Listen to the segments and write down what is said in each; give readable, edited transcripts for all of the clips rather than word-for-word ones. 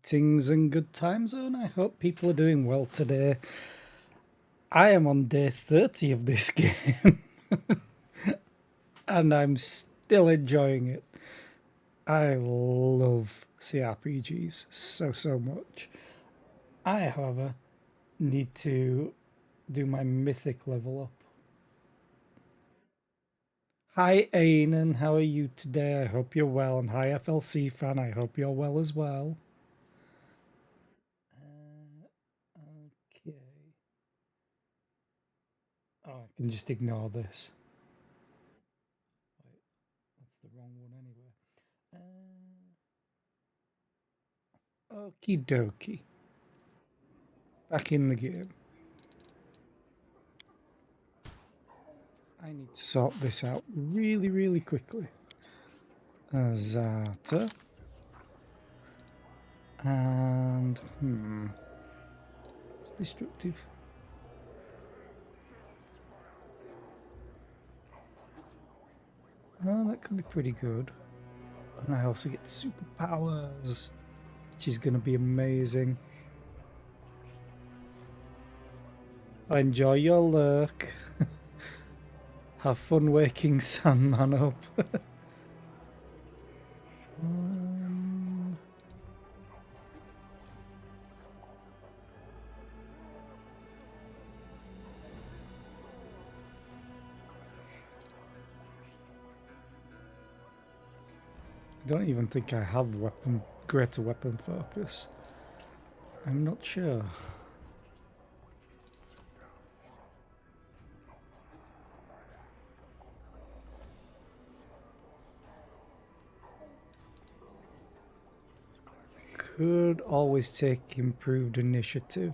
Greetings and good time zone. I hope people are doing well today. I am on day 30 of this game and I'm still enjoying it. I love cRPGs so much. I, however, need to do my mythic level up. Hi Ainan, how are you today? I hope you're well. And hi FLC fan, I hope you're well as well. Okay. Oh, I can just ignore this. Wait, that's the wrong one anyway. Okie dokie. Back in the game. I need to sort this out really quickly. Zata. And, it's destructive. Oh, that could be pretty good. And I also get superpowers, which is going to be amazing. Enjoy your lurk. Have fun waking Sandman up. I don't even think I have greater weapon focus. I'm not sure. Could always take improved initiative,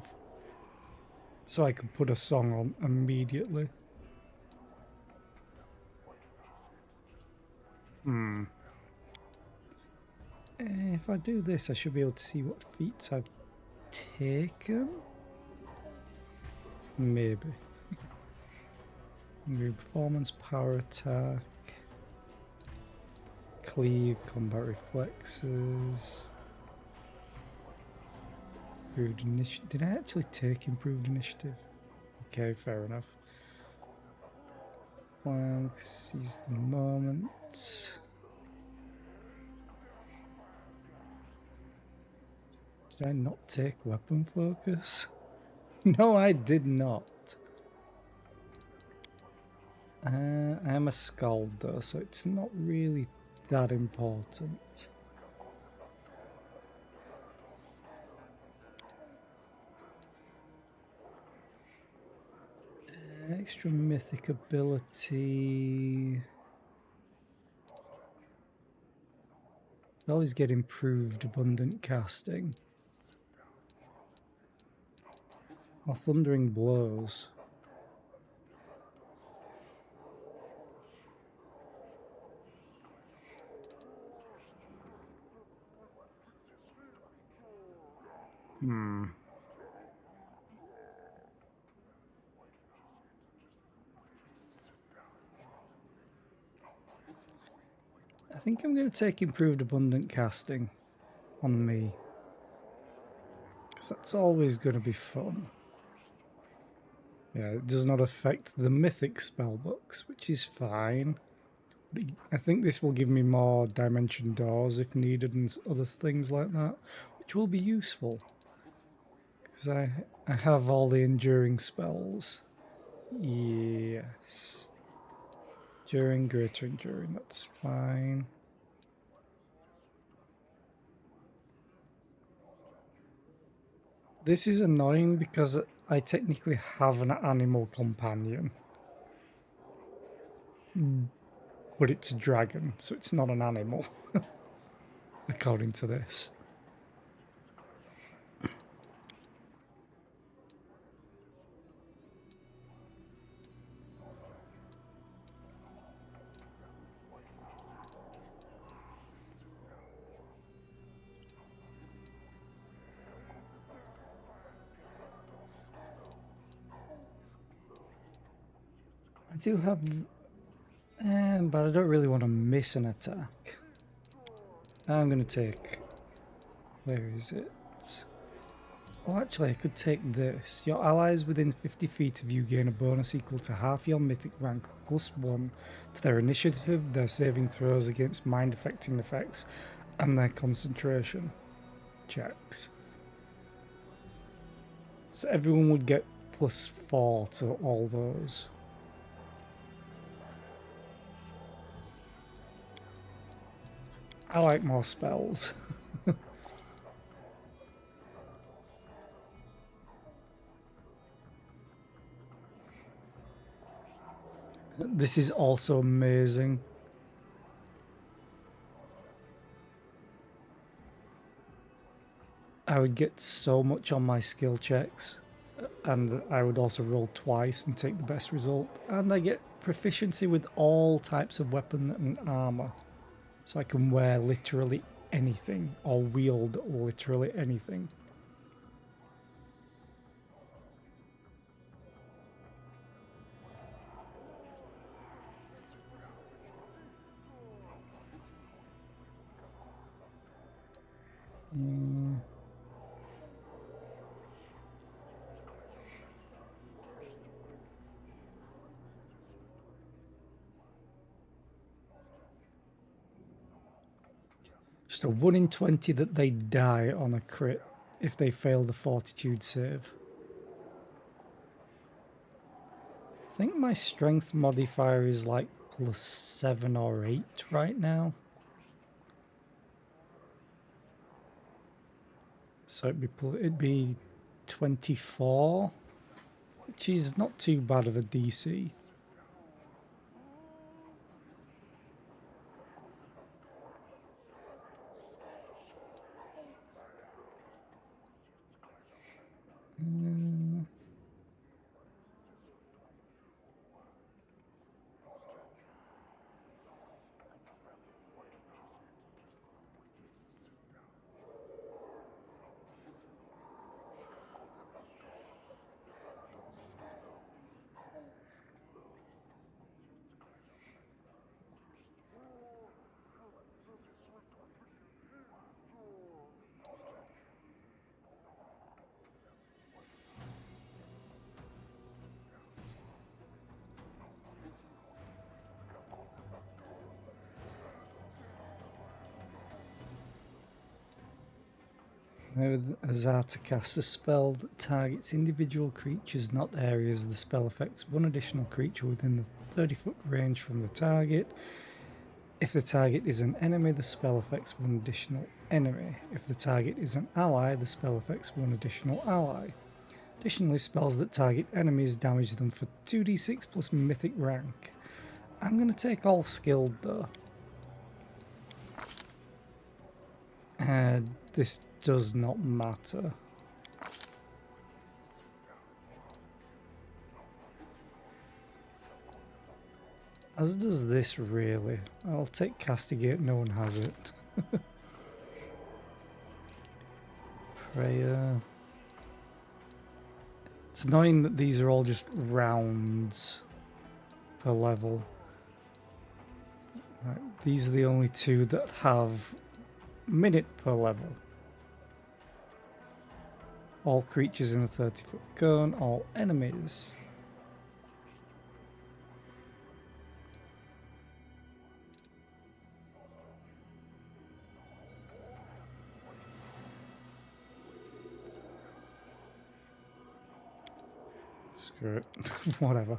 so I could put a song on immediately. If I do this, I should be able to see what feats I've taken. Maybe. Increase performance, power attack, cleave, combat reflexes. Improved initiative. Did I actually take improved initiative? Okay, fair enough. Flank, seize the moment. Did I not take weapon focus? No, I did not. I am a skald though, so it's not really that important. Extra mythic ability. I always get improved abundant casting. Or thundering blows. I think I'm going to take improved abundant casting on me, because that's always going to be fun. Yeah, it does not affect the mythic spellbooks, which is fine. But I think this will give me more dimension doors if needed and other things like that, which will be useful. Because I have all the enduring spells. Yes. Enduring, greater enduring, that's fine. This is annoying because I technically have an animal companion. But it's a dragon, so it's not an animal, according to this. I do have, but I don't really want to miss an attack. I'm going to take, where is it? Oh, actually, I could take this. Your allies within 50 feet of you gain a bonus equal to half your mythic rank +1 to their initiative, their saving throws against mind-affecting effects, and their concentration checks. So everyone would get +4 to all those. I like more spells. This is also amazing. I would get so much on my skill checks, and I would also roll twice and take the best result. And I get proficiency with all types of weapon and armor, so I can wear literally anything or wield literally anything. Yeah. Just a 1 in 20 that they die on a crit if they fail the fortitude save. I think my strength modifier is like +7 or 8 right now. So it'd be 24, which is not too bad of a DC. With Azar to cast a spell that targets individual creatures, not areas. The spell affects one additional creature within the 30-foot range from the target. If the target is an enemy, the spell affects one additional enemy. If the target is an ally, the spell affects one additional ally. Additionally, spells that target enemies damage them for 2d6 plus mythic rank. I'm going to take all skilled though. This does not matter. As does this really. I'll take Castigate, no one has it. Prayer. It's annoying that these are all just rounds per level. Right, these are the only two that have minute per level. All creatures in a 30-foot cone, all enemies. Screw it. Whatever.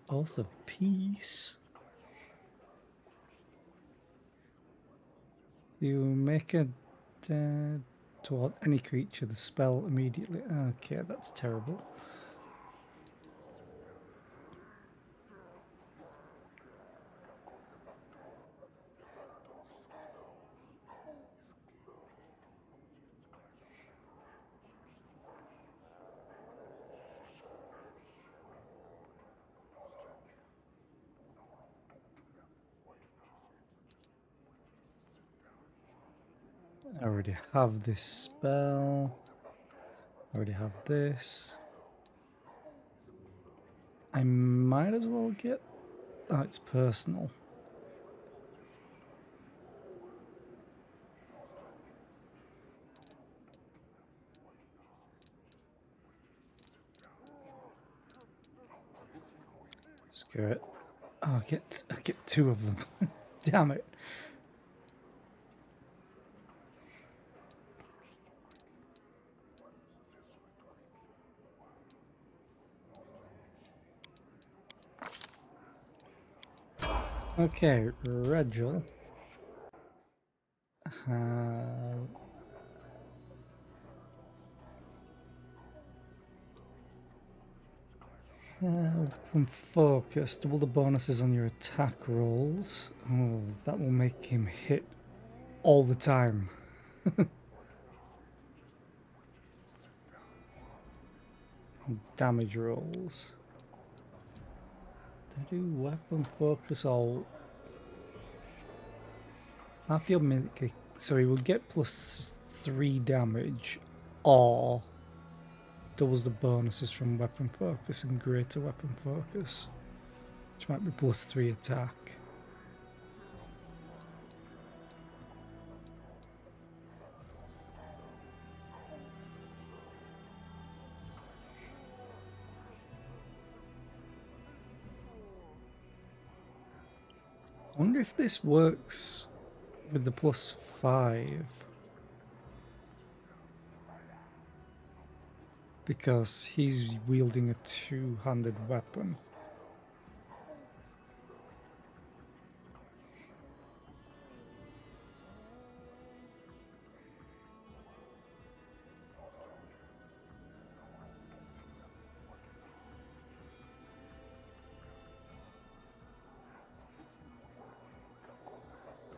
Oath of Peace. You make a toward any creature, the spell immediately. Okay, that's terrible. I already have this spell. I already have this. I might as well get... Oh, it's personal. Screw it. Oh, I get two of them. Damn it. Okay, Regil. From focus, double the bonuses on your attack rolls. Oh, that will make him hit all the time. Damage rolls. Do I do weapon focus all? I feel so he will get +3 damage, or doubles the bonuses from weapon focus and greater weapon focus, which might be +3 attack. I wonder if this works with the +5, because he's wielding a two-handed weapon.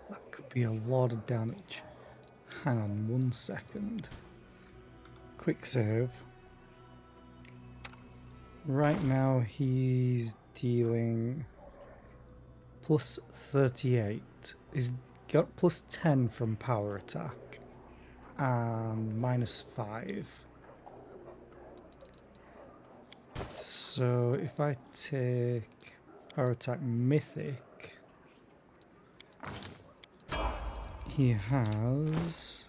That could be a lot of damage. Hang on 1 second. Quick save. Right now he's dealing +38. He's got +10 from power attack and -5. So if I take power attack mythic, he has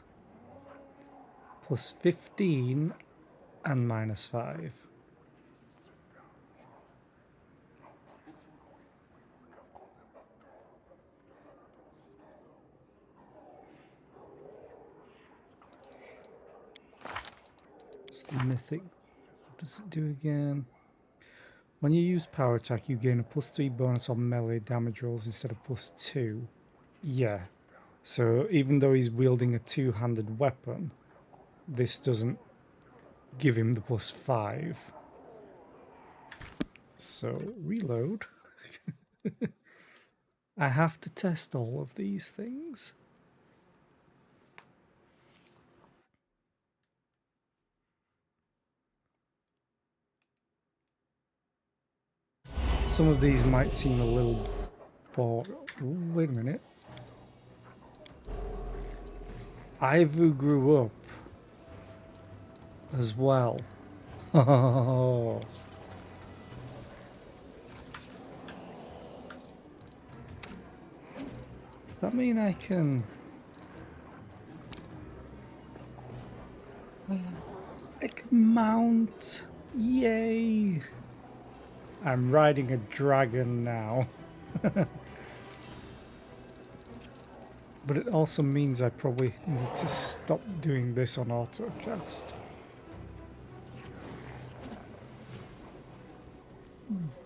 +15 and -5. What's the mythic? What does it do again? When you use power attack, you gain a +3 bonus on melee damage rolls instead of +2. Yeah. So even though he's wielding a two-handed weapon, this doesn't give him the +5. So reload. I have to test all of these things. Some of these might seem a little boring. Wait a minute. Ivu grew up as well. Oh. Does that mean I can... I can mount? Yay! I'm riding a dragon now. But it also means I probably need to stop doing this on autocast.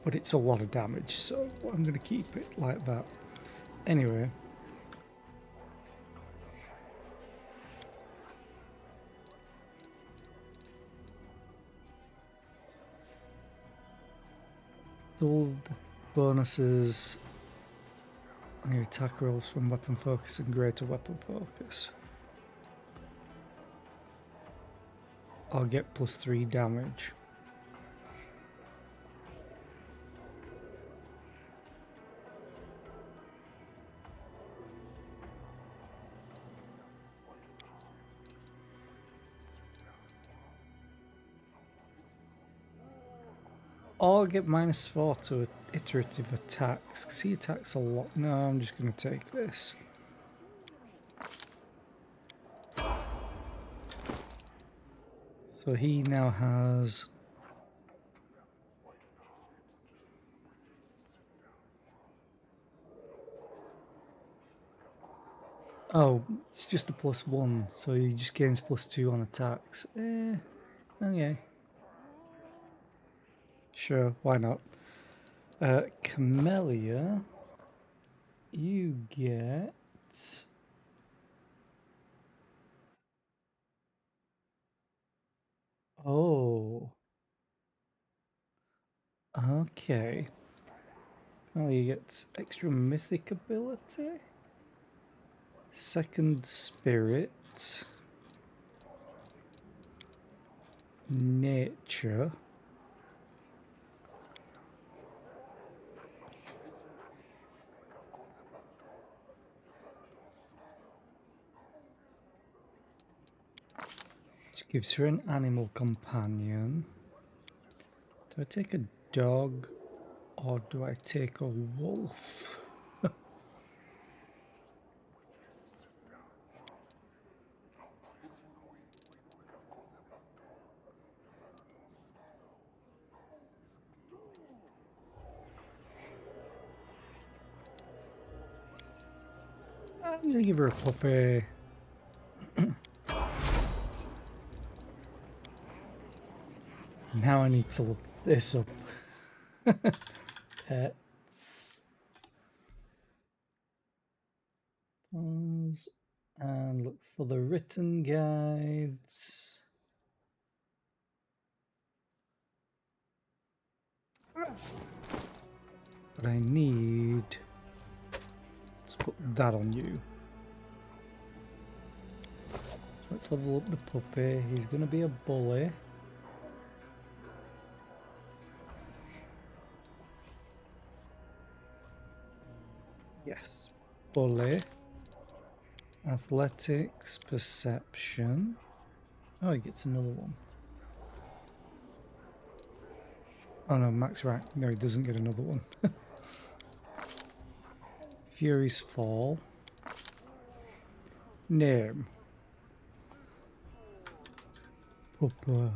But it's a lot of damage, so I'm going to keep it like that. Anyway. All the bonuses on your attack rolls from weapon focus and greater weapon focus. I'll get +3 damage. Or I'll get -4 to iterative attacks, because he attacks a lot. No, I'm just going to take this. So he now has Oh, it's just a +1, so he just gains +2 on attacks. Okay. Sure, why not? Camellia, you get... Oh, okay. Camellia gets extra mythic ability, second spirit, nature. Which gives her an animal companion. Do I take a dog or do I take a wolf? I'm gonna give her a puppy. Now I need to look this up. Pets. Pause and look for the written guides. But I need... Let's put that on you. So let's level up the puppy. He's going to be a bully. Yes. Bully. Athletics, perception. Oh, he gets another one. Oh no, max rank. No, he doesn't get another one. Fury's Fall. Name. Papa.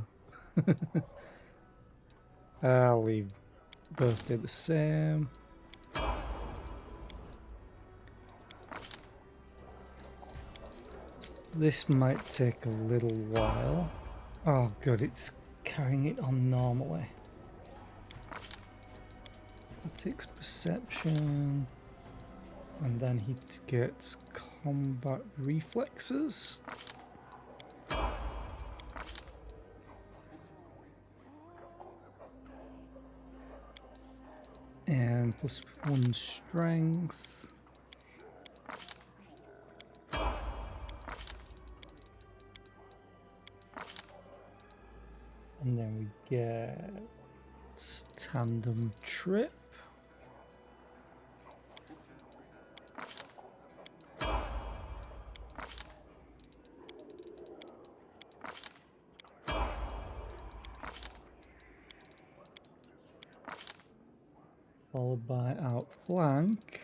I'll leave birthday the same. This might take a little while. Oh good, it's carrying it on normally. Athletics, perception, and then he gets combat reflexes. And +1 strength. And then we get tandem trip. Followed by outflank.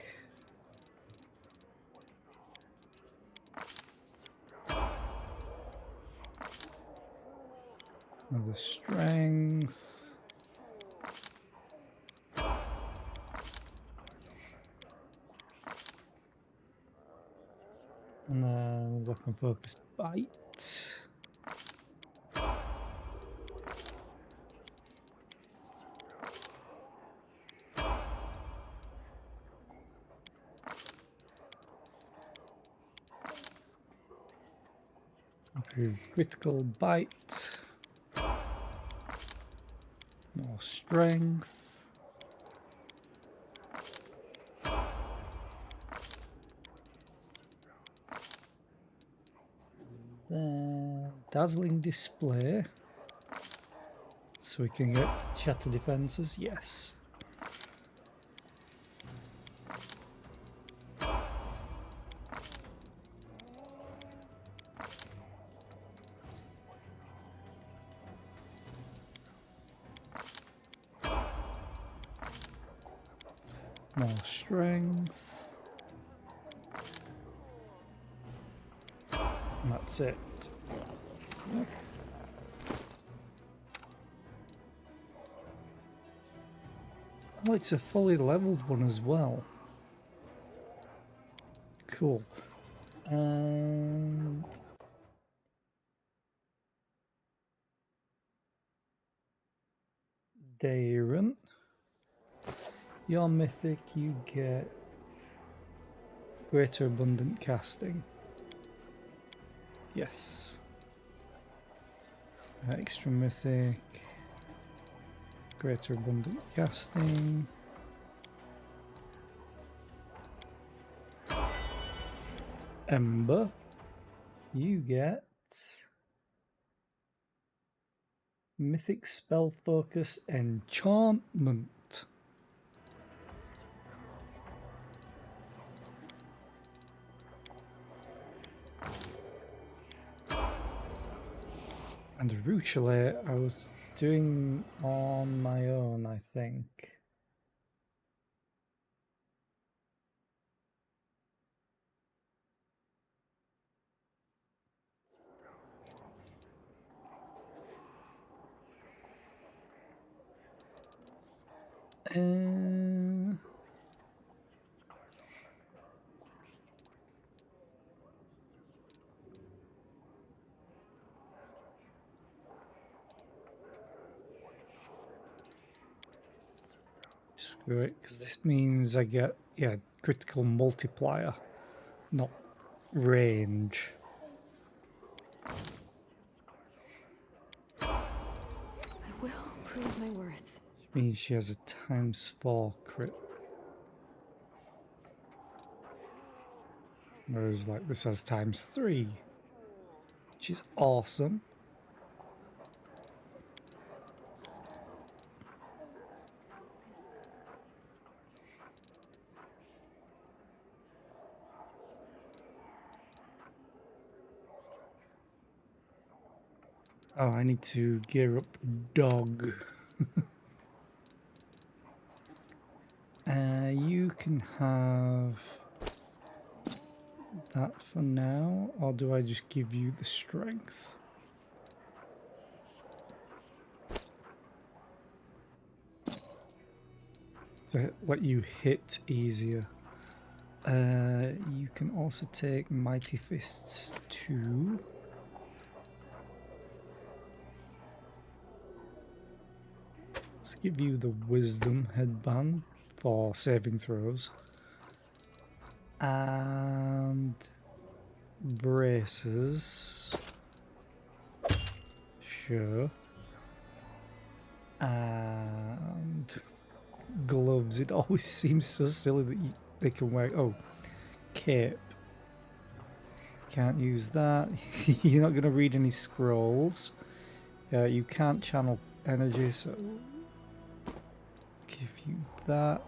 Another strength. And then weapon focus bite. Improved critical bite. More strength. Then dazzling display. So we can get shatter defenses, yes. More strength. And that's it. Oh, it's a fully leveled one as well. Cool. Darren. Your mythic, you get greater abundant casting. Yes. Extra mythic, greater abundant casting. Ember, you get mythic spell focus enchantment. And Ruchele I was doing on my own, I think. Screw it, because this means I get, critical multiplier, not range. I will prove my worth. Which means she has a ×4 crit. Whereas like this has ×3, which is awesome. Oh, I need to gear up dog. You can have that for now, or do I just give you the strength? To let you hit easier. You can also take Mighty Fists 2. Let's give you the Wisdom headband for saving throws. And braces. Sure. And gloves. It always seems so silly that they can wear. Oh, cape. Can't use that. You're not going to read any scrolls. You can't channel energy, so give you that.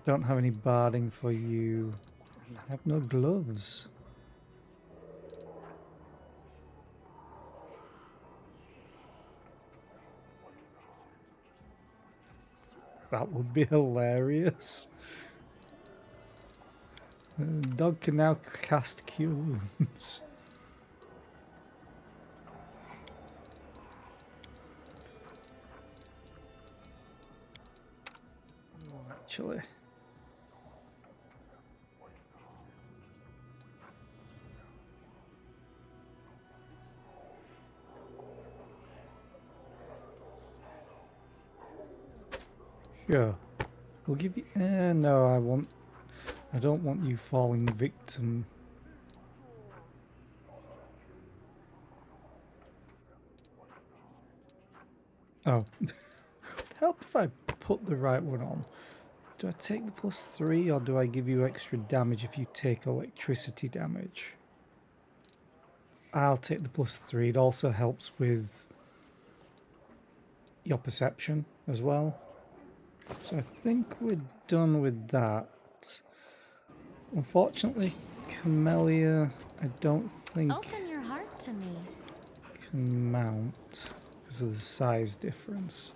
Don't have any barding for you. I have no gloves. That would be hilarious. Dog can now cast Cure Wounds. Actually. Sure. We'll give you... no, I don't want you falling victim. Oh. Help if I put the right one on. Do I take the +3 or do I give you extra damage if you take electricity damage? I'll take the +3. It also helps with your perception as well. So I think we're done with that. Unfortunately, Camellia, I don't think Open your heart to me. can mount because of the size difference.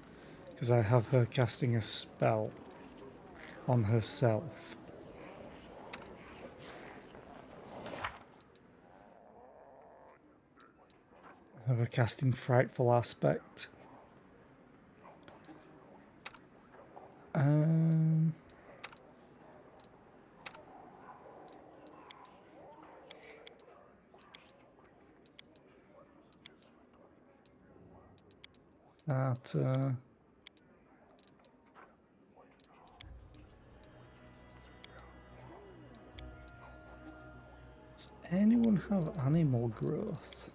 Because I have her casting a spell on herself. I have her casting Frightful Aspect. That, does anyone have animal growth?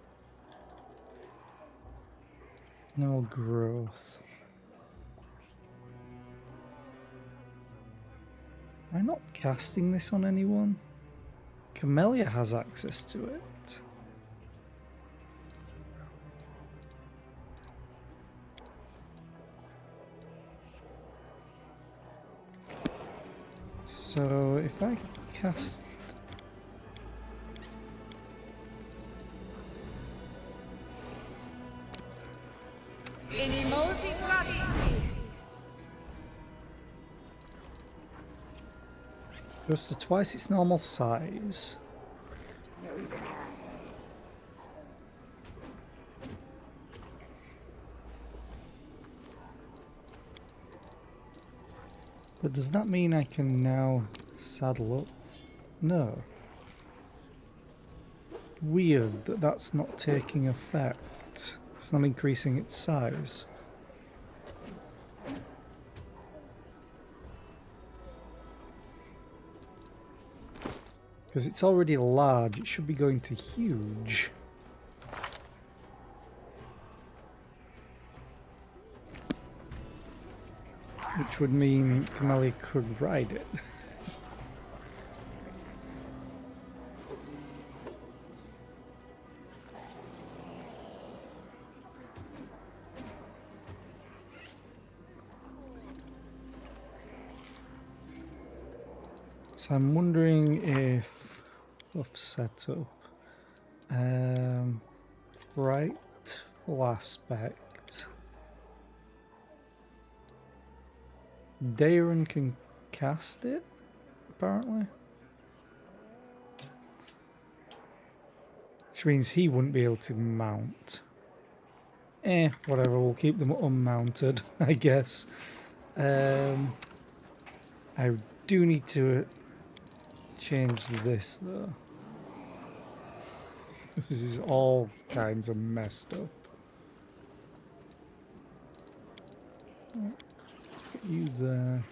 Animal growth. Am I not casting this on anyone? Camellia has access to it. So if I cast... goes to twice its normal size. But does that mean I can now saddle up? No. Weird that that's not taking effect. It's not increasing its size. Because it's already large, it should be going to huge. Which would mean Camellia could ride it. So I'm wondering if rough setup, right, full aspect. Darren can cast it, apparently. Which means he wouldn't be able to mount. Whatever, we'll keep them unmounted, I guess. I do need to change this, though. This is all kinds of messed up. Let's put you there.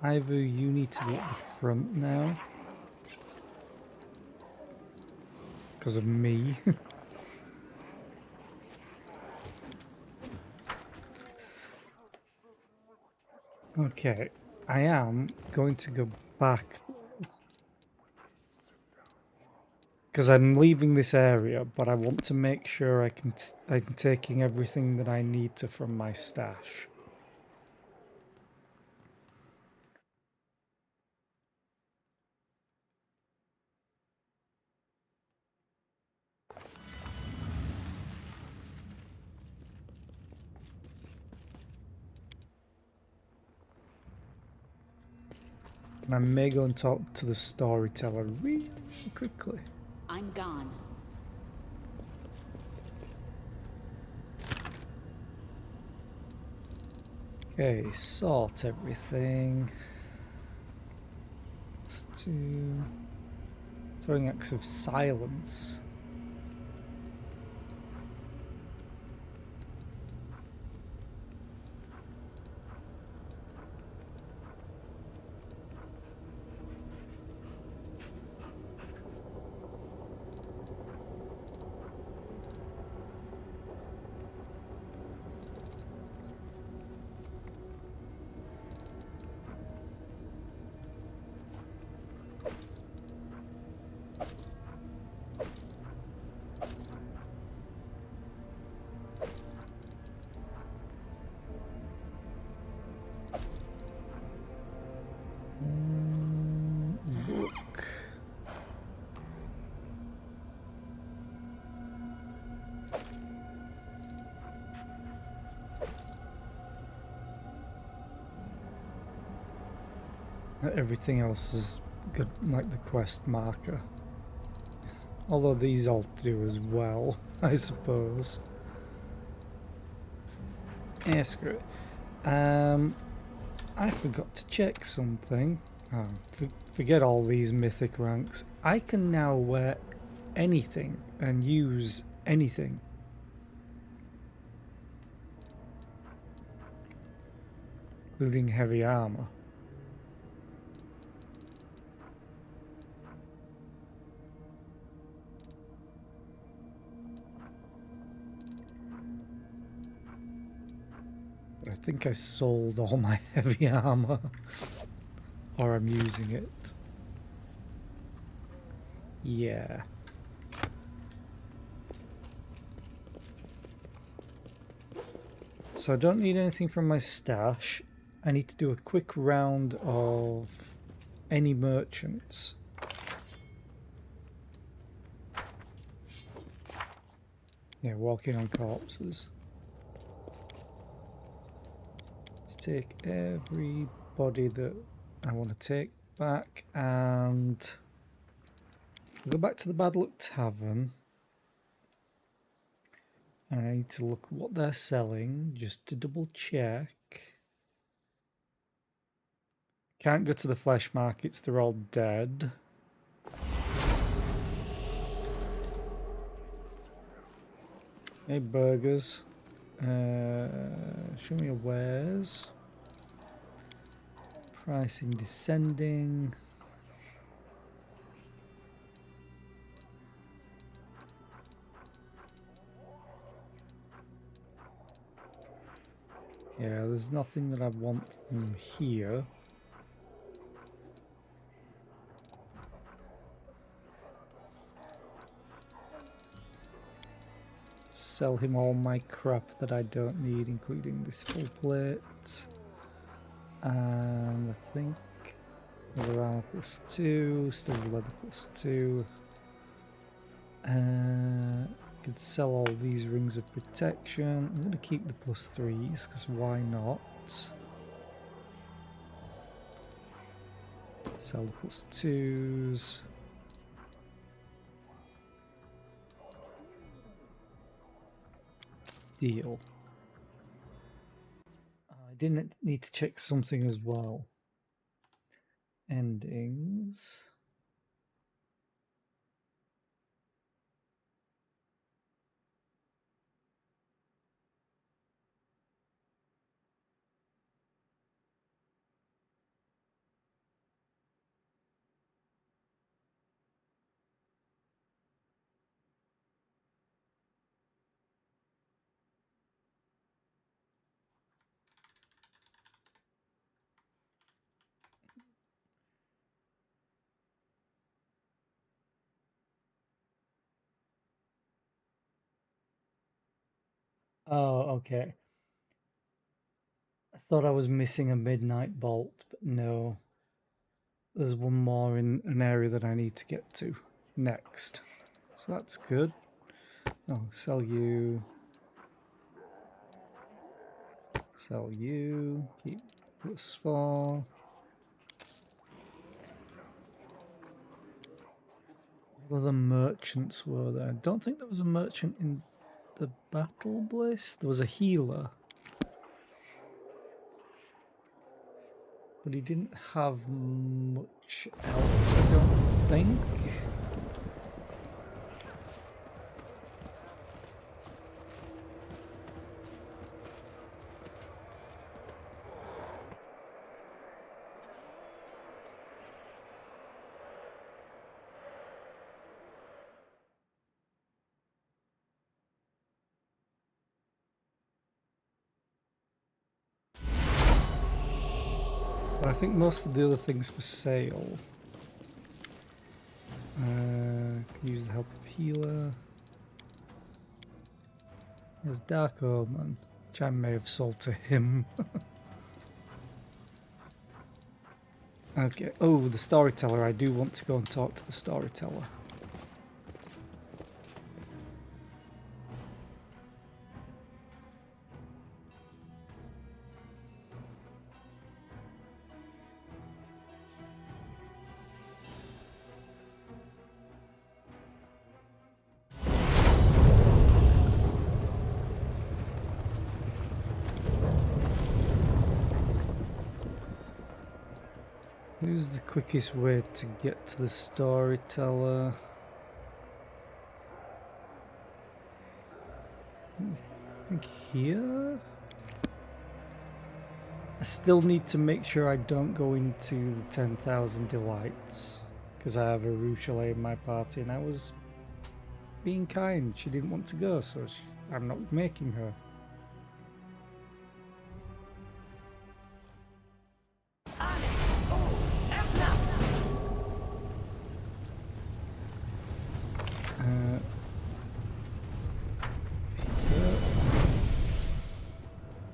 Either you need to be at the front now. Because of me. Okay, I am going to go back. Because I'm leaving this area, but I want to make sure I'm taking everything that I need to from my stash. And I may go and talk to the storyteller really quickly. I'm gone. Okay, sort everything. Let's do throwing acts of silence. Book. Everything else is good, like the quest marker. Although these all do as well, I suppose. Yeah, screw it. I forgot to check something. Forget all these mythic ranks. I can now wear anything and use anything. Including heavy armor. I think I sold all my heavy armor. Or I'm using it. Yeah. So I don't need anything from my stash. I need to do a quick round of any merchants. Yeah, walking on corpses. Let's take everybody that I want to take back and go back to the Bad Luck Tavern. I need to look what they're selling just to double check. Can't go to the flesh markets, they're all dead. Hey, burgers. Show me your wares. Pricing descending. Yeah, there's nothing that I want from here. Sell him all my crap that I don't need, including this full plate. And I think leather armor +2, silver leather +2. Could sell all these rings of protection. I'm going to keep the +3s because why not? Sell the +2s. Deal. I didn't need to check something as well. Endings. Oh, okay. I thought I was missing a midnight bolt, but no. There's one more in an area that I need to get to next. So that's good. Oh, sell you. Sell you. Keep +4. What other merchants were there? I don't think there was a merchant in the Battle Bliss. There was a healer. But he didn't have much else, I don't think. But I think most of the other things for sale. Can use the help of healer. There's Dark Omen, which I may have sold to him. Okay. Oh, the storyteller. I do want to go and talk to the storyteller. Who's the quickest way to get to the storyteller? I think here. I still need to make sure I don't go into the 10,000 delights because I have a Ruchelet in my party and I was being kind. She didn't want to go, so I'm not making her.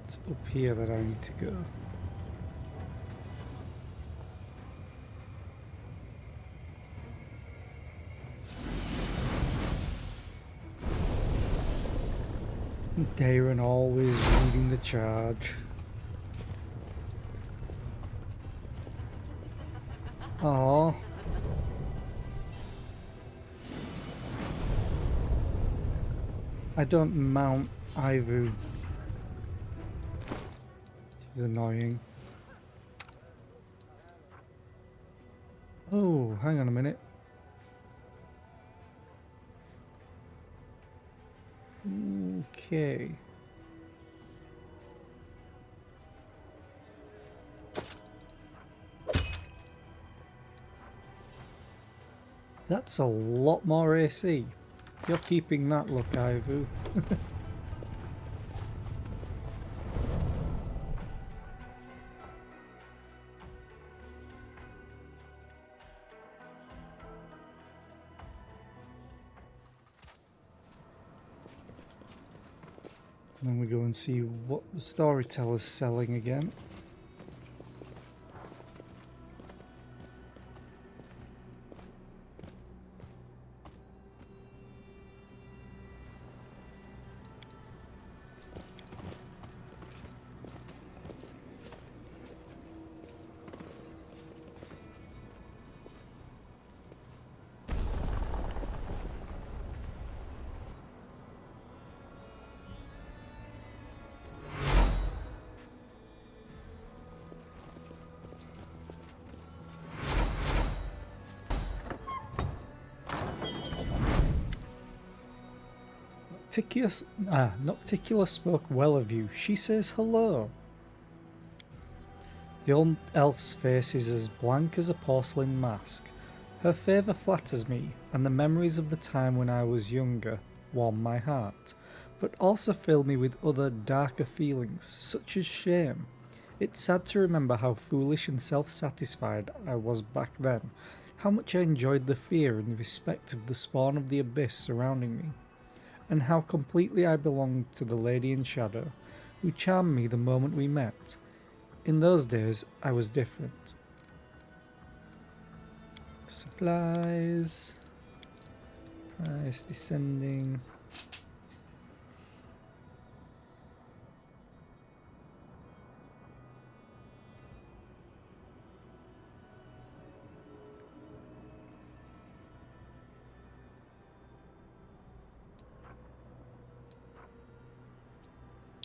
It's up here that I need to go. Darren always leading the charge. Aww. I don't mount Ivu. She's annoying. Oh, hang on a minute. Okay. That's a lot more AC. You're keeping that look, Ivu. And then we go and see what the storyteller's selling again. Nocticula spoke well of you. She says hello. The old elf's face is as blank as a porcelain mask. Her favour flatters me, and the memories of the time when I was younger warm my heart, but also fill me with other darker feelings, such as shame. It's sad to remember how foolish and self-satisfied I was back then, how much I enjoyed the fear and the respect of the spawn of the abyss surrounding me, and how completely I belonged to the Lady in Shadow, who charmed me the moment we met. In those days, I was different. Supplies. Price descending.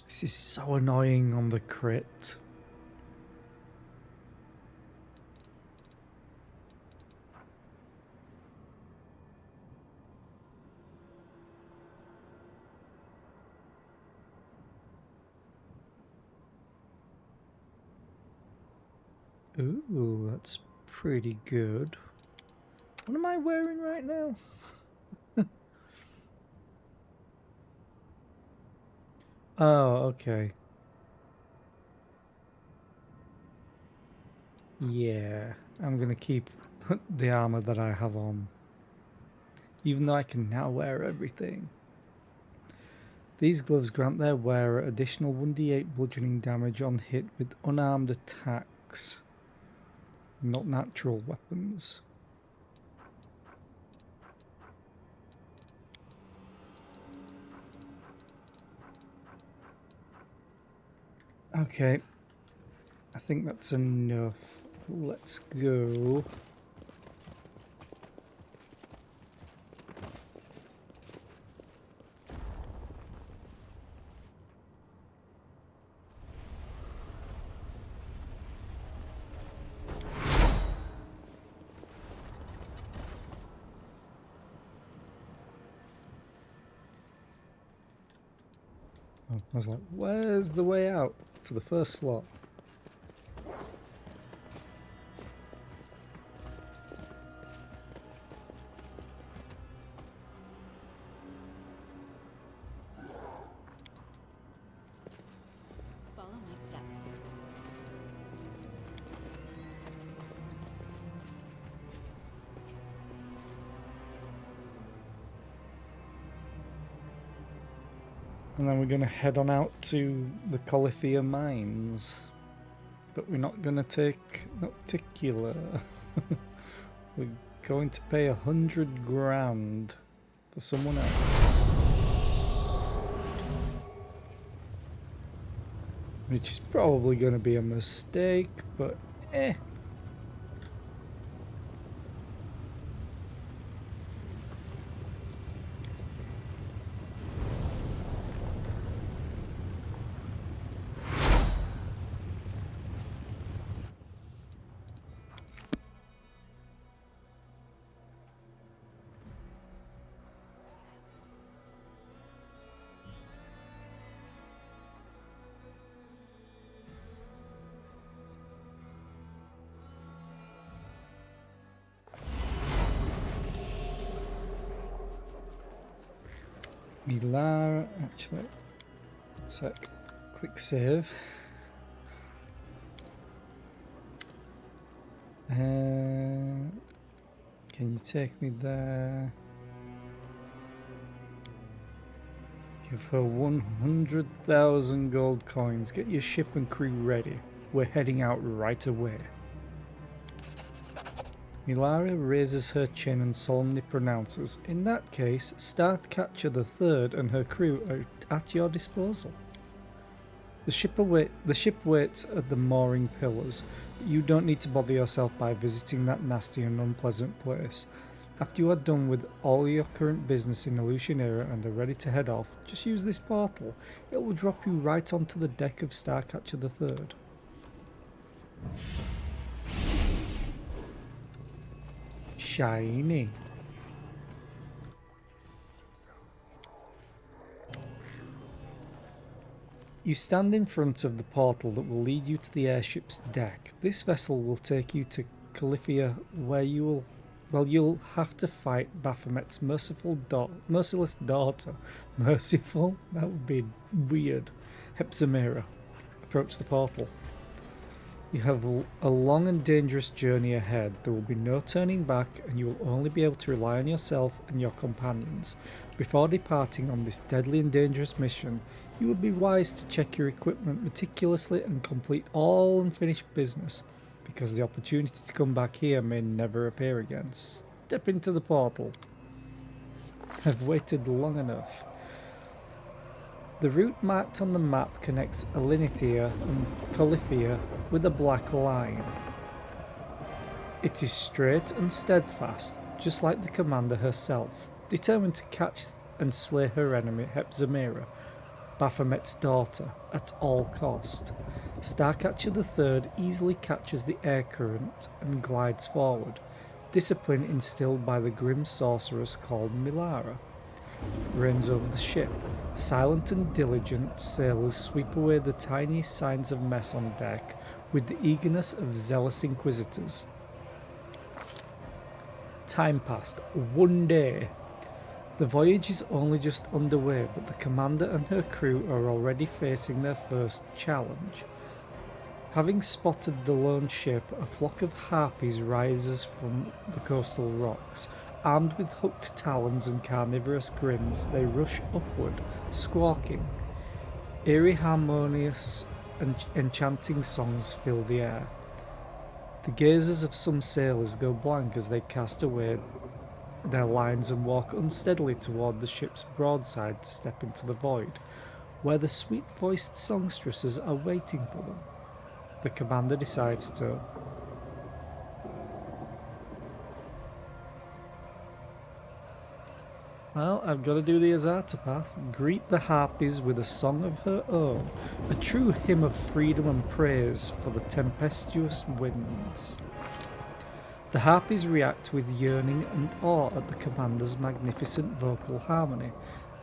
This is so annoying on the crit. Ooh, that's pretty good. What am I wearing right now? Oh, okay. Yeah, I'm gonna keep the armor that I have on, even though I can now wear everything. These gloves grant their wearer additional 1d8 bludgeoning damage on hit with unarmed attacks, not natural weapons. Okay, I think that's enough. Let's go. I was like, where's the way out to the first floor? Follow my steps. And then we're going to head on out to the Califia mines. But we're not going to take no particular. We're going to pay 100 grand for someone else. Which is probably going to be a mistake, but eh. Milara, actually, sec, quick save. Can you take me there? Give her 100,000 gold coins. Get your ship and crew ready. We're heading out right away. Milara raises her chin and solemnly pronounces, "In that case, Starcatcher III and her crew are at your disposal." The ship waits at the mooring pillars, but you don't need to bother yourself by visiting that nasty and unpleasant place. After you are done with all your current business in Illusionera and are ready to head off, just use this portal. It will drop you right onto the deck of Starcatcher III. Shiny. You stand in front of the portal that will lead you to the airship's deck. This vessel will take you to Califia, where you'll have to fight Baphomet's merciless daughter. Merciful? That would be weird. Hepzimera. Approach the portal. You have a long and dangerous journey ahead. There will be no turning back, and you will only be able to rely on yourself and your companions. Before departing on this deadly and dangerous mission, you would be wise to check your equipment meticulously and complete all unfinished business, because the opportunity to come back here may never appear again. Step into the portal. I've waited long enough. The route marked on the map connects Alinithia and Califia with a black line. It is straight and steadfast, just like the commander herself, determined to catch and slay her enemy Hepzimera, Baphomet's daughter, at all cost. Starcatcher III easily catches the air current and glides forward, discipline instilled by the grim sorceress called Milara. Reigns over the ship. Silent and diligent sailors sweep away the tiniest signs of mess on deck with the eagerness of zealous inquisitors. Time passed. 1 day. The voyage is only just underway, but the commander and her crew are already facing their first challenge. Having spotted the lone ship, a flock of harpies rises from the coastal rocks. Armed with hooked talons and carnivorous grins, they rush upward, squawking. Eerie, harmonious, and enchanting songs fill the air. The gazes of some sailors go blank as they cast away their lines and walk unsteadily toward the ship's broadside to step into the void, where the sweet-voiced songstresses are waiting for them. The commander decides to Well, I've got to do the Azarta path. Greet the harpies with a song of her own, a true hymn of freedom and praise for the tempestuous winds. The harpies react with yearning and awe at the commander's magnificent vocal harmony.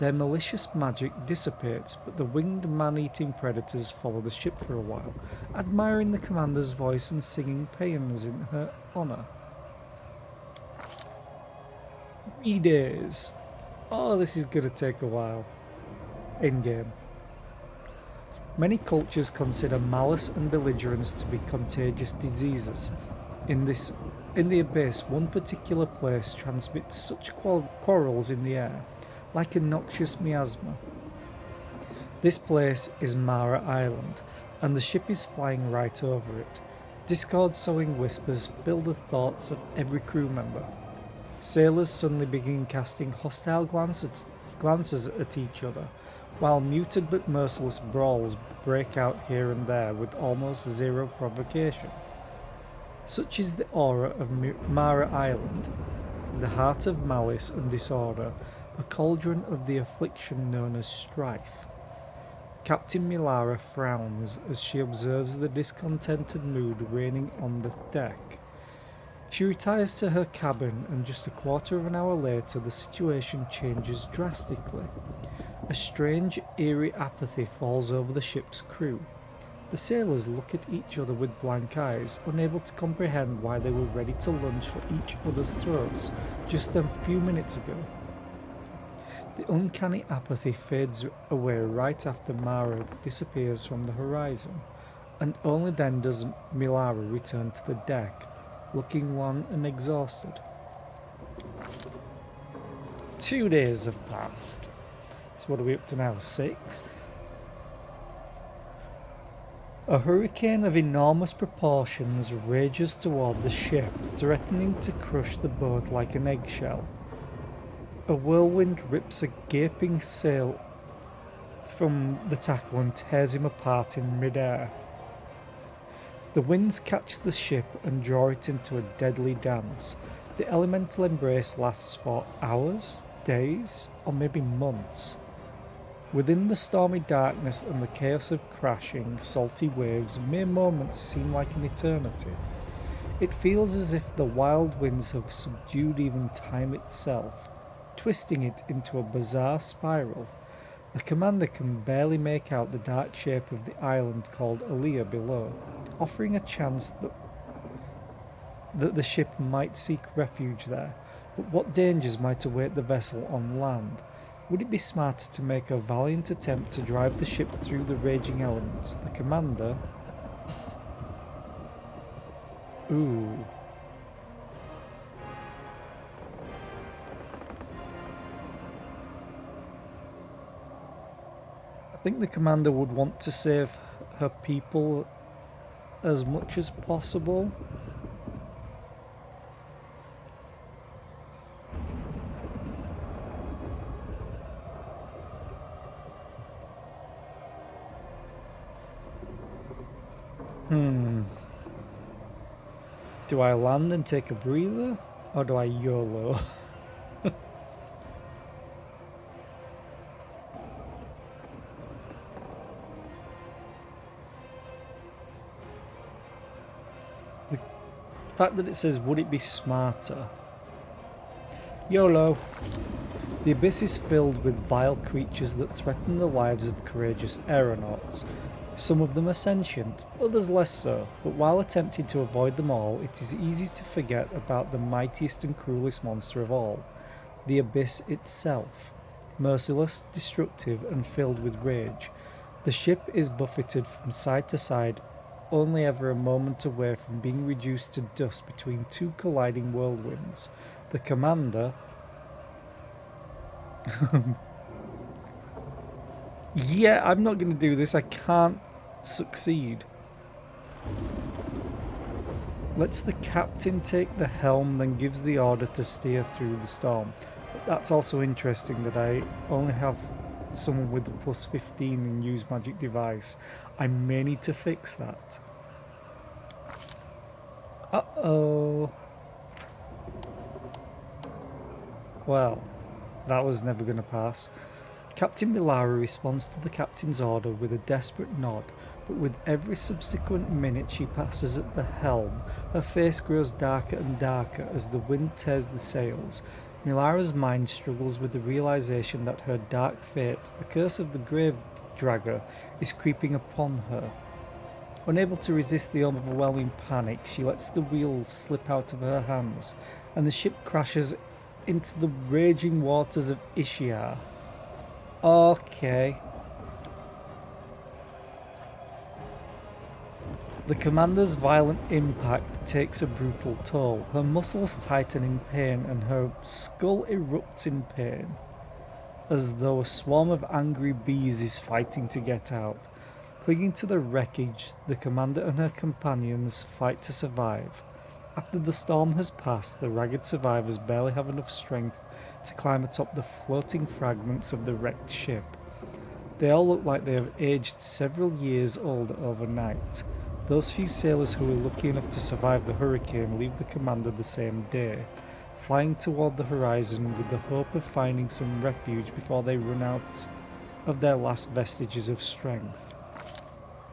Their malicious magic dissipates, but the winged man-eating predators follow the ship for a while, admiring the commander's voice and singing paeans in her honour. 3 days. Oh, this is going to take a while. In-game. Many cultures consider malice and belligerence to be contagious diseases. In the Abyss, one particular place transmits such quarrels in the air, like a noxious miasma. This place is Mara Island, and the ship is flying right over it. Discord-sowing whispers fill the thoughts of every crew member. Sailors suddenly begin casting hostile glances at each other, while muted but merciless brawls break out here and there with almost zero provocation. Such is the aura of Mara Island, the heart of malice and disorder, a cauldron of the affliction known as strife. Captain Milara frowns as she observes the discontented mood reigning on the deck. She retires to her cabin, and just a quarter of an hour later the situation changes drastically. A strange, eerie apathy falls over the ship's crew. The sailors look at each other with blank eyes, unable to comprehend why they were ready to lunge for each other's throats just a few minutes ago. The uncanny apathy fades away right after Mara disappears from the horizon, and only then does Milara return to the deck, looking wan and exhausted. 2 days have passed. So what are we up to now? 6? A hurricane of enormous proportions rages toward the ship, threatening to crush the boat like an eggshell. A whirlwind rips a gaping sail from the tackle and tears him apart in midair. The winds catch the ship and draw it into a deadly dance. The elemental embrace lasts for hours, days, or maybe months. Within the stormy darkness and the chaos of crashing, salty waves, mere moments seem like an eternity. It feels as if the wild winds have subdued even time itself, twisting it into a bizarre spiral. The commander can barely make out the dark shape of the island called Alea below, offering a chance that the ship might seek refuge there. But what dangers might await the vessel on land? Would it be smarter to make a valiant attempt to drive the ship through the raging elements? The commander... Ooh. I think the commander would want to save her people as much as possible. Do I land and take a breather, or do I YOLO? The fact that it says, would it be smarter? YOLO. The abyss is filled with vile creatures that threaten the lives of courageous aeronauts. Some of them are sentient, others less so, but while attempting to avoid them all, it is easy to forget about the mightiest and cruelest monster of all, the abyss itself. Merciless, destructive, and filled with rage, the ship is buffeted from side to side, only ever a moment away from being reduced to dust between two colliding whirlwinds. The commander... Yeah, I'm not going to do this. I can't succeed. Lets the captain take the helm, then gives the order to steer through the storm. But that's also interesting that I only have someone with the plus 15 in use magic device. I may need to fix that. Uh-oh. Well, that was never going to pass. Captain Milara responds to the captain's order with a desperate nod, but with every subsequent minute she passes at the helm, her face grows darker and darker as the wind tears the sails. Milara's mind struggles with the realization that her dark fate, the curse of the Grave Dragger, is creeping upon her. Unable to resist the overwhelming panic, she lets the wheel slip out of her hands, and the ship crashes into the raging waters of Ishiar. Okay. The commander's violent impact takes a brutal toll. Her muscles tighten in pain and her skull erupts in pain, as though a swarm of angry bees is fighting to get out. Clinging to the wreckage, the commander and her companions fight to survive. After the storm has passed, the ragged survivors barely have enough strength to climb atop the floating fragments of the wrecked ship. They all look like they have aged several years old overnight. Those few sailors who were lucky enough to survive the hurricane leave the commander the same day, flying toward the horizon with the hope of finding some refuge before they run out of their last vestiges of strength.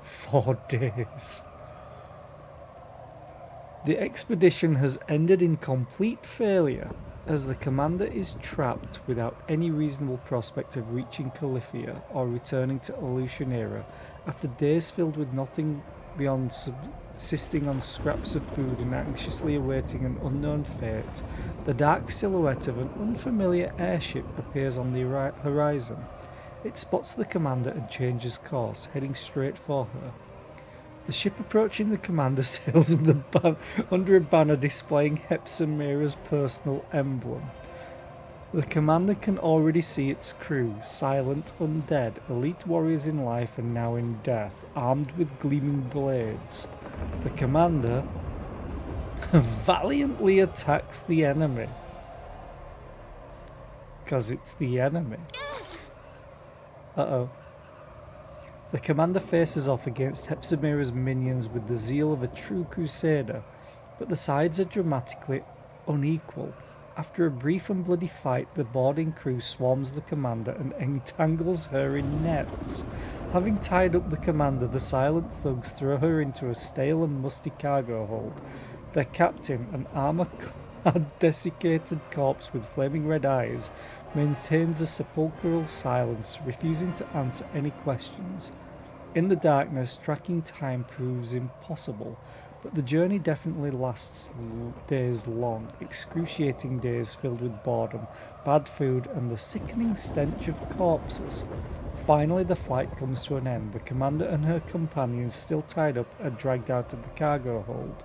4 days. The expedition has ended in complete failure, as the commander is trapped without any reasonable prospect of reaching Califia or returning to Olutionera after days filled with nothing beyond subsisting on scraps of food and anxiously awaiting an unknown fate. The dark silhouette of an unfamiliar airship appears on the horizon. It spots the commander and changes course, heading straight for her. The ship approaching the commander sails under a banner displaying Hepsamira's personal emblem. The commander can already see its crew, silent, undead, elite warriors in life and now in death, armed with gleaming blades. The commander valiantly attacks the enemy. Because it's the enemy. Uh-oh. The commander faces off against Hepsamira's minions with the zeal of a true crusader, but the sides are dramatically unequal. After a brief and bloody fight, the boarding crew swarms the commander and entangles her in nets. Having tied up the commander, the silent thugs throw her into a stale and musty cargo hold. Their captain, an armor-clad, desiccated corpse with flaming red eyes, maintains a sepulchral silence, refusing to answer any questions. In the darkness, tracking time proves impossible, but the journey definitely lasts days long, excruciating days filled with boredom, bad food, and the sickening stench of corpses. Finally, the flight comes to an end. The commander and her companions, still tied up, are dragged out of the cargo hold.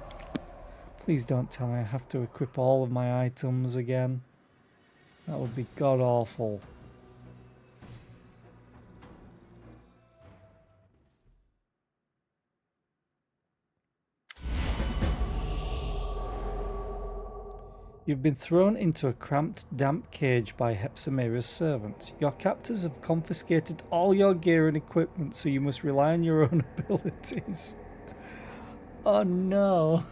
Please don't tell me I have to equip all of my items again. That would be god-awful. You've been thrown into a cramped, damp cage by Hepsamira's servants. Your captors have confiscated all your gear and equipment, so you must rely on your own abilities. Oh no.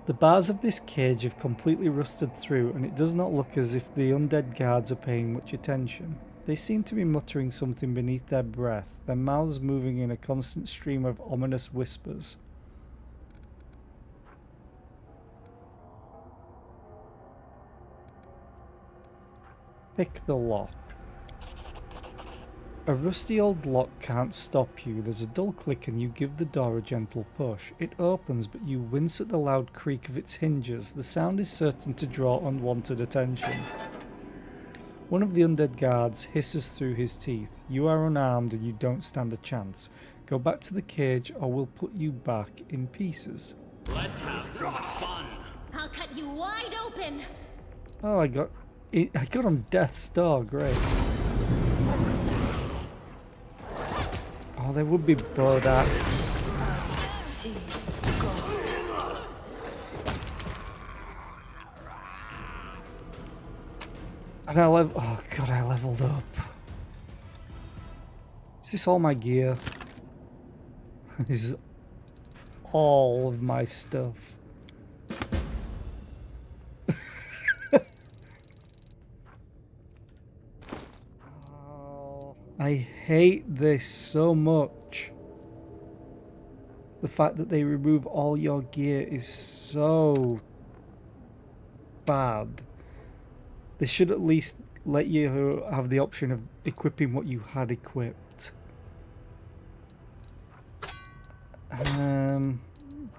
The bars of this cage have completely rusted through, and it does not look as if the undead guards are paying much attention. They seem to be muttering something beneath their breath, their mouths moving in a constant stream of ominous whispers. Pick the lock. A rusty old lock can't stop you. There's a dull click and you give the door a gentle push. It opens, but you wince at the loud creak of its hinges. The sound is certain to draw unwanted attention. One of the undead guards hisses through his teeth. You are unarmed and you don't stand a chance. Go back to the cage or we'll put you back in pieces. Let's have some fun. I'll cut you wide open. Oh, I got on death's door. Great. Oh, there would be blood axe. And oh god, I leveled up. Is this all my gear? This is all of my stuff. Oh, I hate this so much. The fact that they remove all your gear is so bad. They should at least let you have the option of equipping what you had equipped.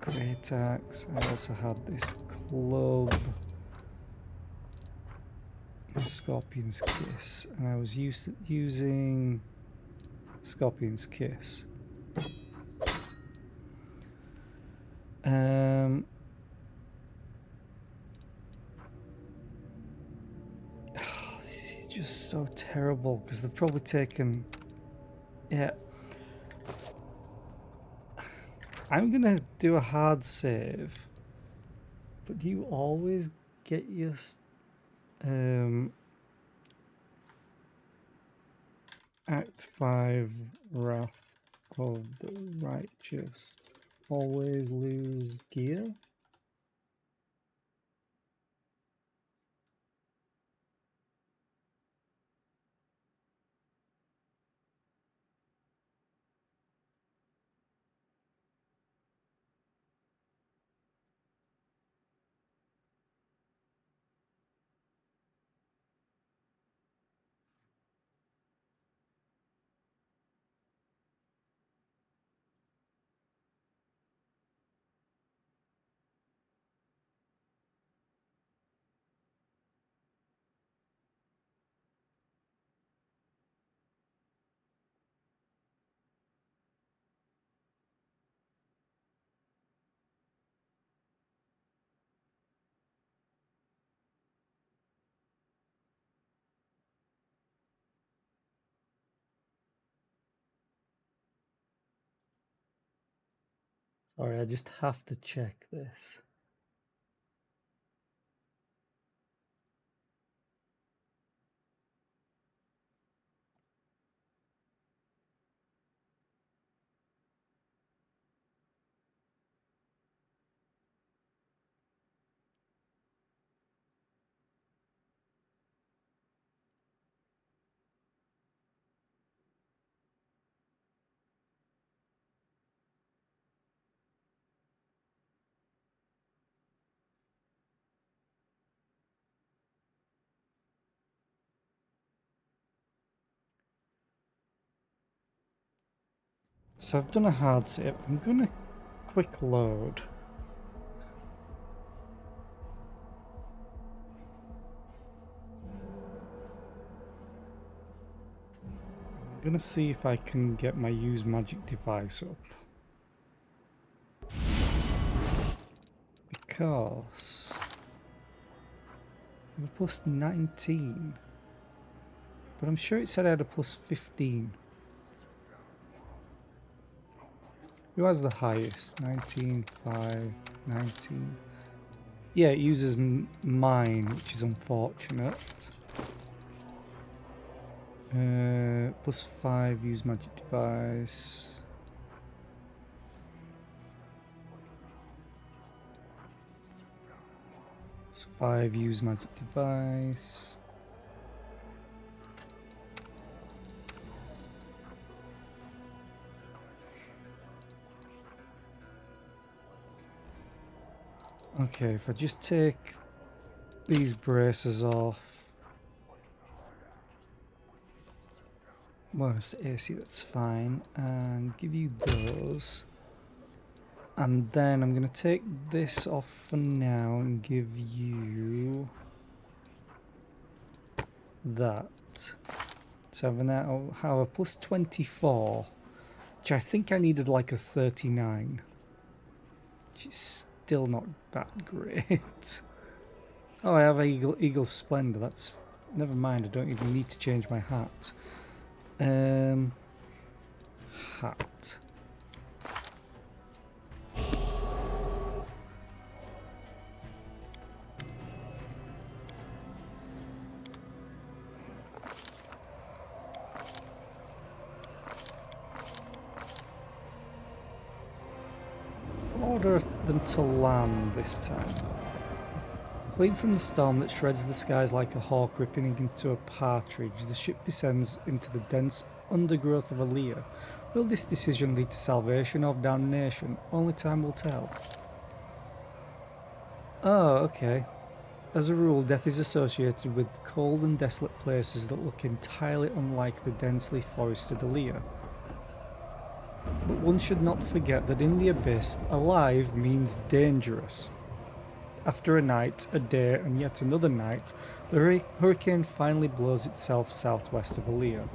Great axe. I also had this club. Scorpion's Kiss. And I was using Scorpion's Kiss. This is just so terrible because they've probably taken. Yeah. I'm gonna do a hard save, but do you always get your Act 5 Wrath of the Righteous always lose gear? Sorry, I just have to check this. So I've done a hard save. I'm gonna quick load. I'm gonna see if I can get my use magic device up. Because I have a plus 19. But I'm sure it said I had a plus 15. Who has the highest? 19, 5, 19. Yeah, it uses mine, which is unfortunate. Plus 5, use magic device. Plus 5, use magic device. Okay, if I just take these braces off. Well, it's AC, that's fine. And give you those. And then I'm going to take this off for now and give you that. So I now have a plus 24, which I think I needed like a 39. Which is still not that great. Oh, I have Eagle Splendor. That's... Never mind, I don't even need to change my hat. Hat. Order them to land this time. Fleeing from the storm that shreds the skies like a hawk ripping into a partridge, the ship descends into the dense undergrowth of Aaliyah, Will this decision lead to salvation or damnation? Only time will tell. Oh, okay. As a rule, death is associated with cold and desolate places that look entirely unlike the densely forested Aaliyah. But one should not forget that in the abyss, alive means dangerous. After a night, a day, and yet another night, the hurricane finally blows itself southwest of Aaliyah.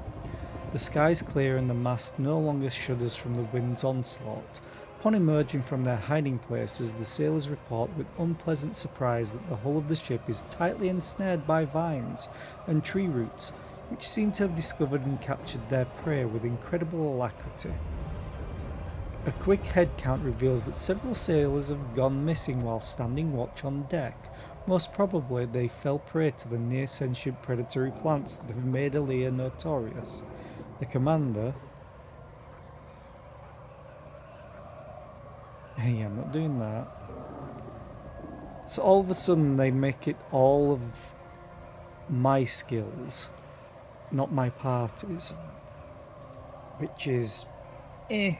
The skies clear and the mast no longer shudders from the wind's onslaught. Upon emerging from their hiding places, the sailors report with unpleasant surprise that the hull of the ship is tightly ensnared by vines and tree roots, which seem to have discovered and captured their prey with incredible alacrity. A quick head count reveals that several sailors have gone missing while standing watch on deck. Most probably they fell prey to the near-sentient predatory plants that have made Aaliyah notorious. The commander... Hey, I'm not doing that. So all of a sudden they make it all of my skills, not my party's. Which is... eh.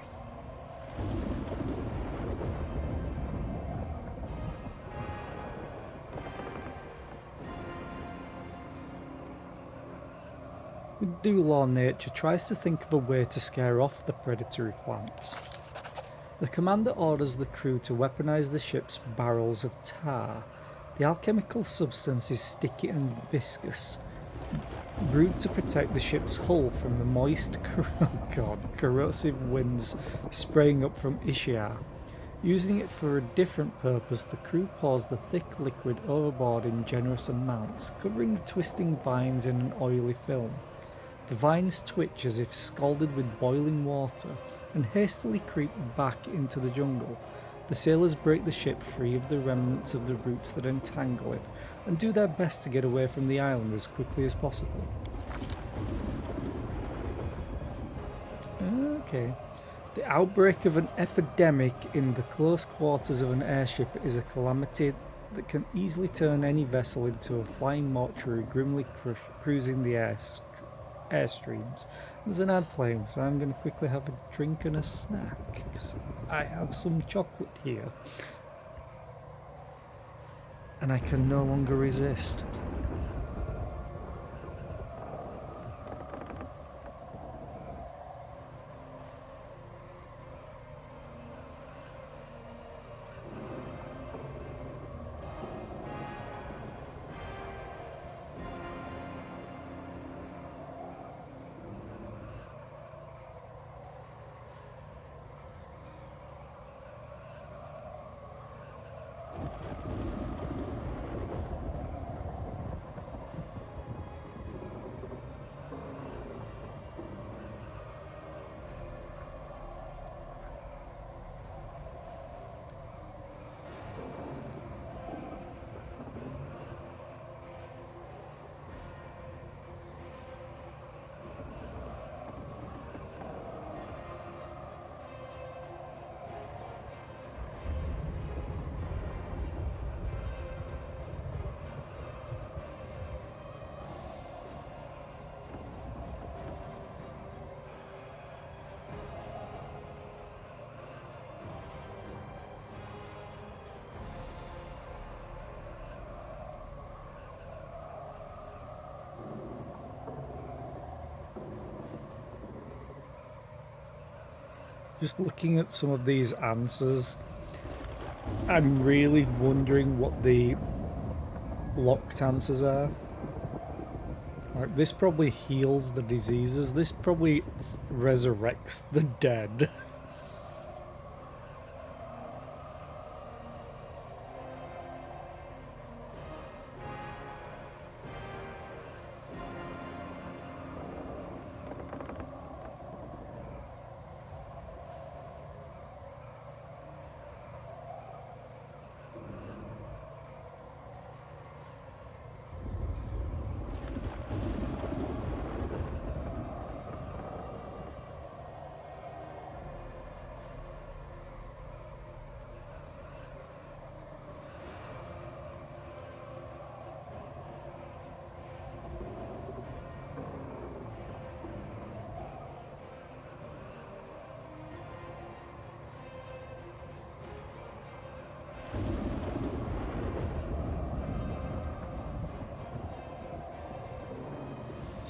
With due law, nature tries to think of a way to scare off the predatory plants. The commander orders the crew to weaponize the ship's barrels of tar. The alchemical substance is sticky and viscous, brewed to protect the ship's hull from the moist, corrosive winds spraying up from Ishia. Using it for a different purpose, the crew pours the thick liquid overboard in generous amounts, covering the twisting vines in an oily film. The vines twitch as if scalded with boiling water, and hastily creep back into the jungle. The sailors break the ship free of the remnants of the roots that entangle it, and do their best to get away from the island as quickly as possible. Okay. The outbreak of an epidemic in the close quarters of an airship is a calamity that can easily turn any vessel into a flying mortuary grimly cruising the airstreams. There's an ad playing, so I'm going to quickly have a drink and a snack, because I have some chocolate here. And I can no longer resist. Just looking at some of these answers, I'm really wondering what the locked answers are. Like, this probably heals the diseases. This probably resurrects the dead.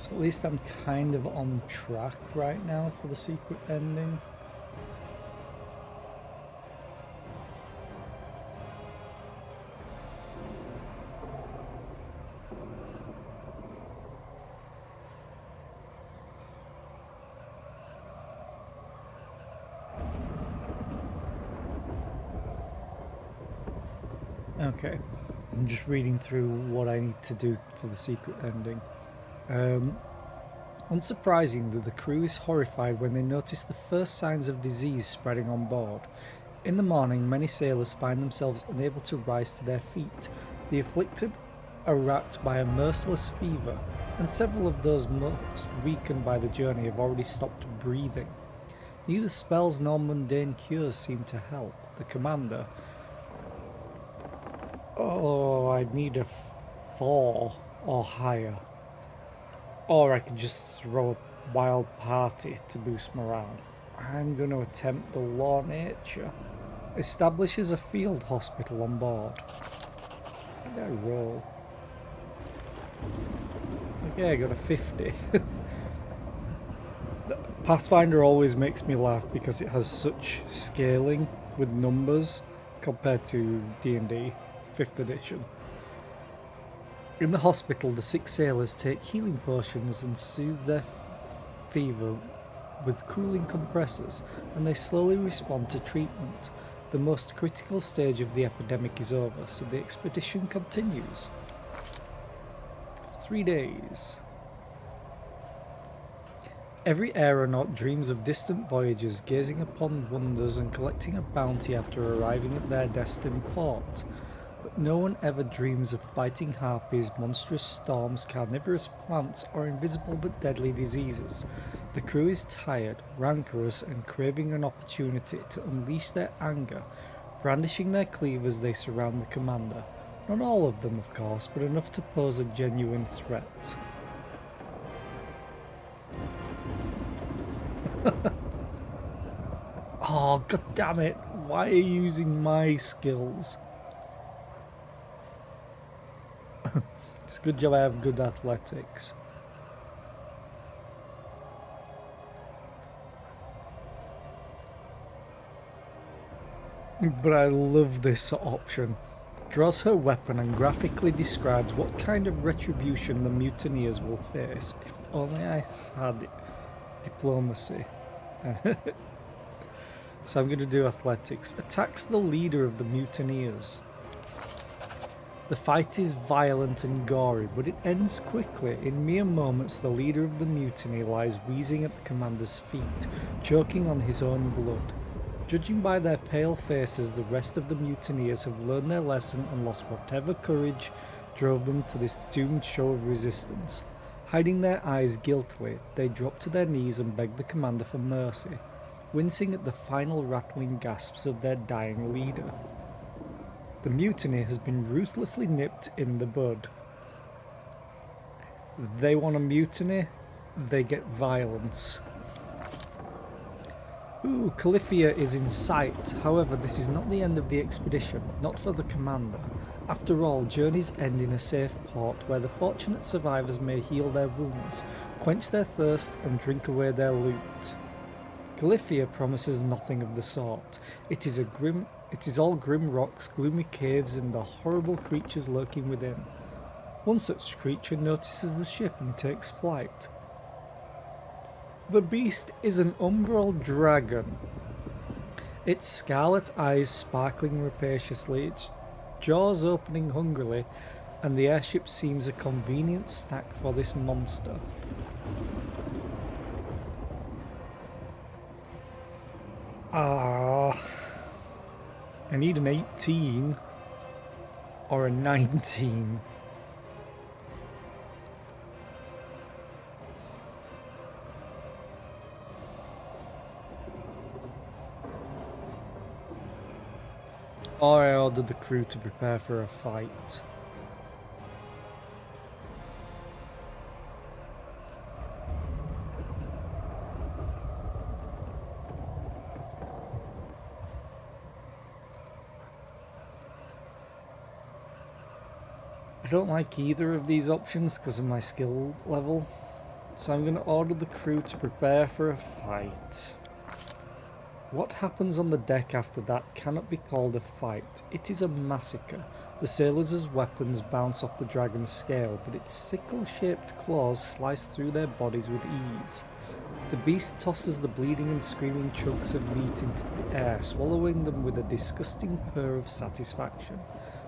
So at least I'm kind of on track right now for the secret ending. Okay, I'm just reading through what I need to do for the secret ending. Unsurprisingly, the crew is horrified when they notice the first signs of disease spreading on board. In the morning, many sailors find themselves unable to rise to their feet. The afflicted are racked by a merciless fever, and several of those most weakened by the journey have already stopped breathing. Neither spells nor mundane cures seem to help. The commander... Oh, I'd need a 4 or higher. Or I could just throw a wild party to boost morale. I'm going to attempt the law nature. Establishes a field hospital on board. How did I roll? Okay, I got a 50. Pathfinder always makes me laugh because it has such scaling with numbers compared to D&D 5th edition. In the hospital, the sick sailors take healing potions and soothe their fever with cooling compressors, and they slowly respond to treatment. The most critical stage of the epidemic is over, so the expedition continues. 3 days. Every aeronaut dreams of distant voyages, gazing upon wonders and collecting a bounty after arriving at their destined port. But no one ever dreams of fighting harpies, monstrous storms, carnivorous plants, or invisible but deadly diseases. The crew is tired, rancorous, and craving an opportunity to unleash their anger. Brandishing their cleavers, they surround the commander. Not all of them, of course, but enough to pose a genuine threat. Oh, god damn it! Why are you using my skills? It's a good job I have good athletics. But I love this option. Draws her weapon and graphically describes what kind of retribution the mutineers will face. If only I had diplomacy. So I'm going to do athletics. Attacks the leader of the mutineers. The fight is violent and gory, but it ends quickly. In mere moments, the leader of the mutiny lies wheezing at the commander's feet, choking on his own blood. Judging by their pale faces, the rest of the mutineers have learned their lesson and lost whatever courage drove them to this doomed show of resistance. Hiding their eyes guiltily, they drop to their knees and beg the commander for mercy, wincing at the final rattling gasps of their dying leader. The mutiny has been ruthlessly nipped in the bud. They want a mutiny, they get violence. Ooh, Califia is in sight. However, this is not the end of the expedition, not for the commander. After all, journeys end in a safe port where the fortunate survivors may heal their wounds, quench their thirst, and drink away their loot. Califia promises nothing of the sort. It is all grim rocks, gloomy caves, and the horrible creatures lurking within. One such creature notices the ship and takes flight. The beast is an umbral dragon. Its scarlet eyes sparkling rapaciously, its jaws opening hungrily, and the airship seems a convenient snack for this monster. I need an 18 or a 19. Or I ordered the crew to prepare for a fight. I don't like either of these options because of my skill level. So I'm going to order the crew to prepare for a fight. What happens on the deck after that cannot be called a fight. It is a massacre. The sailors' weapons bounce off the dragon's scale, but its sickle-shaped claws slice through their bodies with ease. The beast tosses the bleeding and screaming chunks of meat into the air, swallowing them with a disgusting purr of satisfaction.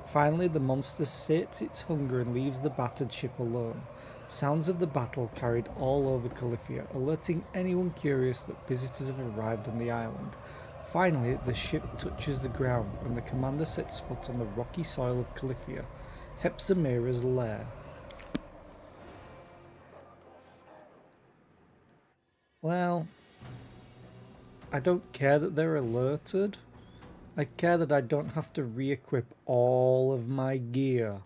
Finally, the monster sates its hunger and leaves the battered ship alone. Sounds of the battle carried all over Califia, alerting anyone curious that visitors have arrived on the island. Finally, the ship touches the ground, and the commander sets foot on the rocky soil of Califia, Hepzamira's lair. Well, I don't care that they're alerted. I care that I don't have to re-equip all of my gear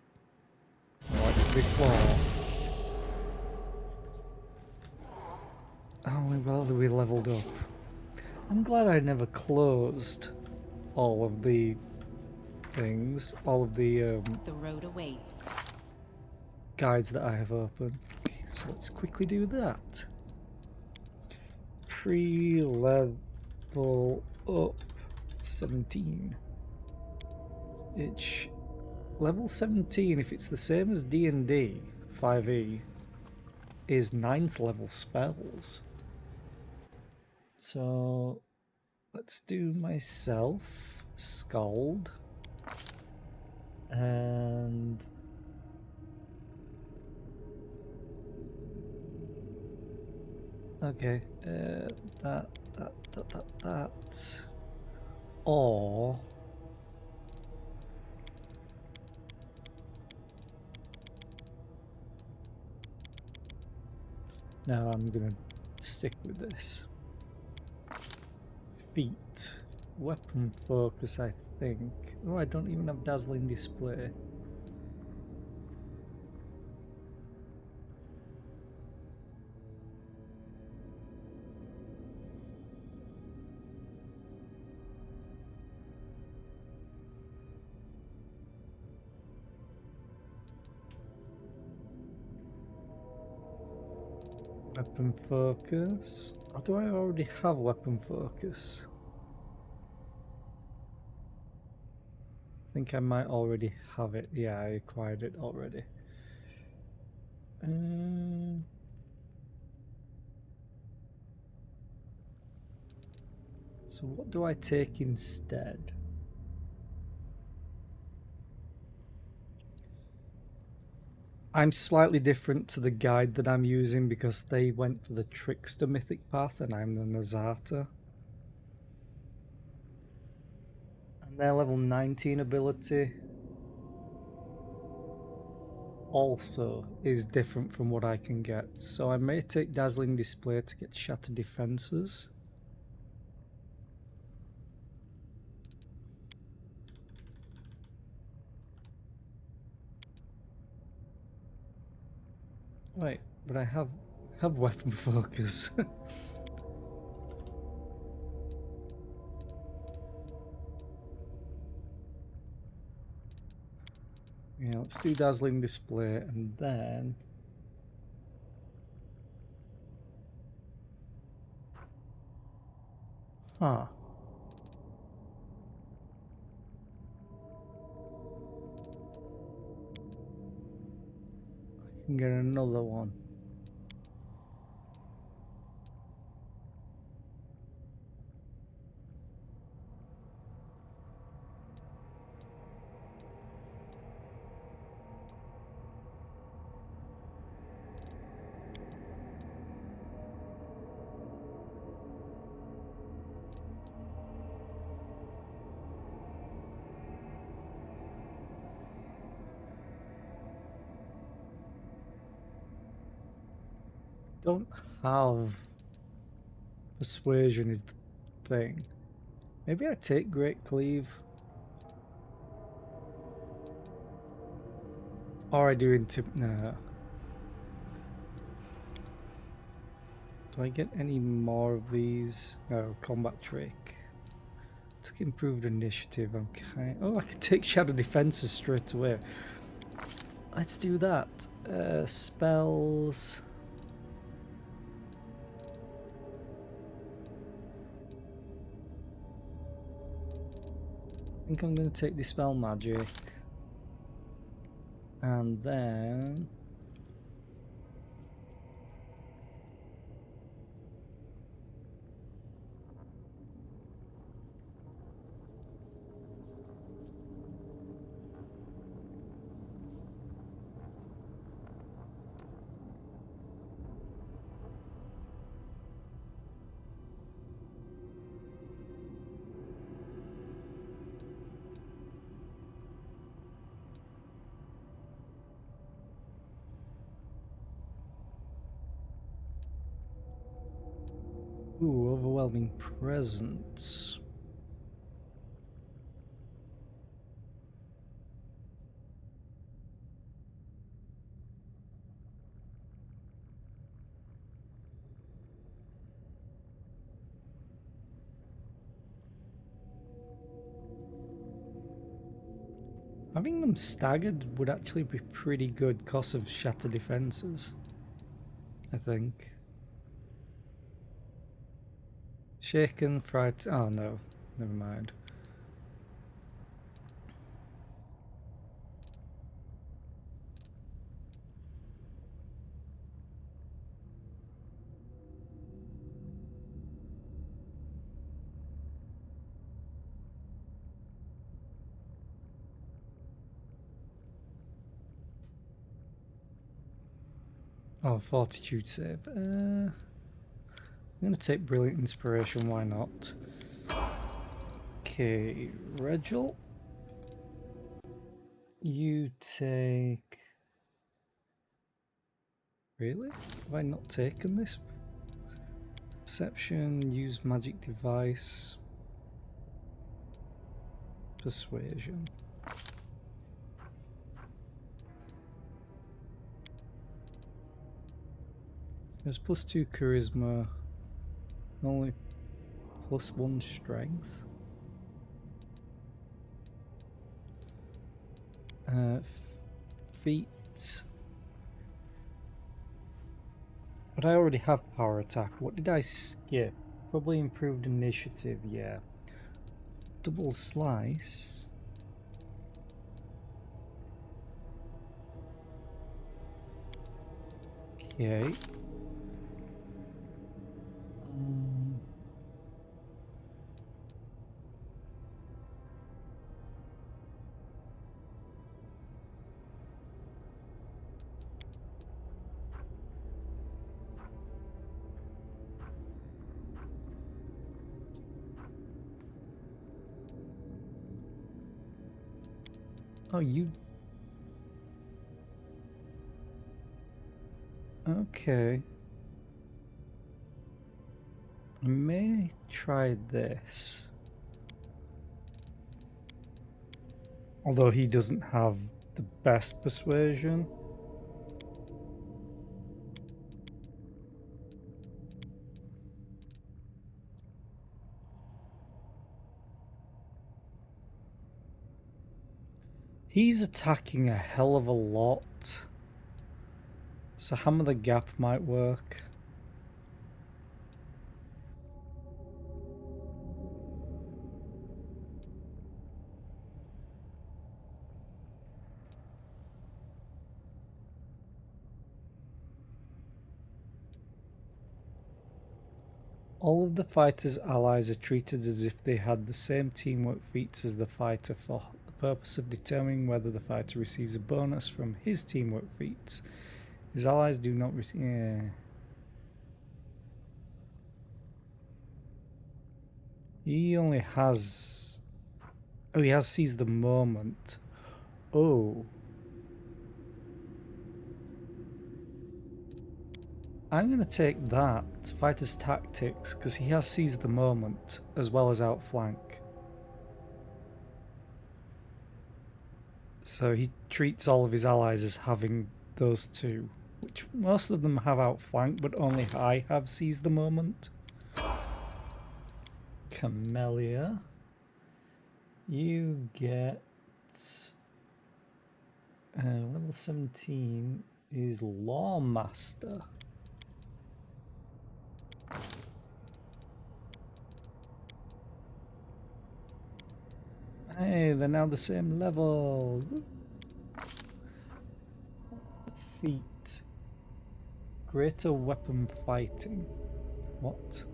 like before. Oh, well, we leveled up. I'm glad I never closed all of the things, all of the The road awaits. guides that I have open. Okay, so let's quickly do that. Pre-level up 17. It's level 17, if it's the same as D&D 5e, is 9th level spells. So let's do myself, Scald, and okay, that, or no, I'm gonna stick with this. Feet, weapon focus, I think. Oh, I don't even have dazzling display. Weapon focus. Or do I already have weapon focus? I think I might already have it. Yeah, I acquired it already. So what do I take instead? I'm slightly different to the guide that I'm using because they went for the Trickster mythic path and I'm the Nazata. And their level 19 ability also is different from what I can get. So I may take Dazzling Display to get Shattered Defenses. Wait, but I have weapon focus. Yeah, let's do Dazzling Display and then I can get another one. Don't have Persuasion is the thing. Maybe I take Great Cleave. Or I do no. Do I get any more of these? No, Combat Trick. Took Improved Initiative. Oh, I can take Shadow Defenses straight away. Let's do that. Spells. I think I'm going to take Dispel Magic. And then... Ooh, Overwhelming Presence. Having them staggered would actually be pretty good because of Shatter Defenses, I think. Shaken, Fright... Oh no, never mind. Oh, Fortitude save. I'm going to take Brilliant Inspiration, why not? Okay, Regil. You take... Really? Have I not taken this? Perception, use magic device. Persuasion. There's +2 charisma, only +1 strength. Feet. But I already have power attack. What did I skip? Probably improved initiative, yeah. Double slice. Okay. Oh, you... Okay. I may try this. Although he doesn't have the best persuasion. He's attacking a hell of a lot. So Hammer the Gap might work. All of the fighter's allies are treated as if they had the same teamwork feats as the fighter for the purpose of determining whether the fighter receives a bonus from his teamwork feats. His allies do not receive... Yeah. He only has... Oh, he has Seize the Moment. Oh. I'm going to take that, Fighter's Tactics, because he has Seize the Moment, as well as Outflank. So he treats all of his allies as having those two, which most of them have Outflank, but only I have Seize the Moment. Camellia. You get... level 17 is Lawmaster. Hey, they're now the same level. Feet. Greater weapon fighting. What?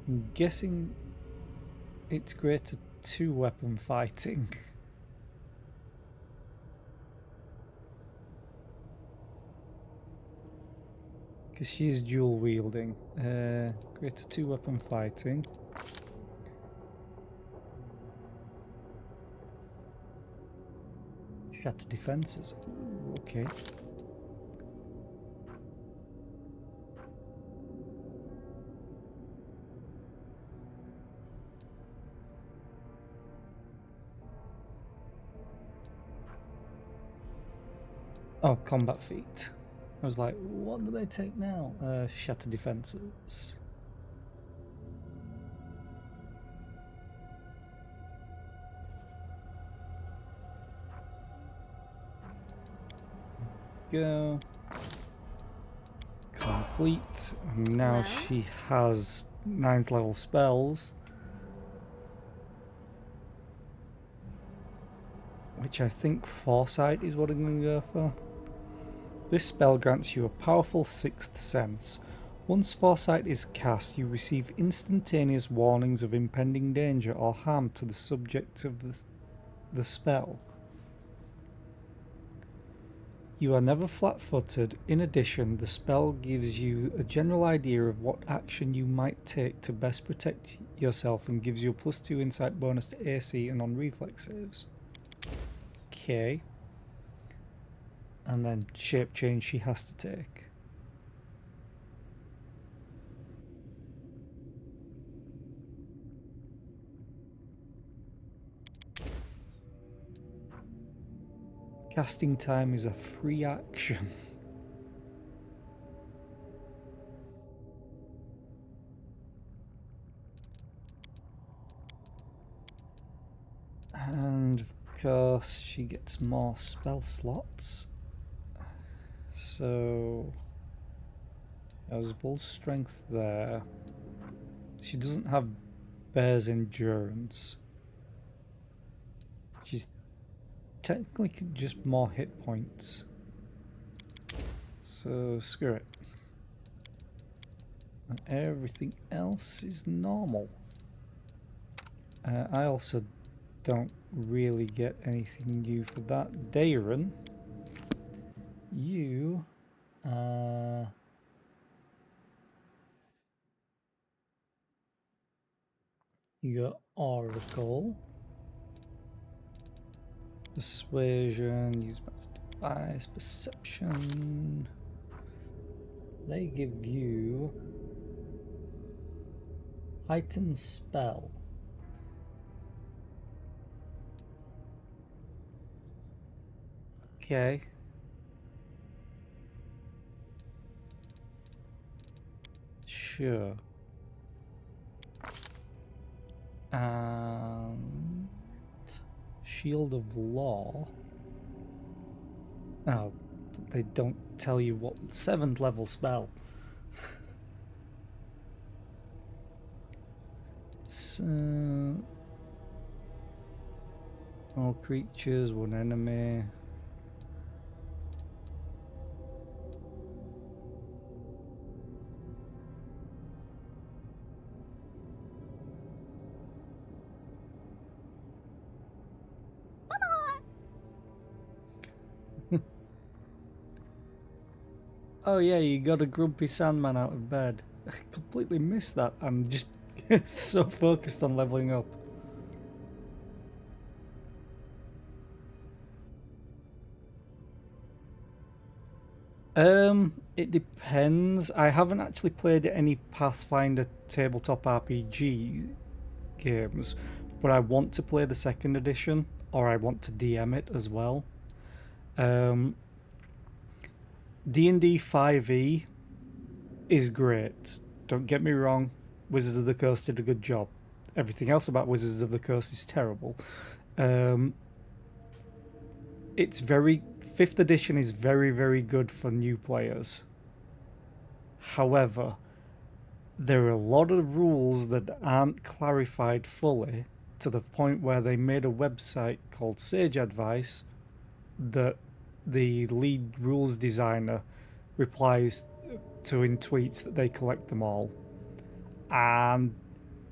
I'm guessing it's greater 2 weapon fighting. Because she's dual wielding. Greater 2 weapon fighting. Shatter defenses. Ooh, okay. Oh, combat feat. I was like, what do they take now? Shatter defenses. Go. Complete. And now Well? she has 9th level spells. Which I think Foresight is what I'm going to go for. This spell grants you a powerful 6th sense. Once Foresight is cast, you receive instantaneous warnings of impending danger or harm to the subject of the spell. You are never flat-footed. In addition, the spell gives you a general idea of what action you might take to best protect yourself and gives you a +2 insight bonus to AC and on reflex saves. Okay. And then shape change she has to take. Casting time is a free action. And of course she gets more spell slots. So has bull strength there. She doesn't have bear's endurance. She's technically just more hit points. So screw it. And everything else is normal. I also don't really get anything new for that. Darren, you you got Oracle, Persuasion, use magic device, Perception. They give you Heightened Spell. Okay. Sure. And Shield of Law. Oh, they don't tell you what 7th level spell. So, all creatures, one enemy. Oh yeah, you got a grumpy Sandman out of bed. I completely missed that. I'm just so focused on leveling up. It depends. I haven't actually played any Pathfinder tabletop RPG games, but I want to play the 2nd edition, or I want to DM it as well. D&D 5e is great. Don't get me wrong. Wizards of the Coast did a good job. Everything else about Wizards of the Coast is terrible. It's very 5th edition is very, very good for new players. However, there are a lot of rules that aren't clarified fully to the point where they made a website called Sage Advice that the lead rules designer replies to in tweets that they collect them all. And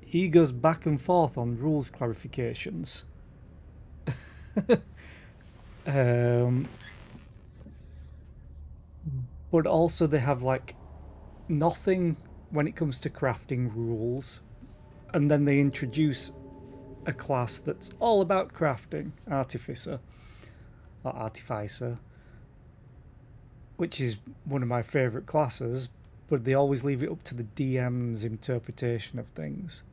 he goes back and forth on rules clarifications. um, but also they have like nothing when it comes to crafting rules, and then they introduce a class that's all about crafting, artificer or artificer, which is one of my favourite classes, but they always leave it up to the DM's interpretation of things.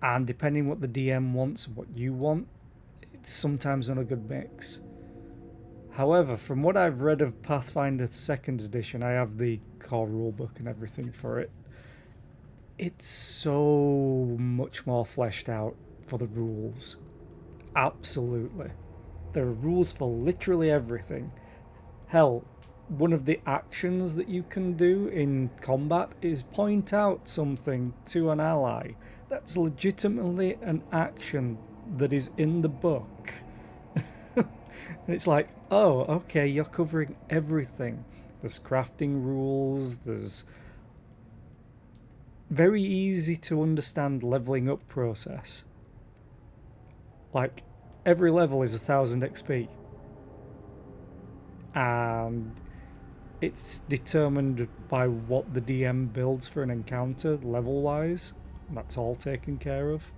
And depending what the DM wants and what you want, it's sometimes not a good mix. However, from what I've read of Pathfinder 2nd edition, I have the core rulebook and everything for it. It's so much more fleshed out for the rules. Absolutely. There are rules for literally everything. Hell, one of the actions that you can do in combat is point out something to an ally. That's legitimately an action that is in the book. And it's like, oh, okay, you're covering everything. There's crafting rules, there's very easy to understand leveling up process. Like, every level is 1000 XP. And it's determined by what the DM builds for an encounter level wise. That's all taken care of.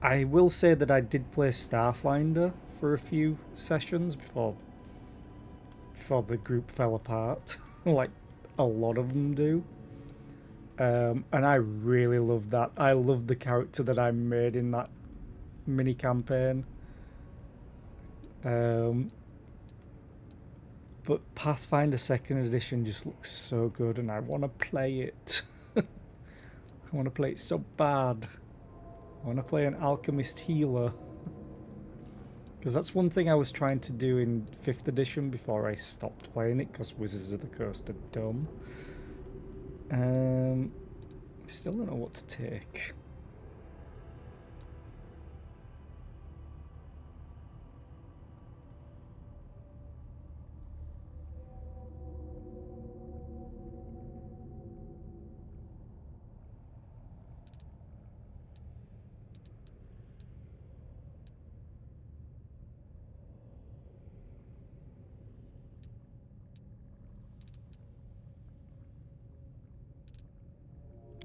I will say that I did play Starfinder for a few sessions before the group fell apart, like a lot of them do. And I really loved that. I loved the character that I made in that mini campaign. But Pathfinder 2nd edition just looks so good, and I want to play it. I want to play it so bad. I want to play an alchemist healer. Because that's one thing I was trying to do in 5th edition before I stopped playing it, because Wizards of the Coast are dumb. Still don't know what to take.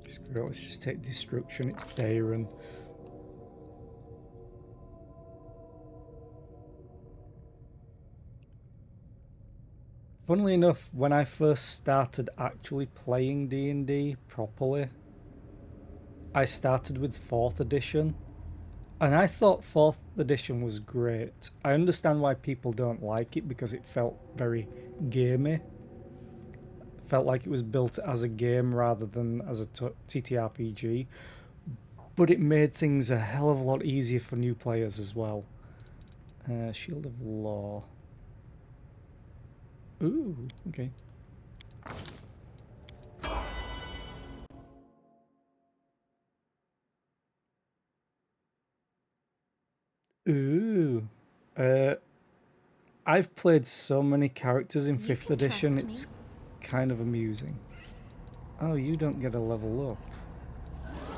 Screw it, let's just take Destruction. It's Dayron. Funnily enough, when I first started actually playing D&D properly, I started with 4th edition. And I thought 4th edition was great. I understand why people don't like it, because it felt very gamey. Felt like it was built as a game rather than as a TTRPG. But it made things a hell of a lot easier for new players as well. Shield of Law. Ooh, okay. Ooh. I've played so many characters in 5th edition, it's kind of amusing. Oh, you don't get a level up.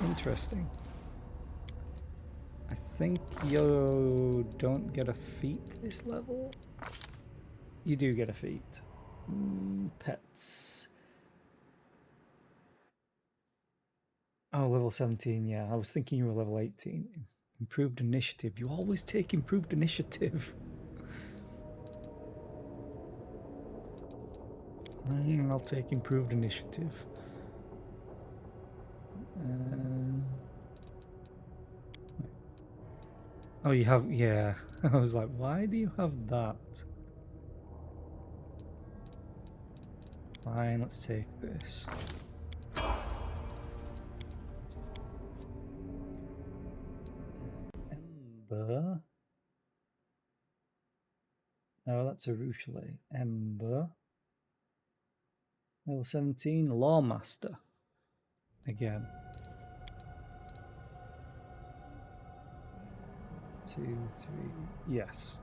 Interesting. I think you don't get a feat this level. You do get a feat. Pets. Oh, level 17, yeah. I was thinking you were level 18. Improved initiative. You always take improved initiative. I'll take improved initiative. Oh, you have, yeah. I was like, why do you have that? Fine, let's take this. Ember. No, that's a Ruchelet. Ember. Level 17, Lawmaster. Again. 2, 3. Yes.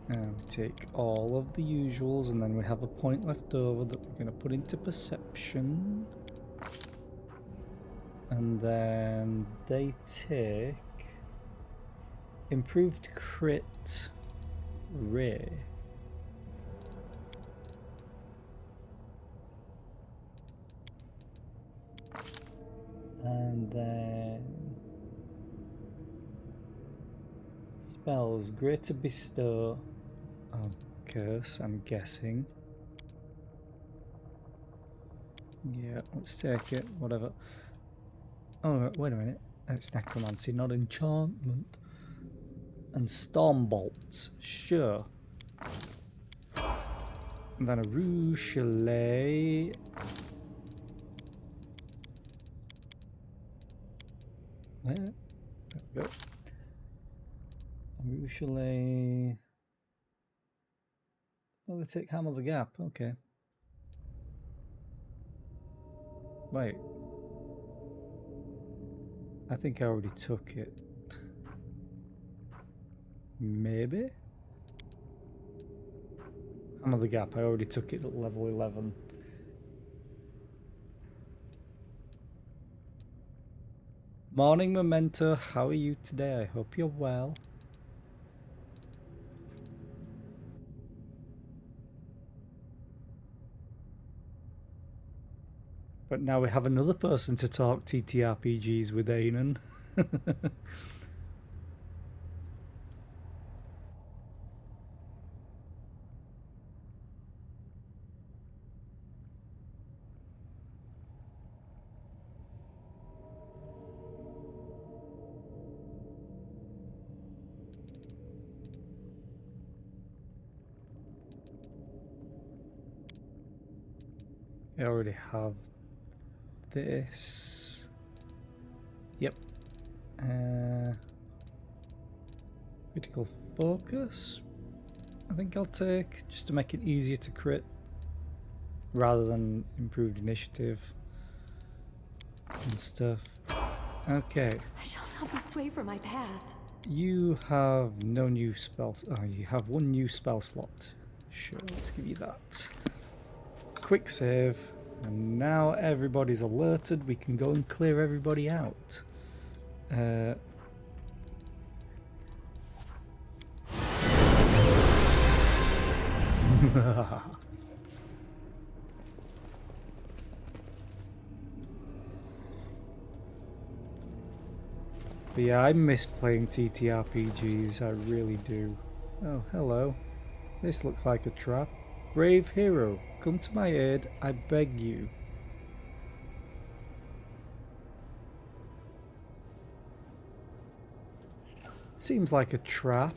And we take all of the usuals, and then we have a point left over that we're going to put into perception. And then they take improved crit ray. And then spells greater bestow. Oh, curse, I'm guessing. Yeah, let's take it, whatever. Oh, wait a minute. It's necromancy, not enchantment. And storm bolts, sure. And then a Rougelet. There we go. A Rougelet. Oh, they take Hammer the Gap, okay. Wait. I think I already took it. Maybe? Hammer the Gap, I already took it at level 11. Morning, Memento. How are you today? I hope you're well. But now we have another person to talk TTRPGs with, Ainan. I already have this. Yep. Critical focus, I think I'll take, just to make it easier to crit rather than improved initiative and stuff. Okay. I shall not be swayed from my path. You have no new spells. Oh, you have one new spell slot. Sure, let's give you that. Quick save. And now everybody's alerted. We can go and clear everybody out. But yeah, I miss playing TTRPGs, I really do. Oh, hello. This looks like a trap. Brave hero, come to my aid, I beg you. Seems like a trap.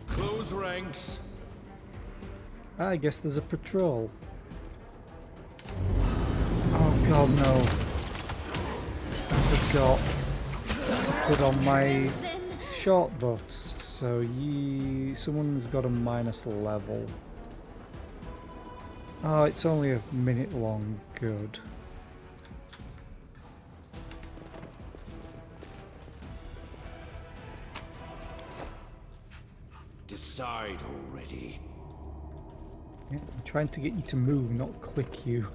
Close ranks. I guess there's a patrol. Oh god, no. I forgot to put on my short buffs. So someone's got a minus level. Oh, it's only a minute long. Good. Decide already. Yeah, I'm trying to get you to move, not click you.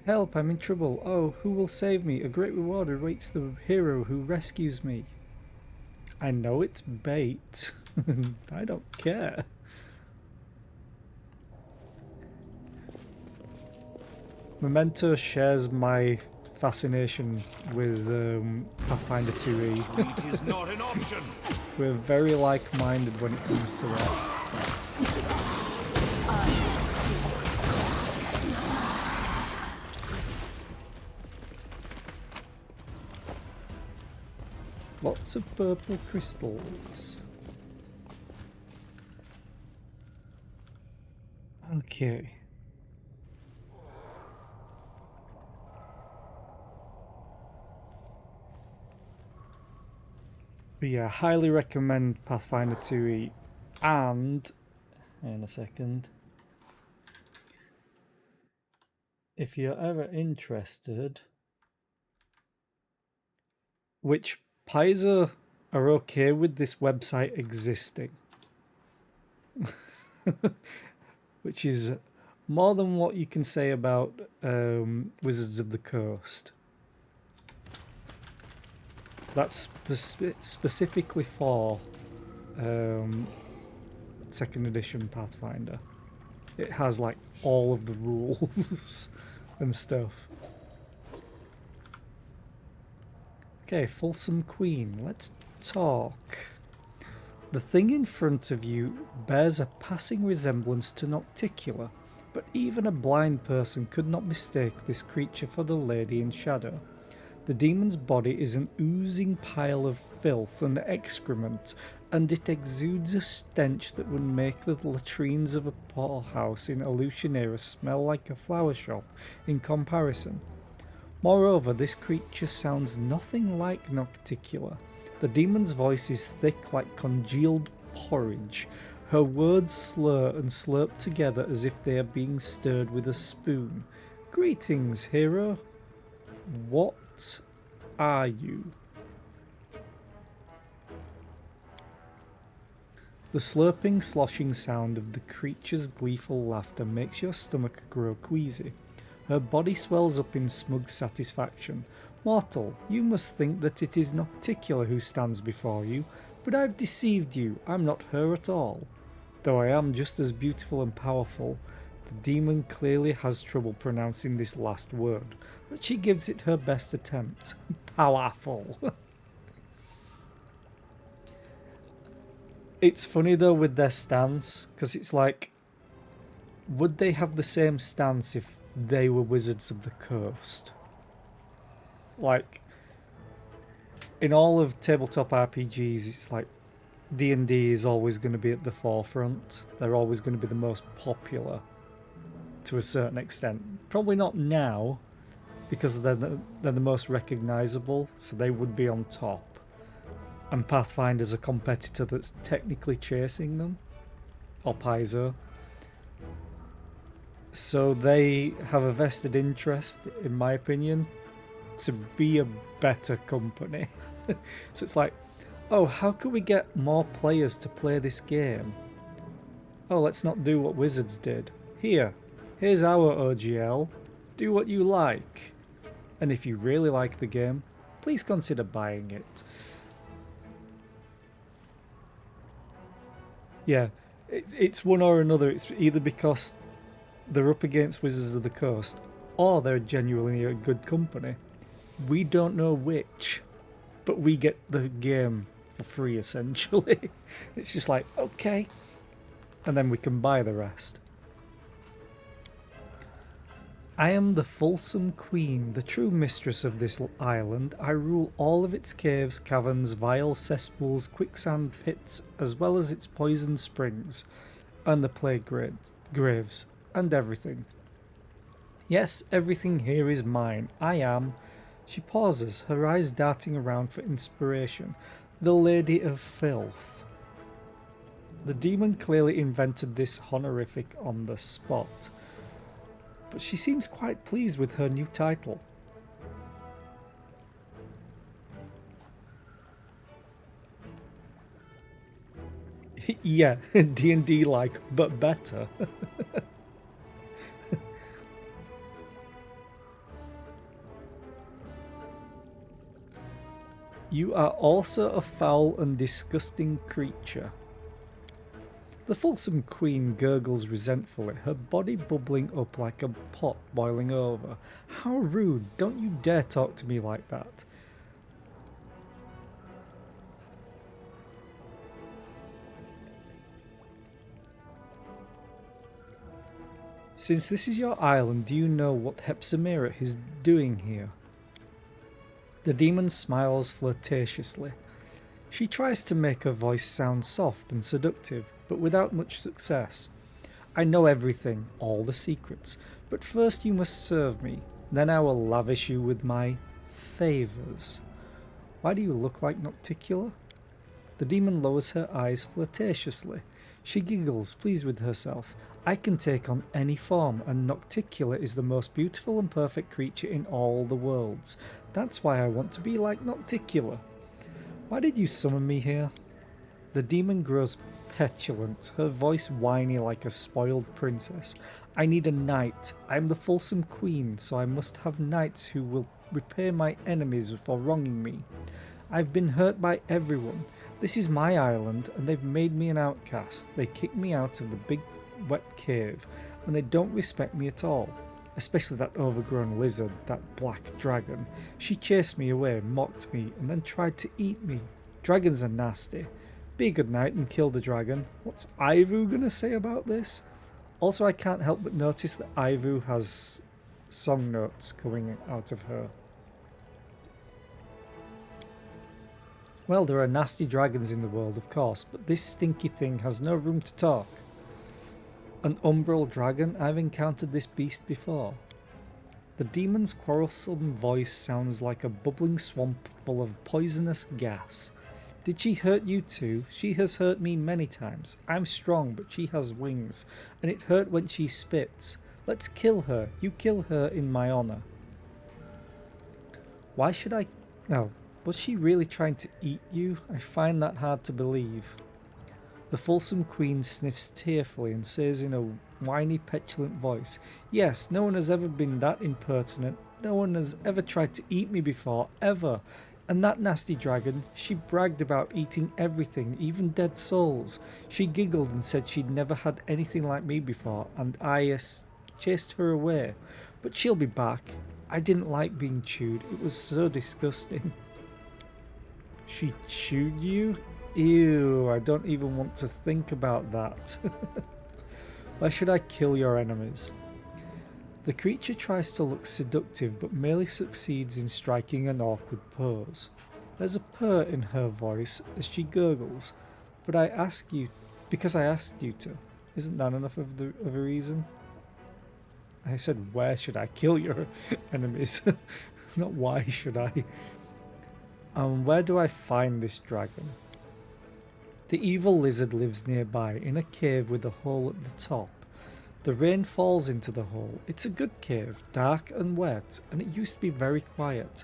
Help, I'm in trouble. Oh, who will save me? A great reward awaits the hero who rescues me. I know it's bait. I don't care. Memento shares my fascination with Pathfinder 2e. It is not an option. We're very like-minded when it comes to that. Lots of purple crystals. Okay. But yeah, highly recommend Pathfinder 2E. And, in a second, if you're ever interested, which Paizo are okay with this website existing, which is more than what you can say about Wizards of the Coast. That's specifically for second edition Pathfinder. It has like all of the rules and stuff. Okay, Fulsome Queen, let's talk. The thing in front of you bears a passing resemblance to Nocticula, but even a blind person could not mistake this creature for the Lady in Shadow. The demon's body is an oozing pile of filth and excrement, and it exudes a stench that would make the latrines of a poorhouse in Alucionera smell like a flower shop in comparison. Moreover, this creature sounds nothing like Nocticula. The demon's voice is thick like congealed porridge. Her words slur and slurp together as if they are being stirred with a spoon. Greetings, hero. What are you? The slurping, sloshing sound of the creature's gleeful laughter makes your stomach grow queasy. Her body swells up in smug satisfaction. Mortal, you must think that it is Nocticula who stands before you, but I've deceived you. I'm not her at all. Though I am just as beautiful and powerful, the demon clearly has trouble pronouncing this last word, but she gives it her best attempt. Powerful. It's funny though with their stance, because it's like, would they have the same stance if they were Wizards of the Coast? Like, in all of tabletop RPGs, it's like D&D is always going to be at the forefront. They're always going to be the most popular to a certain extent. Probably not now, because they're the most recognisable, so they would be on top. And Pathfinder's a competitor that's technically chasing them, or Paizo. So they have a vested interest, in my opinion, to be a better company. So it's like, oh, how can we get more players to play this game? Oh, let's not do what Wizards did. Here's our OGL. Do what you like. And if you really like the game, please consider buying it. Yeah, it's one or another. It's either because they're up against Wizards of the Coast, or they're genuinely a good company. We don't know which, but we get the game for free, essentially. It's just like, okay. And then we can buy the rest. I am the Fulsome Queen, the true mistress of this island. I rule all of its caves, caverns, vile cesspools, quicksand pits, as well as its poisoned springs, and the plague graves, and everything. Yes, everything here is mine. I am... She pauses, her eyes darting around for inspiration. The Lady of Filth. The demon clearly invented this honorific on the spot, but she seems quite pleased with her new title. Yeah, D&D like, but better. You are also a foul and disgusting creature. The Fulsome Queen gurgles resentfully, her body bubbling up like a pot boiling over. How rude, don't you dare talk to me like that. Since this is your island, do you know what Hepzibah is doing here? The demon smiles flirtatiously. She tries to make her voice sound soft and seductive, but without much success. I know everything, all the secrets, but first you must serve me, then I will lavish you with my favours. Why do you look like Nocticula? The demon lowers her eyes flirtatiously. She giggles, pleased with herself. I can take on any form, and Nocticula is the most beautiful and perfect creature in all the worlds. That's why I want to be like Nocticula. Why did you summon me here? The demon grows petulant, her voice whiny like a spoiled princess. I need a knight. I am the fulsome queen, so I must have knights who will repay my enemies for wronging me. I've been hurt by everyone. This is my island, and they've made me an outcast. They kicked me out of the big wet cave, and they don't respect me at all. Especially that overgrown lizard, that black dragon. She chased me away, mocked me, and then tried to eat me. Dragons are nasty. Be a good knight and kill the dragon. What's Ivu gonna say about this? Also, I can't help but notice that Ivu has song notes coming out of her. Well, there are nasty dragons in the world, of course, but this stinky thing has no room to talk. An umbral dragon? I've encountered this beast before. The demon's quarrelsome voice sounds like a bubbling swamp full of poisonous gas. Did she hurt you too? She has hurt me many times. I'm strong, but she has wings, and it hurt when she spits. Let's kill her. You kill her in my honor. Why should I... Oh, was she really trying to eat you? I find that hard to believe. The fulsome queen sniffs tearfully and says in a whiny, petulant voice, yes, no one has ever been that impertinent. No one has ever tried to eat me before, ever. And that nasty dragon, she bragged about eating everything, even dead souls. She giggled and said she'd never had anything like me before, and I chased her away. But she'll be back. I didn't like being chewed. It was so disgusting. She chewed you? Ew, I don't even want to think about that. Why should I kill your enemies? The creature tries to look seductive but merely succeeds in striking an awkward pose. There's a purr in her voice as she gurgles, but I ask you because I asked you to. Isn't that enough of a reason? I said, where should I kill your enemies? Not why should I. Where do I find this dragon? The evil lizard lives nearby in a cave with a hole at the top. The rain falls into the hole. It's a good cave, dark and wet, and it used to be very quiet.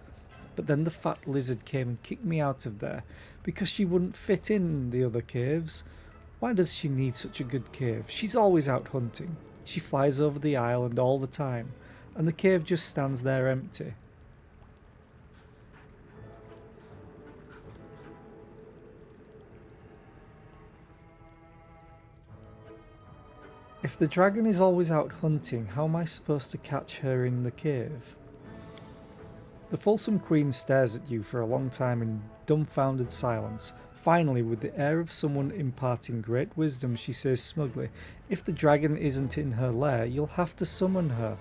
But then the fat lizard came and kicked me out of there because she wouldn't fit in the other caves. Why does she need such a good cave? She's always out hunting. She flies over the island all the time, and the cave just stands there empty. If the dragon is always out hunting, how am I supposed to catch her in the cave? The fulsome queen stares at you for a long time in dumbfounded silence. Finally, with the air of someone imparting great wisdom, she says smugly, if the dragon isn't in her lair, you'll have to summon her.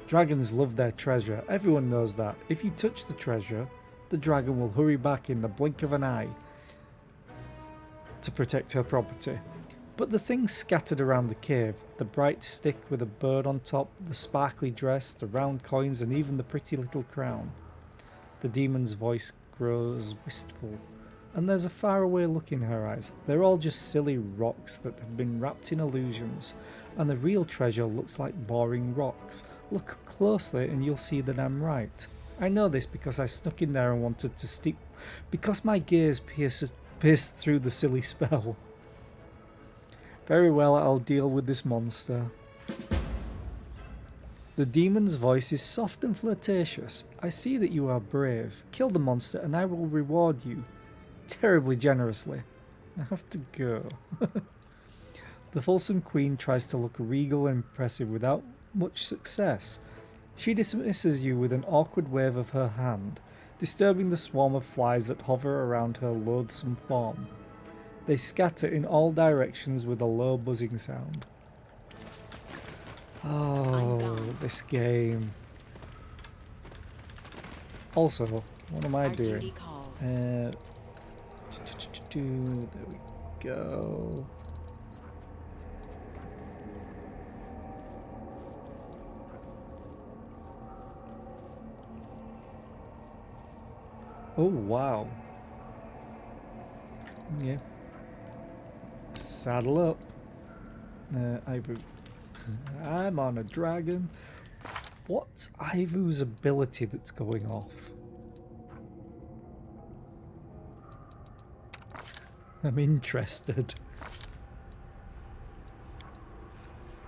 Dragons love their treasure. Everyone knows that. If you touch the treasure, the dragon will hurry back in the blink of an eye to protect her property. But the things scattered around the cave, the bright stick with a bird on top, the sparkly dress, the round coins, and even the pretty little crown. The demon's voice grows wistful, and there's a faraway look in her eyes. They're all just silly rocks that have been wrapped in illusions, and the real treasure looks like boring rocks. Look closely and you'll see that I'm right. I know this because I snuck in there and wanted to steep... because my gaze pierced through the silly spell. Very well, I'll deal with this monster. The demon's voice is soft and flirtatious. I see that you are brave. Kill the monster and I will reward you terribly generously. I have to go. The fulsome queen tries to look regal and impressive without much success. She dismisses you with an awkward wave of her hand, disturbing the swarm of flies that hover around her loathsome form. They scatter in all directions with a low buzzing sound. Oh, this game. Also, what am I doing? There we go. Oh, wow. Yeah. Saddle up. Ivu. I'm on a dragon. What's Ivu's ability that's going off? I'm interested.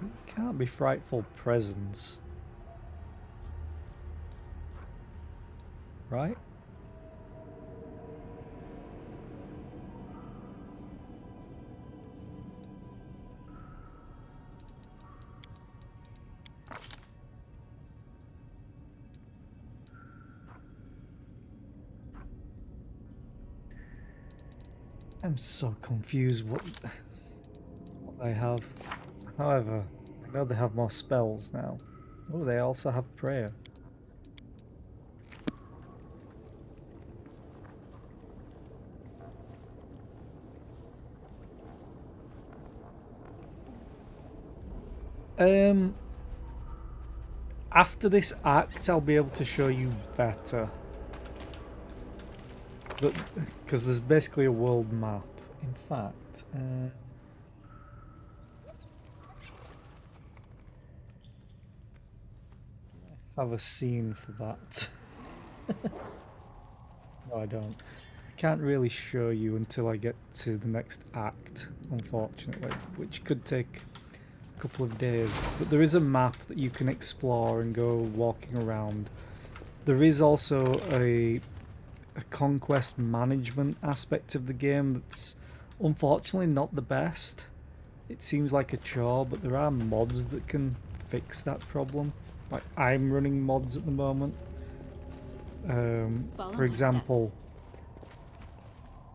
It can't be frightful presence. Right? I'm so confused what they have. However, I know they have more spells now. Oh, they also have prayer. After this act, I'll be able to show you better. Because there's basically a world map. In fact, I have a scene for that. No, I don't. I can't really show you until I get to the next act, unfortunately, which could take a couple of days. But there is a map that you can explore and go walking around. There is also a conquest management aspect of the game that's unfortunately not the best. It seems like a chore, but there are mods that can fix that problem. Like, I'm running mods at the moment. For example,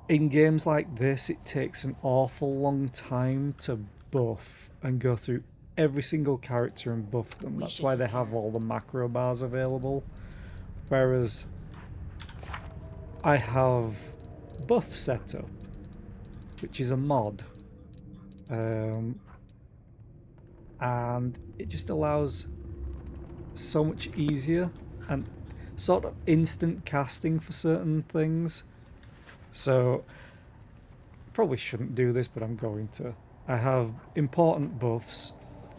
in games like this, it takes an awful long time to buff and go through every single character and buff them. That's why they have all the macro bars available. Whereas I have buff setup, which is a mod. And it just allows so much easier and sort of instant casting for certain things. So probably shouldn't do this, but I'm going to. I have important buffs,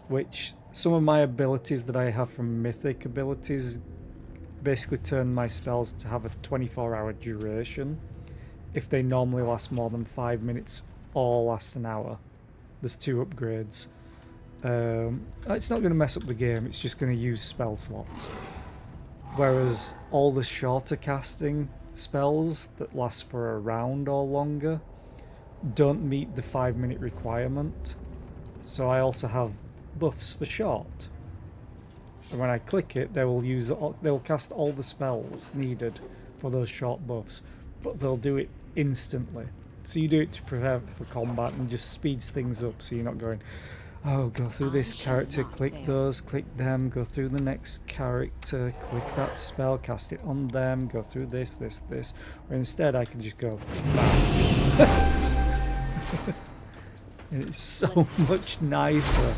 which some of my abilities that I have from mythic abilities basically turn my spells to have a 24-hour duration if they normally last more than 5 minutes or last an hour. There's 2 upgrades. It's not going to mess up the game, it's just going to use spell slots. Whereas all the shorter casting spells that last for a round or longer don't meet the 5-minute requirement. So I also have buffs for short. And when I click it, they will cast all the spells needed for those short buffs, but they'll do it instantly. So you do it to prepare for combat and just speeds things up, so you're not going, oh, go through this character, click those, click them, go through the next character, click that spell, cast it on them, go through this. Or instead I can just go, bam. And it's so much nicer.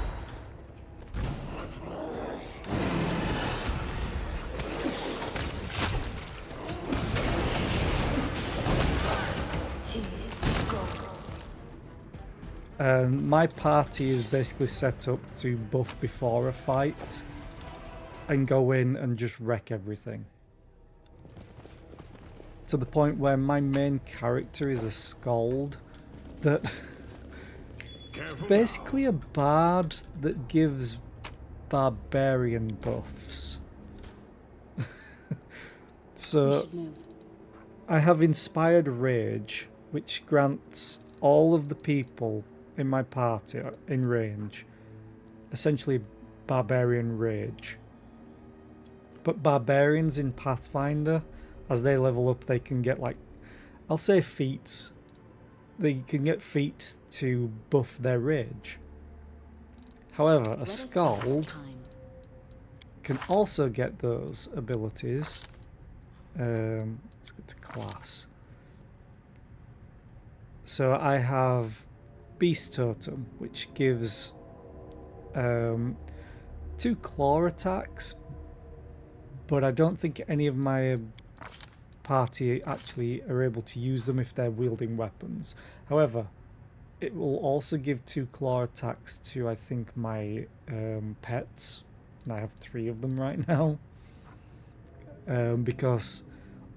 My party is basically set up to buff before a fight and go in and just wreck everything. To the point where my main character is a skald that it's basically a bard that gives barbarian buffs. So I have Inspired Rage, which grants all of the people in my party in range essentially barbarian rage. But barbarians in Pathfinder, as they level up, they can get, like, I'll say feats. They can get feats to buff their rage. However, a skald can also get those abilities. Let's go to class. So I have Beast Totem, which gives 2 claw attacks, but I don't think any of my party actually are able to use them if they're wielding weapons. However, it will also give 2 claw attacks to, I think, my pets. And I have 3 of them right now. Because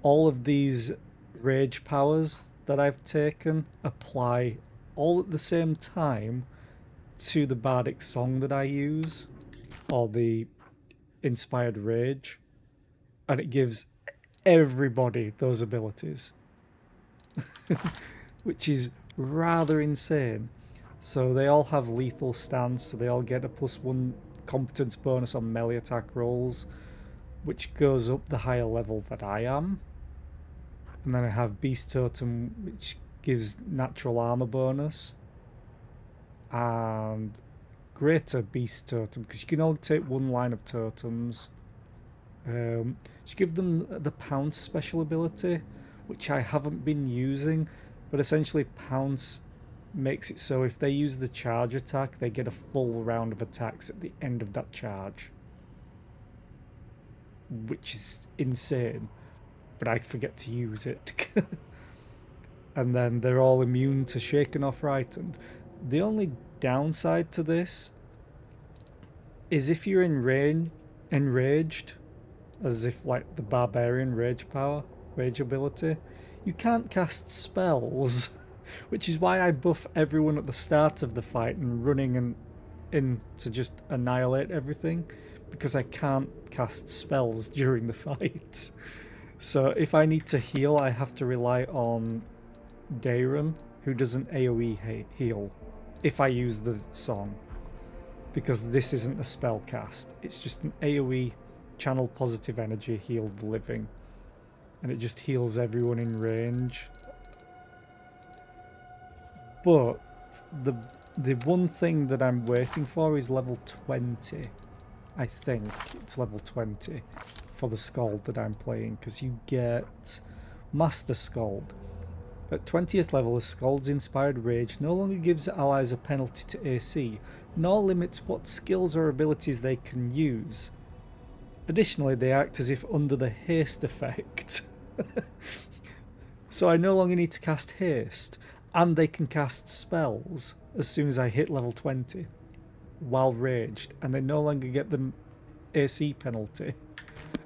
all of these rage powers that I've taken apply all at the same time to the bardic song that I use, or the inspired rage, and it gives everybody those abilities, which is rather insane. So they all have lethal stance, so they all get a +1 competence bonus on melee attack rolls, which goes up the higher level that I am. And then I have Beast Totem, which gives natural armor bonus, and Greater Beast Totem, because you can only take 1 line of totems. You give them the Pounce special ability, which I haven't been using, but essentially Pounce makes it so if they use the charge attack, they get a full round of attacks at the end of that charge, which is insane, but I forget to use it. And then they're all immune to Shaken or Frightened. The only downside to this is if you're enraged, as if like the Barbarian rage ability, you can't cast spells, which is why I buff everyone at the start of the fight and running in to just annihilate everything, because I can't cast spells during the fight. So if I need to heal, I have to rely on Dayron, who does an AoE heal if I use the song, because this isn't a spell cast, it's just an AoE channel positive energy, heal the living, and it just heals everyone in range. But the one thing that I'm waiting for is level 20. I think it's level 20 for the Scald that I'm playing, because you get Master Scald. At 20th level, a Scald's Inspired Rage no longer gives allies a penalty to AC, nor limits what skills or abilities they can use. Additionally, they act as if under the haste effect. So I no longer need to cast haste, and they can cast spells as soon as I hit level 20 while raged, and they no longer get the AC penalty.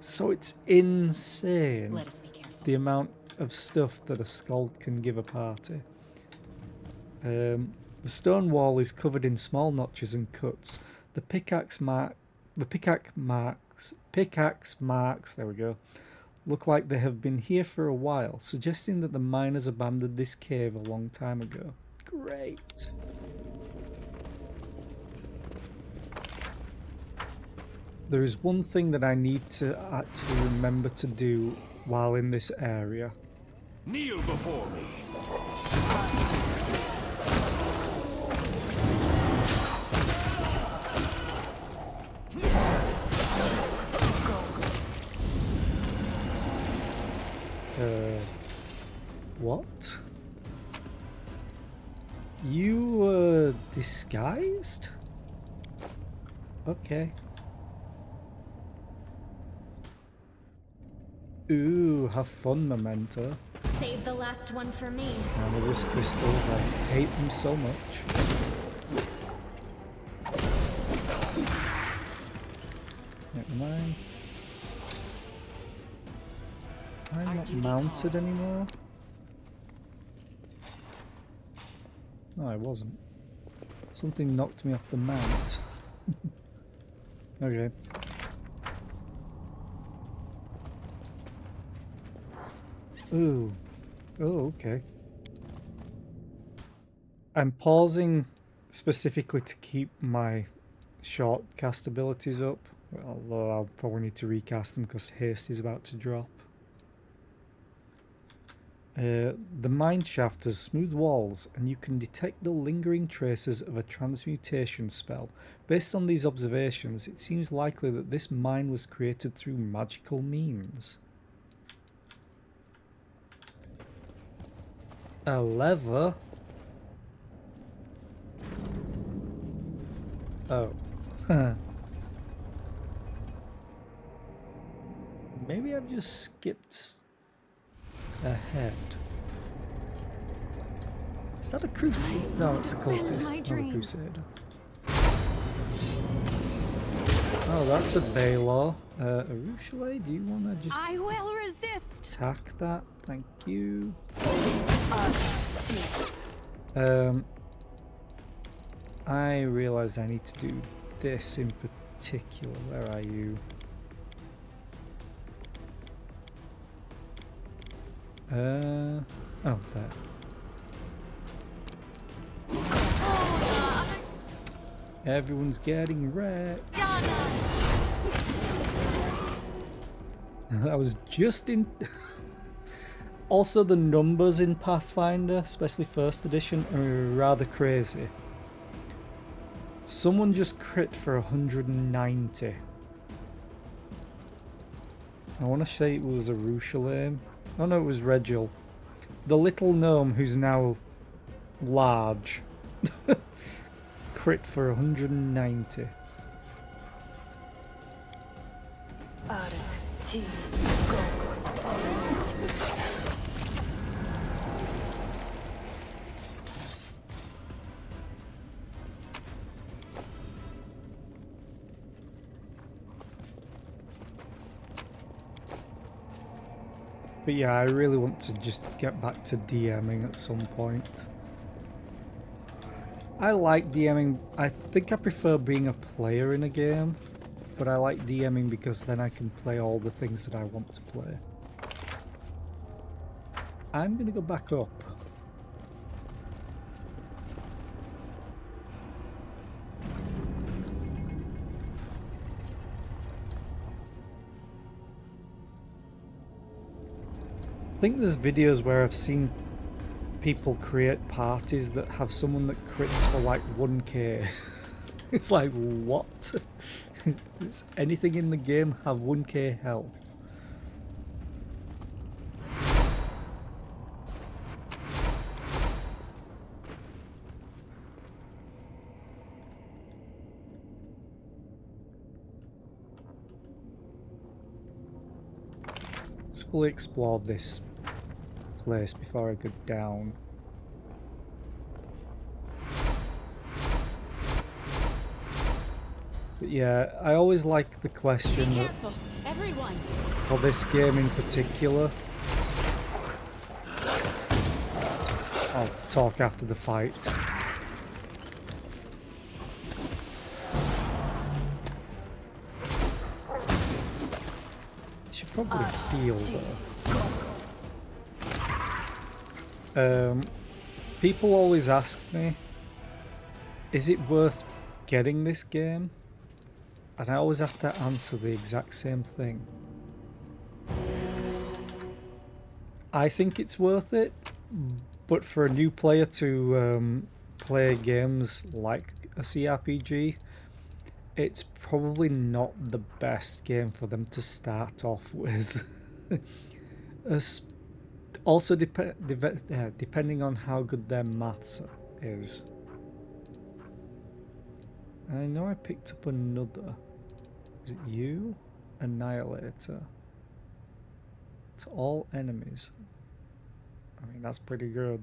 So it's insane. Let us be careful. The amount of stuff that a Scald can give a party. The stone wall is covered in small notches and cuts. The pickaxe marks, there we go, look like they have been here for a while, suggesting that the miners abandoned this cave a long time ago. Great. There is one thing that I need to actually remember to do while in this area. Kneel before me. What? You were disguised? Okay. Ooh, have fun, Memento. Save the last one for me. Carnivorous crystals, I hate them so much. Never mind. I'm not mounted anymore. No, I wasn't. Something knocked me off the mount. Okay. Ooh. Oh, okay. I'm pausing specifically to keep my short cast abilities up, although I'll probably need to recast them because haste is about to drop. The mine shaft has smooth walls, and you can detect the lingering traces of a transmutation spell. Based on these observations, it seems likely that this mine was created through magical means. A lever? Oh. Maybe I've just skipped ahead. Is that a crusader? No, it's a cultist, my not a dream. crusader. Oh, that's a Baylor. Arushale, do you want to just I will resist. attack that? Thank you. I realise I need to do this in particular. Where are you? Oh, there. Everyone's getting wrecked. That was just in... Also, the numbers in Pathfinder, especially first edition, are rather crazy. Someone just crit for 190. I want to say it was Arushalaim. Oh no, it was Regil. The little gnome who's now large. Crit for 190. But yeah, I really want to just get back to DMing at some point. I like DMing. I think I prefer being a player in a game, but I like DMing because then I can play all the things that I want to play. I'm gonna go back up. I think there's videos where I've seen people create parties that have someone that crits for like 1k. It's like, what? Does anything in the game have 1k health? Let's fully explore this place before I go down. But yeah, I always like the question that, Everyone. for this game in particular. I'll talk after the fight. I should probably heal though. People always ask me, is it worth getting this game? And I always have to answer the exact same thing. I think it's worth it, but for a new player to play games like a cRPG, it's probably not the best game for them to start off with. Also, depending on how good their maths is. I know I picked up another. Is it you? Annihilator. To all enemies. I mean, that's pretty good.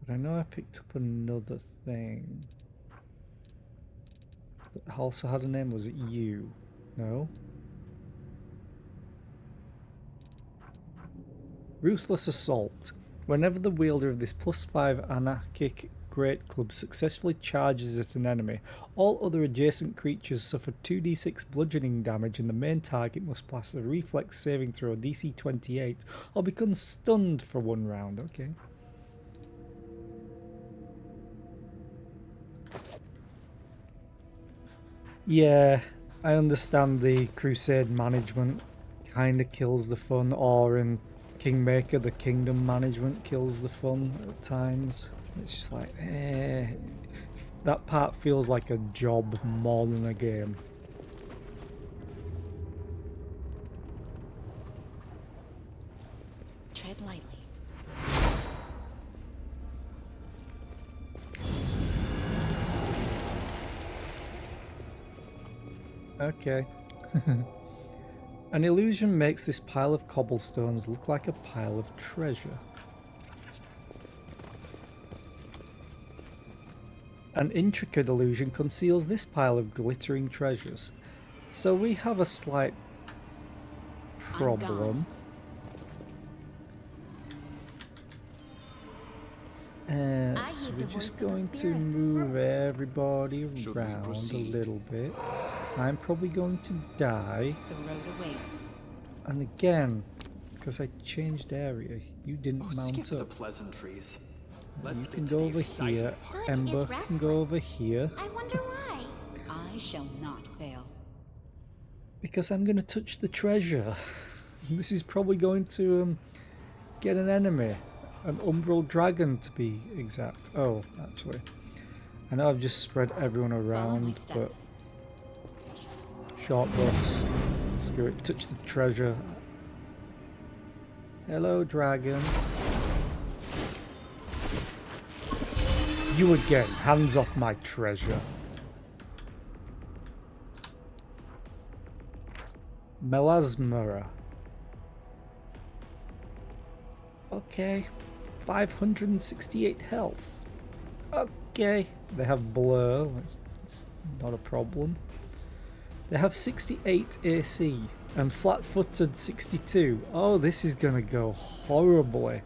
But I know I picked up another thing that also had a name. Was it you? No? Ruthless Assault. Whenever the wielder of this +5 anarchic Great Club successfully charges at an enemy, all other adjacent creatures suffer 2d6 bludgeoning damage and the main target must pass a reflex saving throw DC 28 or become stunned for 1 round. Okay. Yeah, I understand the Crusade management kind of kills the fun, or in Kingmaker the Kingdom management kills the fun at times. It's just like, that part feels like a job more than a game. Tread lightly. Okay. An illusion makes this pile of cobblestones look like a pile of treasure. An intricate illusion conceals this pile of glittering treasures. So we have a slight problem. So we're just going to move everybody around a little bit. I'm probably going to die. The road awaits. And again, because I changed area, you didn't mount skip up. the pleasantries. You can go over here. Such Ember is can go over here. I wonder why. I shall not fail. Because I'm going to touch the treasure. This is probably going to get an enemy. An umbral dragon to be exact. Oh, actually. I know I've just spread everyone Follow my around, but... steps. Short buffs. Screw it. Touch the treasure. Hello, dragon. You again. Hands off my treasure. Melasmara. Okay. 568 health. Okay. They have blur. It's not a problem. They have 68 AC and flat-footed 62. Oh, this is gonna go horribly.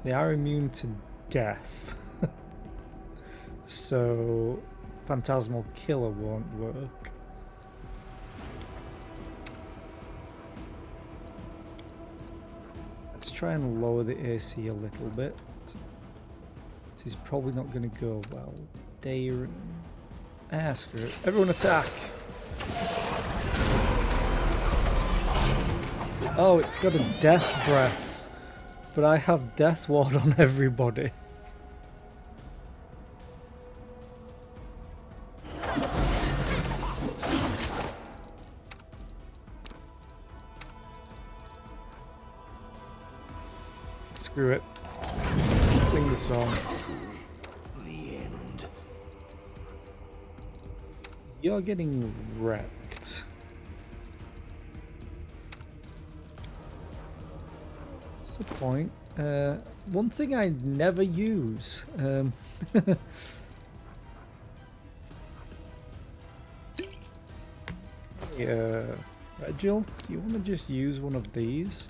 They are immune to death. So Phantasmal Killer won't work. Let's try and lower the AC a little bit. This is probably not going to go well. Darren. Ah, screw it. Everyone attack! Oh, it's got a death breath. But I have death ward on everybody. Screw it. Sing the song. The end. You're getting wrecked. What's the point? One thing I never use. Regil, do you want to just use one of these?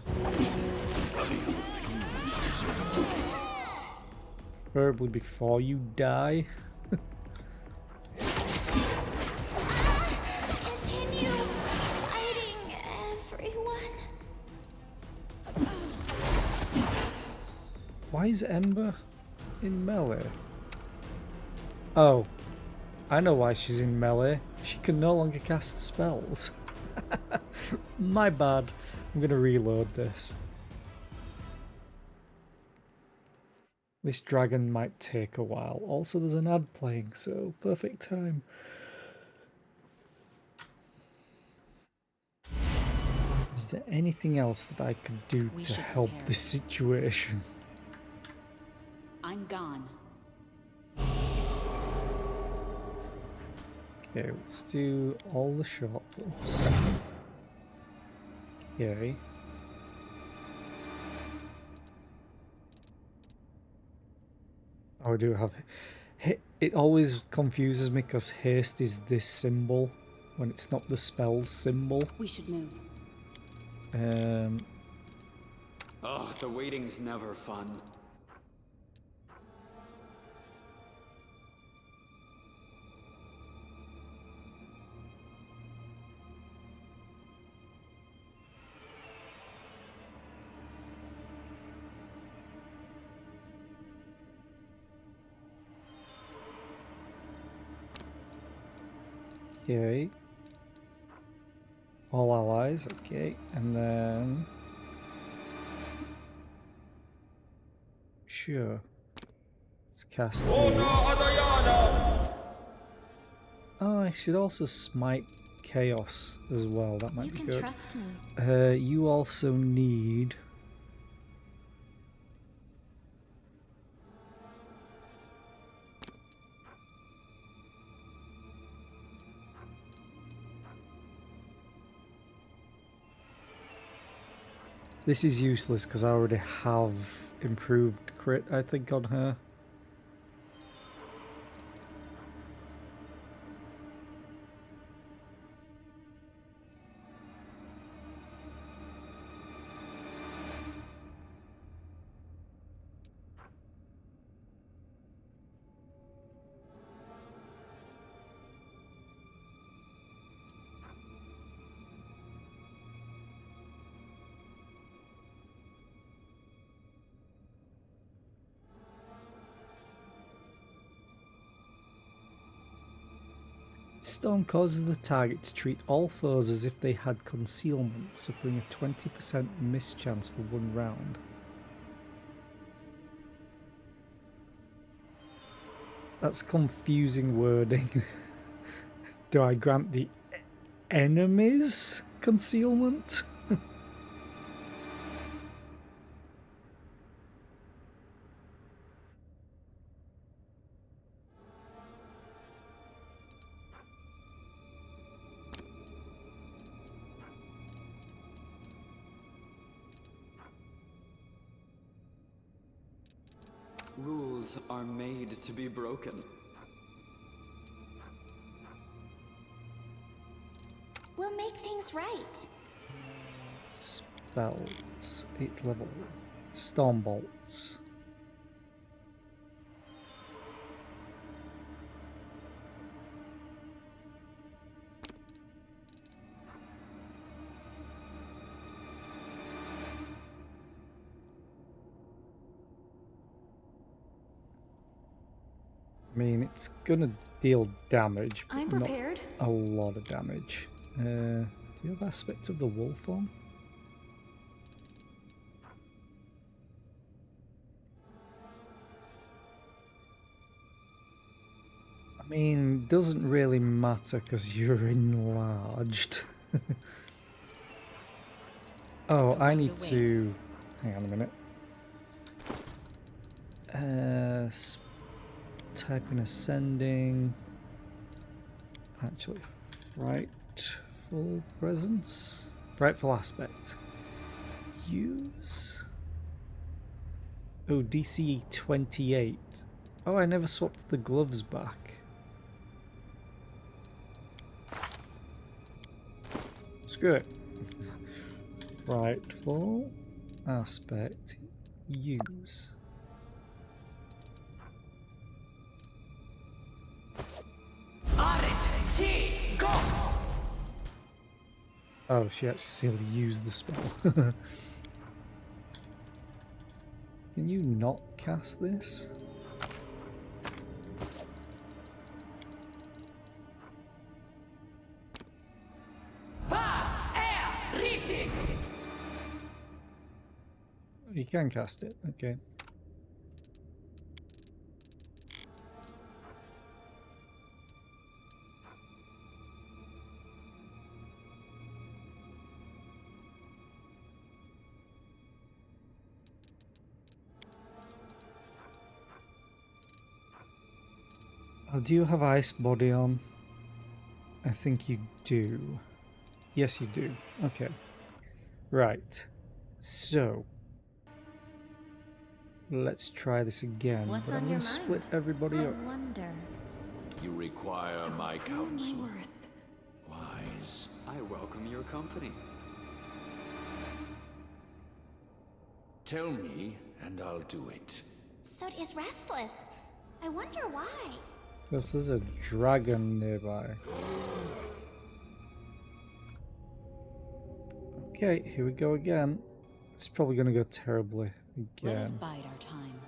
Preferably before you die. Continue fighting, everyone. Why is Ember in melee? Oh, I know why she's in melee. She can no longer cast spells. My bad. I'm gonna reload this. This dragon might take a while. Also, there's an ad playing, so perfect time. Is there anything else that I could do We to should help prepare. this situation? I'm gone. Okay, let's do all the short buffs. Okay. Oh, I do have... It always confuses me because haste is this symbol when it's not the spell's symbol. We should move. Oh, the waiting's never fun. Okay. All allies, okay. And then... Sure. Let's cast the... Oh, I should also smite Chaos as well. That might You be can good. trust me. You also need... This is useless because I already have improved crit, I think, on her. Storm causes the target to treat all foes as if they had concealment, suffering a 20% miss chance for 1 round. That's confusing wording. Do I grant the enemies concealment? Rules are made to be broken. We'll make things right. Spells. 8th level. Storm bolts. I mean, it's gonna deal damage, but I'm not prepared. a lot of damage. Do you have aspect of the wolf on? I mean, doesn't really matter because you're enlarged. Oh, I need to... Hang on a minute. Type in ascending. Actually, frightful presence. Frightful aspect. Use. Oh, DC 28. Oh, I never swapped the gloves back. Screw it. Frightful aspect. Use. Oh, she actually used the spell. Can you not cast this? You can cast it, okay. Oh, do you have ice body on? I think you do. Yes, you do. Okay. Right. So, let's try this again. What's but on I'm your going to split mind? everybody I up. wonder. You require my Prove my counsel. worth. Wise. I welcome your company. Tell me, and I'll do it. Sod is restless. I wonder why. Because there's a dragon nearby. Okay, here we go again. It's probably going to go terribly Let us again. bide our time.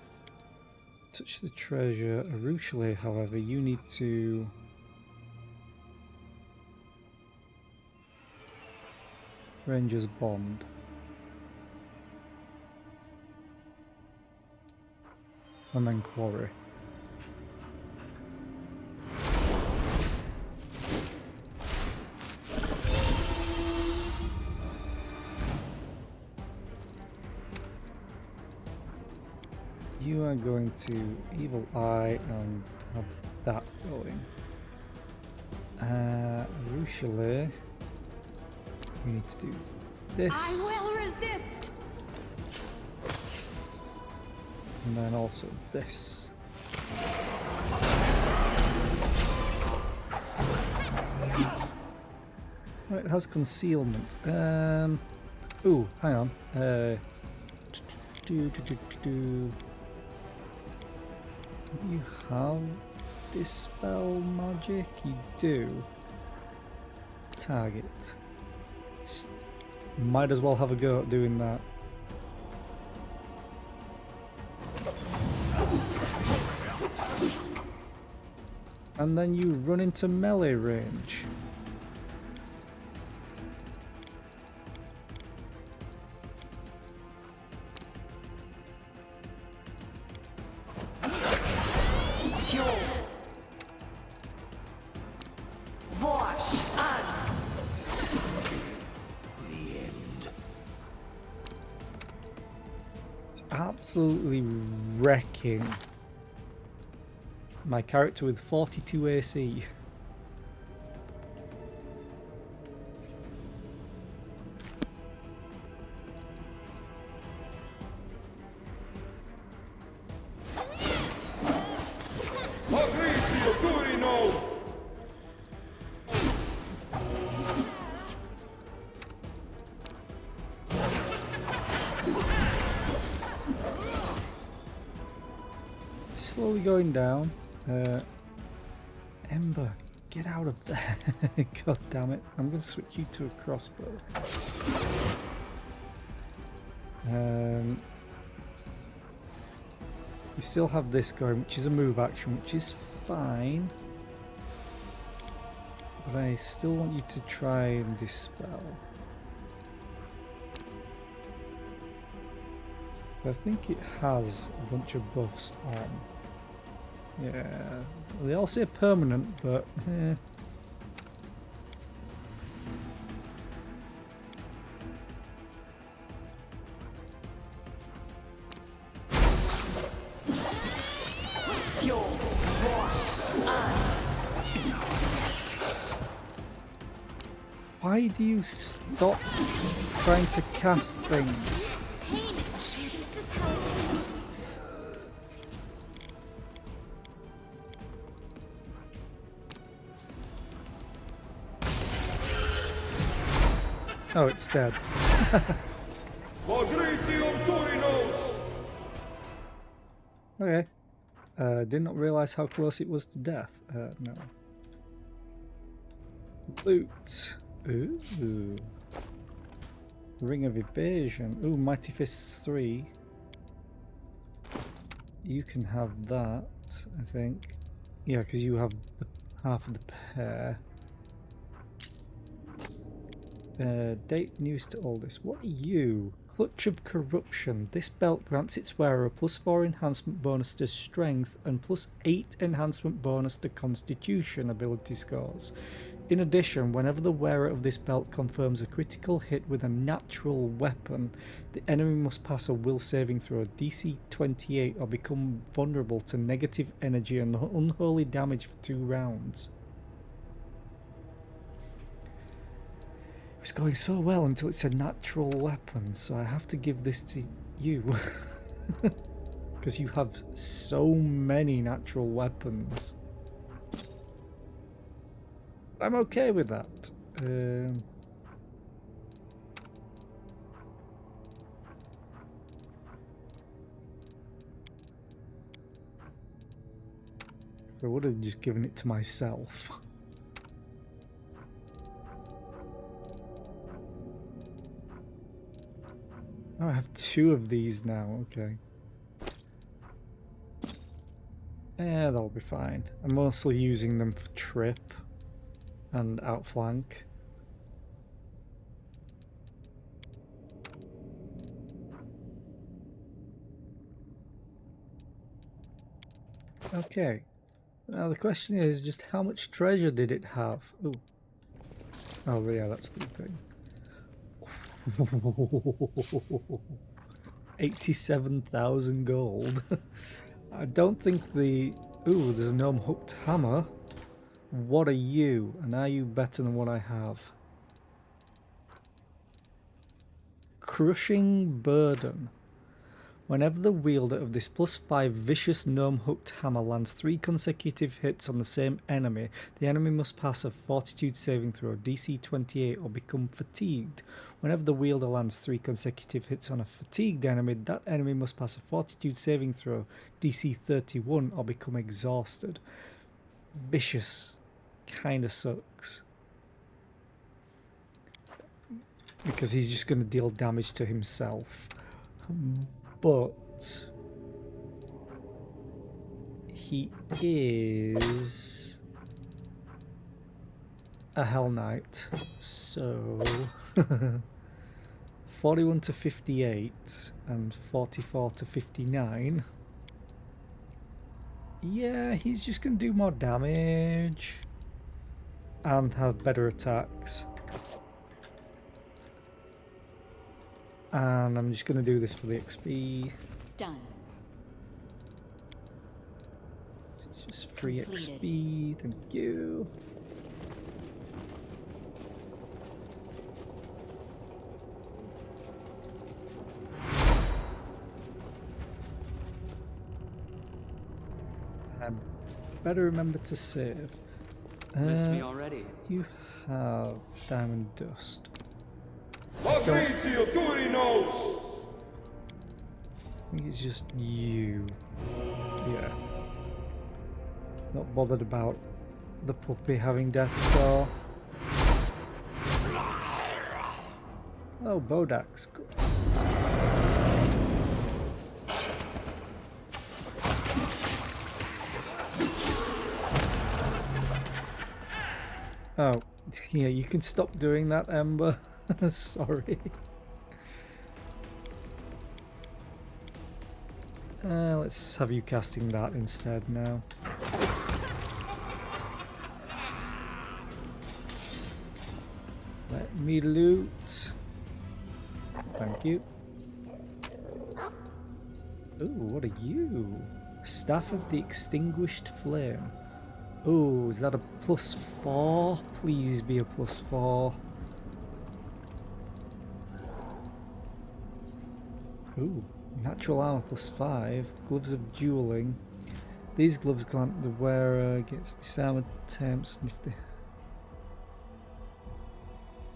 Touch the treasure. Arushale, however, you need to... Ranger's Bond. And then Quarry. You are going to Evil Eye and have that going. Arushale, we need to do this. I will resist. And then also this. Right, it has concealment. Ooh, hang on. Don't you have dispel magic? You do. Target. Might as well have a go at doing that. And then you run into melee range. It's absolutely wrecking my character with 42 AC. Slowly going down. Ember, get out of there. God damn it. I'm going to switch you to a crossbow. You still have this going, which is a move action, which is fine. But I still want you to try and dispel. I think it has a bunch of buffs on. Yeah, they all say permanent, but why do you stop trying to cast things? Pain. This is how it feels. Oh, it's dead. Okay. Did not realize how close it was to death. No. Loot. Ooh. Ring of Evasion. Ooh, Mighty Fists 3. You can have that, I think. Yeah, because you have the half of the pair. Date news to all this. What are you? Clutch of Corruption. This belt grants its wearer a +4 enhancement bonus to strength and +8 enhancement bonus to constitution ability scores. In addition, whenever the wearer of this belt confirms a critical hit with a natural weapon, the enemy must pass a will saving throw DC 28 or become vulnerable to negative energy and unholy damage for 2 rounds. It's going so well until it said natural weapon, so I have to give this to you. Because you have so many natural weapons. I'm okay with that. I would have just given it to myself. Oh, I have 2 of these now, okay. Yeah, that'll be fine. I'm mostly using them for trip and outflank. Okay. Now the question is just how much treasure did it have? Ooh. Oh yeah, that's the thing. 87,000 gold. I don't think the... Ooh, there's a gnome hooked hammer. What are you? And are you better than what I have? Crushing burden. Whenever the wielder of this +5 vicious gnome-hooked hammer lands 3 consecutive hits on the same enemy, the enemy must pass a fortitude saving throw, DC 28, or become fatigued. Whenever the wielder lands 3 consecutive hits on a fatigued enemy, that enemy must pass a fortitude saving throw, DC 31, or become exhausted. Vicious kinda sucks. Because he's just going to deal damage to himself. But he is a Hell Knight, so 41 to 58 and 44 to 59. Yeah, he's just going to do more damage and have better attacks. And I'm just going to do this for the XP. Done. It's just free Completed. XP, thank you. I better remember to save. Missed me already. You have diamond dust. Fabrizio Turinos! I think it's just you. Yeah. Not bothered about the puppy having death score. Oh, Bodak's good. Oh, yeah, you can stop doing that, Ember. Sorry. Let's have you casting that instead now. Let me loot. Thank you. Ooh, what are you? Staff of the Extinguished Flame. Ooh, is that a +4? Please be a +4. Ooh, natural armor +5. Gloves of dueling. These gloves grant the wearer against disarm attempts, and if they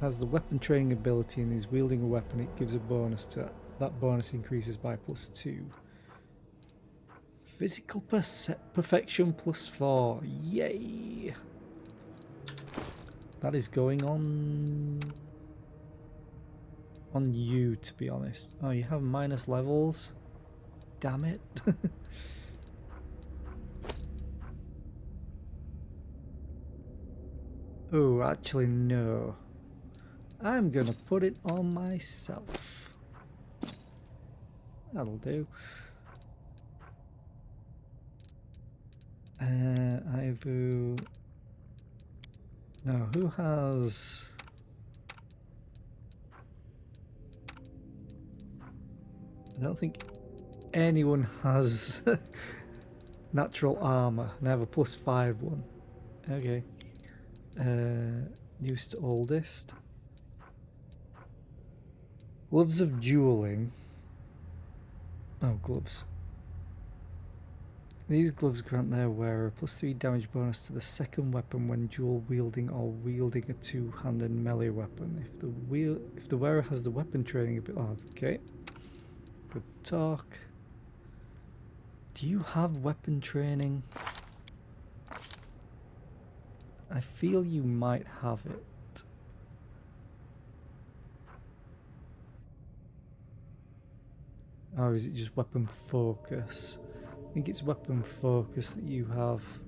has the weapon training ability and is wielding a weapon, it gives a bonus to it. That bonus increases by +2. Physical perfection +4. Yay! That is going on you, to be honest. Oh, you have minus levels? Damn it. Oh, actually no. I'm gonna put it on myself. That'll do. Ivu. No, who has... I don't think anyone has natural armor, and I have a +5 one. Okay. Newest to oldest. Gloves of dueling. Oh, gloves. These gloves grant their wearer a +3 damage bonus to the second weapon when dual wielding or wielding a two-handed melee weapon. If the wearer has the weapon training a bit. Oh, okay. Good talk. Do you have weapon training? I feel you might have it. Or is it just weapon focus? I think it's weapon focus that you have.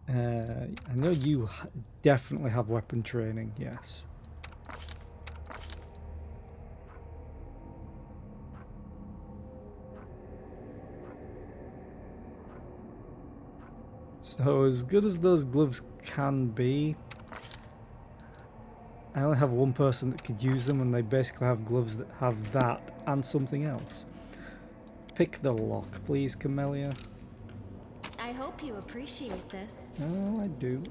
I know you definitely have weapon training, yes. So as good as those gloves can be, I only have one person that could use them, and they basically have gloves that have that and something else. Pick the lock, please, Camellia. I I hope you appreciate this. Oh, I do.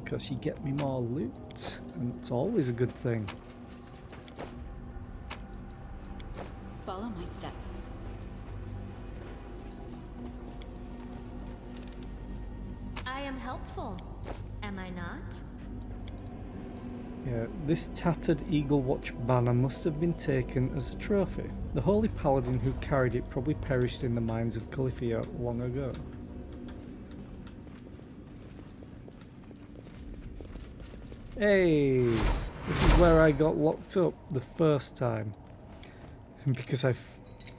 Because you get me more loot, and it's always a good thing. Follow my steps. I am helpful, am I not? Yeah, this tattered Eagle Watch banner must have been taken as a trophy. The holy paladin who carried it probably perished in the mines of Califia long ago. Hey! This is where I got locked up the first time. Because I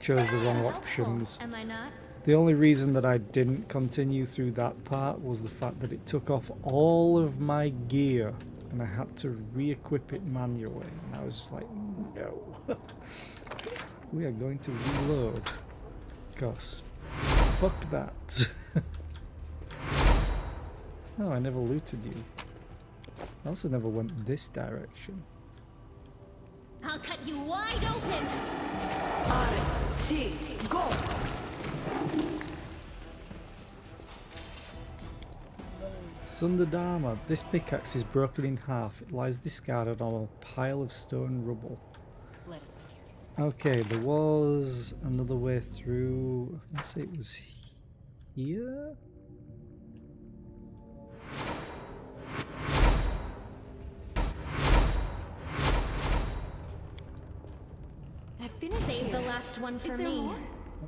chose the wrong options. Am I not? The only reason that I didn't continue through that part was the fact that it took off all of my gear and I had to re-equip it manually. And I was just like, no. We are going to reload. Because fuck that. Oh, I never looted you. I also never went this direction. I'll cut you wide open! Go! Sundadama. This pickaxe is broken in half. It lies discarded on a pile of stone rubble. Let us be careful. Okay, there was another way through. Let's say it was here. I finished Save here. the last one for Is there me. more?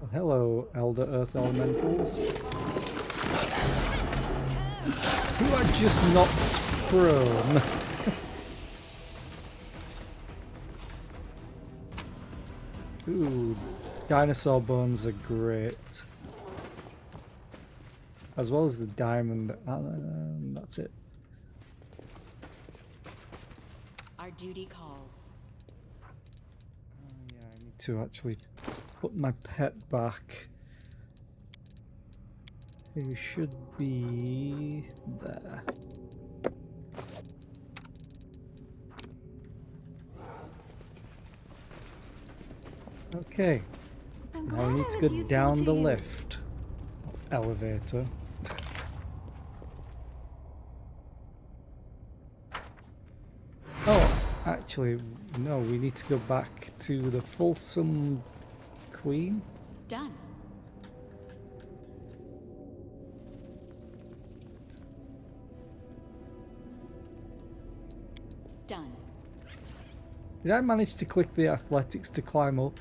Oh, hello, Elder Earth Elementals. Who are just knocked prone. Ooh, dinosaur bones are great. As well as the diamond. That's it. Our duty calls. Yeah, I need to actually put my pet back. Who should be there. Okay, I'm now glad we I need to was go useful down to the you. lift. Elevator. Oh, actually, no, we need to go back to the Fulsome Queen. Done. Done. Did I manage to click the athletics to climb up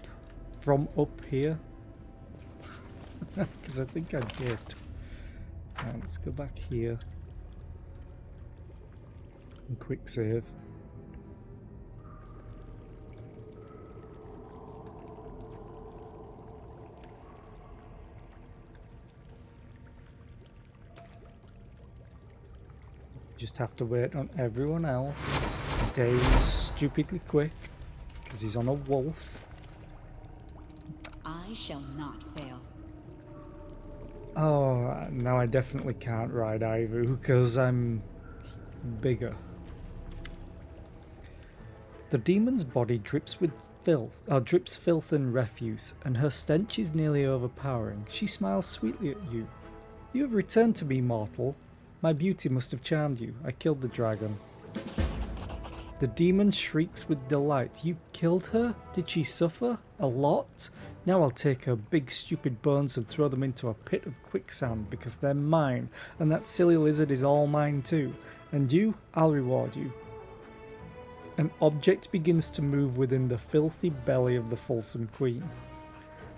from up here? Because I think I did. Right, let's go back here. And quick save. Just have to wait on everyone else. Dave's stupidly quick because he's on a wolf. I shall not fail. Oh, now I definitely can't ride Ivu because I'm bigger. The demon's body drips with filth and refuse, and her stench is nearly overpowering. She smiles sweetly at you. You have returned to me, mortal. My beauty must have charmed you. I killed the dragon. The demon shrieks with delight. You killed her? Did she suffer? A lot? Now I'll take her big stupid bones and throw them into a pit of quicksand because they're mine, and that silly lizard is all mine too. And you? I'll reward you. An object begins to move within the filthy belly of the Fulsome Queen.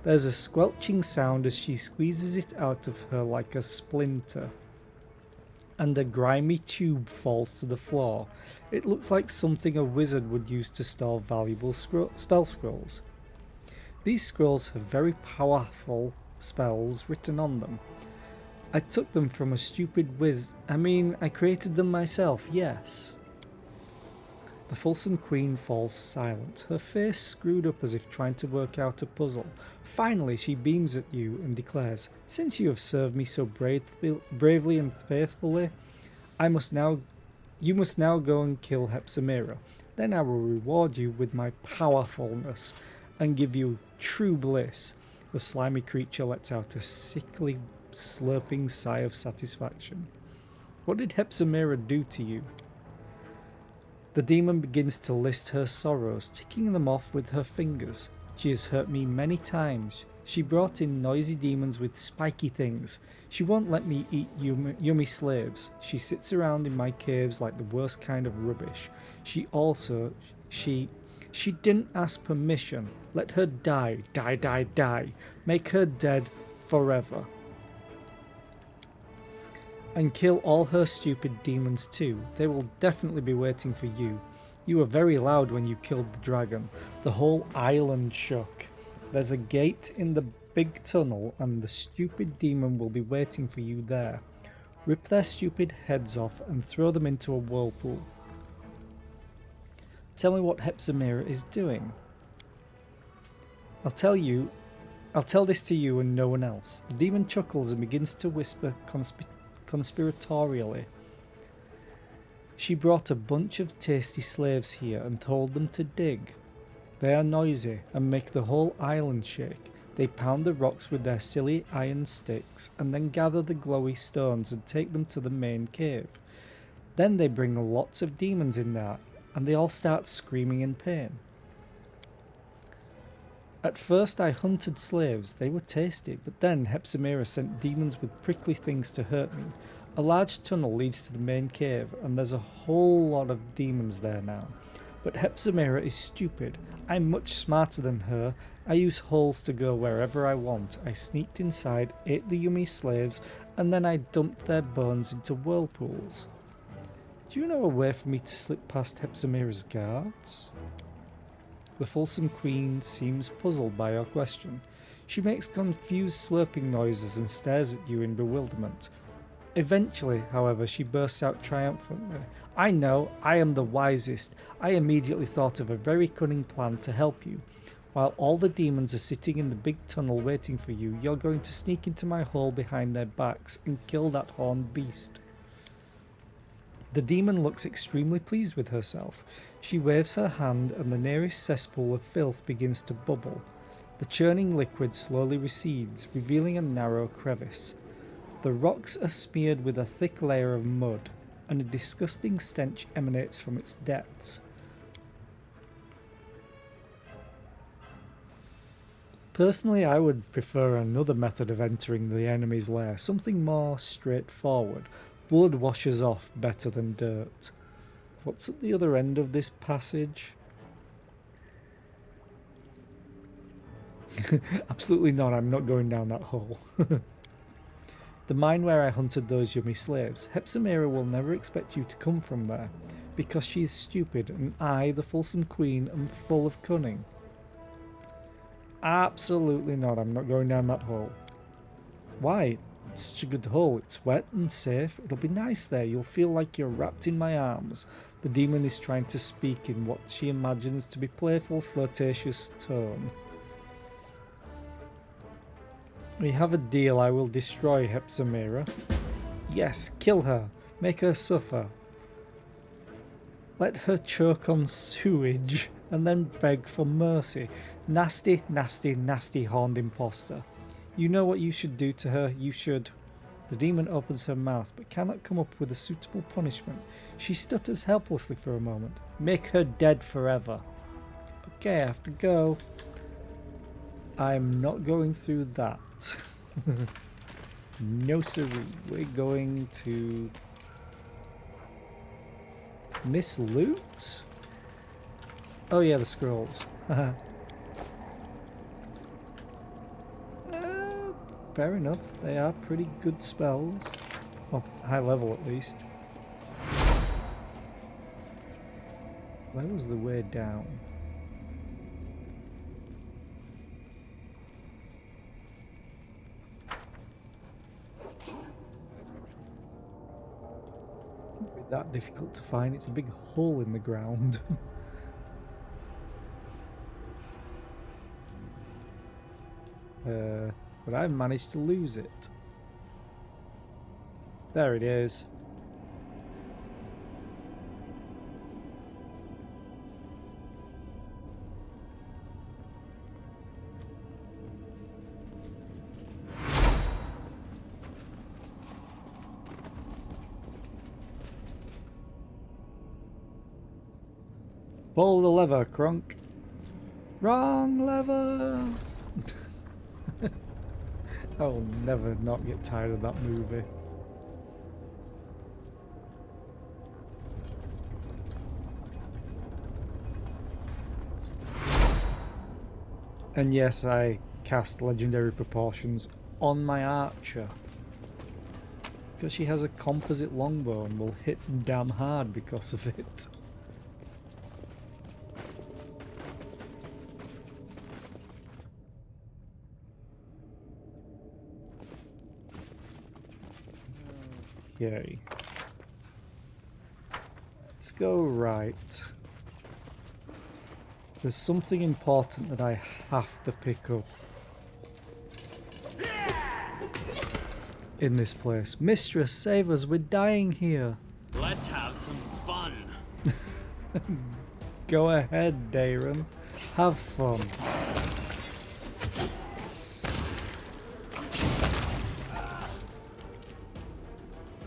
There's a squelching sound as she squeezes it out of her like a splinter, and a grimy tube falls to the floor. It looks like something a wizard would use to store valuable spell scrolls. These scrolls have very powerful spells written on them. I took them from a stupid I created them myself, yes. The Fulsome Queen falls silent, her face screwed up as if trying to work out a puzzle. Finally, she beams at you and declares, "Since you have served me so bravely and faithfully, you must now go and kill Hepsamira. Then I will reward you with my powerfulness and give you true bliss. The slimy creature lets out a sickly, slurping sigh of satisfaction. What did Hepzimera do to you? The demon begins to list her sorrows, ticking them off with her fingers. She has hurt me many times. She brought in noisy demons with spiky things. She won't let me eat yummy slaves. She sits around in my caves like the worst kind of rubbish. She didn't ask permission. Let her die, die, die, die. Make her dead forever. And kill all her stupid demons too. They will definitely be waiting for you. You were very loud when you killed the dragon. The whole island shook. There's a gate in the big tunnel and the stupid demon will be waiting for you there. Rip their stupid heads off and throw them into a whirlpool. Tell me what Hepzimera is doing. I'll tell this to you and no one else. The demon chuckles and begins to whisper conspiratorially. She brought a bunch of tasty slaves here and told them to dig. They are noisy and make the whole island shake. They pound the rocks with their silly iron sticks and then gather the glowy stones and take them to the main cave. Then they bring lots of demons in there and they all start screaming in pain. At first I hunted slaves, they were tasty, but then Hepzimera sent demons with prickly things to hurt me. A large tunnel leads to the main cave, and there's a whole lot of demons there now. But Hepzimera is stupid. I'm much smarter than her. I use holes to go wherever I want. I sneaked inside, ate the yummy slaves, and then I dumped their bones into whirlpools. Do you know a way for me to slip past Hepzimera's guards? The Fulsome Queen seems puzzled by your question. She makes confused slurping noises and stares at you in bewilderment. Eventually, however, she bursts out triumphantly. I know, I am the wisest. I immediately thought of a very cunning plan to help you. While all the demons are sitting in the big tunnel waiting for you, you're going to sneak into my hole behind their backs and kill that horned beast. The demon looks extremely pleased with herself. She waves her hand and the nearest cesspool of filth begins to bubble. The churning liquid slowly recedes, revealing a narrow crevice. The rocks are smeared with a thick layer of mud, and a disgusting stench emanates from its depths. Personally, I would prefer another method of entering the enemy's lair, something more straightforward. Blood washes off better than dirt. What's at the other end of this passage? Absolutely not, I'm not going down that hole. The mine where I hunted those yummy slaves. Hepzimera will never expect you to come from there, because she is stupid, and I, the Fulsome Queen, am full of cunning. Absolutely not, I'm not going down that hole. Why? It's such a good hole. It's wet and safe. It'll be nice there. You'll feel like you're wrapped in my arms. The demon is trying to speak in what she imagines to be playful, flirtatious tone. We have a deal. I will destroy Hepzimera. Yes, kill her. Make her suffer. Let her choke on sewage and then beg for mercy. Nasty, nasty, nasty horned imposter. You know what you should do to her. You should... The demon opens her mouth but cannot come up with a suitable punishment. She stutters helplessly for a moment. Make her dead forever. Okay, I have to go. I'm not going through that. No siree. We're going to... Miss Loot? Oh yeah, the scrolls. Fair enough. They are pretty good spells. Well, high level at least. Where was the way down? Can't be that difficult to find. It's a big hole in the ground. But I've managed to lose it. There it is. Pull the lever, Crunk. Wrong lever! I will never not get tired of that movie. And yes, I cast legendary proportions on my archer. Because she has a composite longbow and will hit damn hard because of it. Okay. Let's go right. There's something important that I have to pick up in this place. Mistress, save us, we're dying here. Let's have some fun. Go ahead, Darren. Have fun.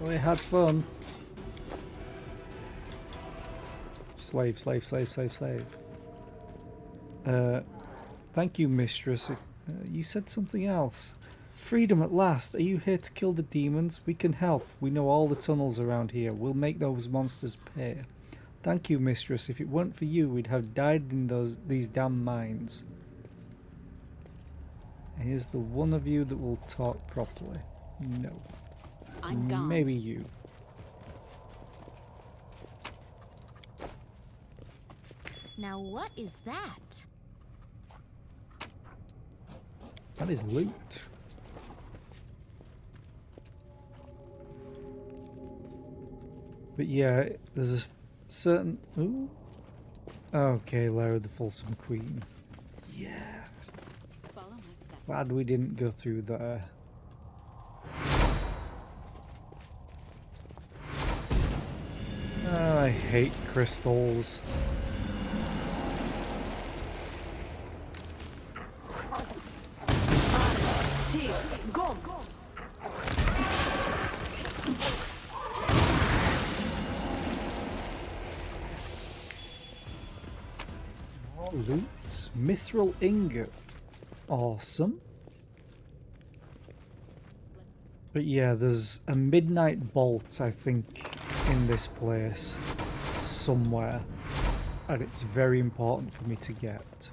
We had fun. Slave, slave, slave, slave, slave. Thank you, mistress. You said something else. Freedom at last. Are you here to kill the demons? We can help. We know all the tunnels around here. We'll make those monsters pay. Thank you, mistress. If it weren't for you, we'd have died in these damn mines. Here's the one of you that will talk properly. No. I'm gone. Maybe you. Now what is that? That is loot. But yeah, there's a certain... Ooh. Okay, Lara the Fulsome Queen. Yeah. Follow my steps. Glad we didn't go through there. Oh, I hate crystals. Loot. Mithril ingot. Awesome. But yeah, there's a midnight bolt, I think, in this place. Somewhere. And it's very important for me to get.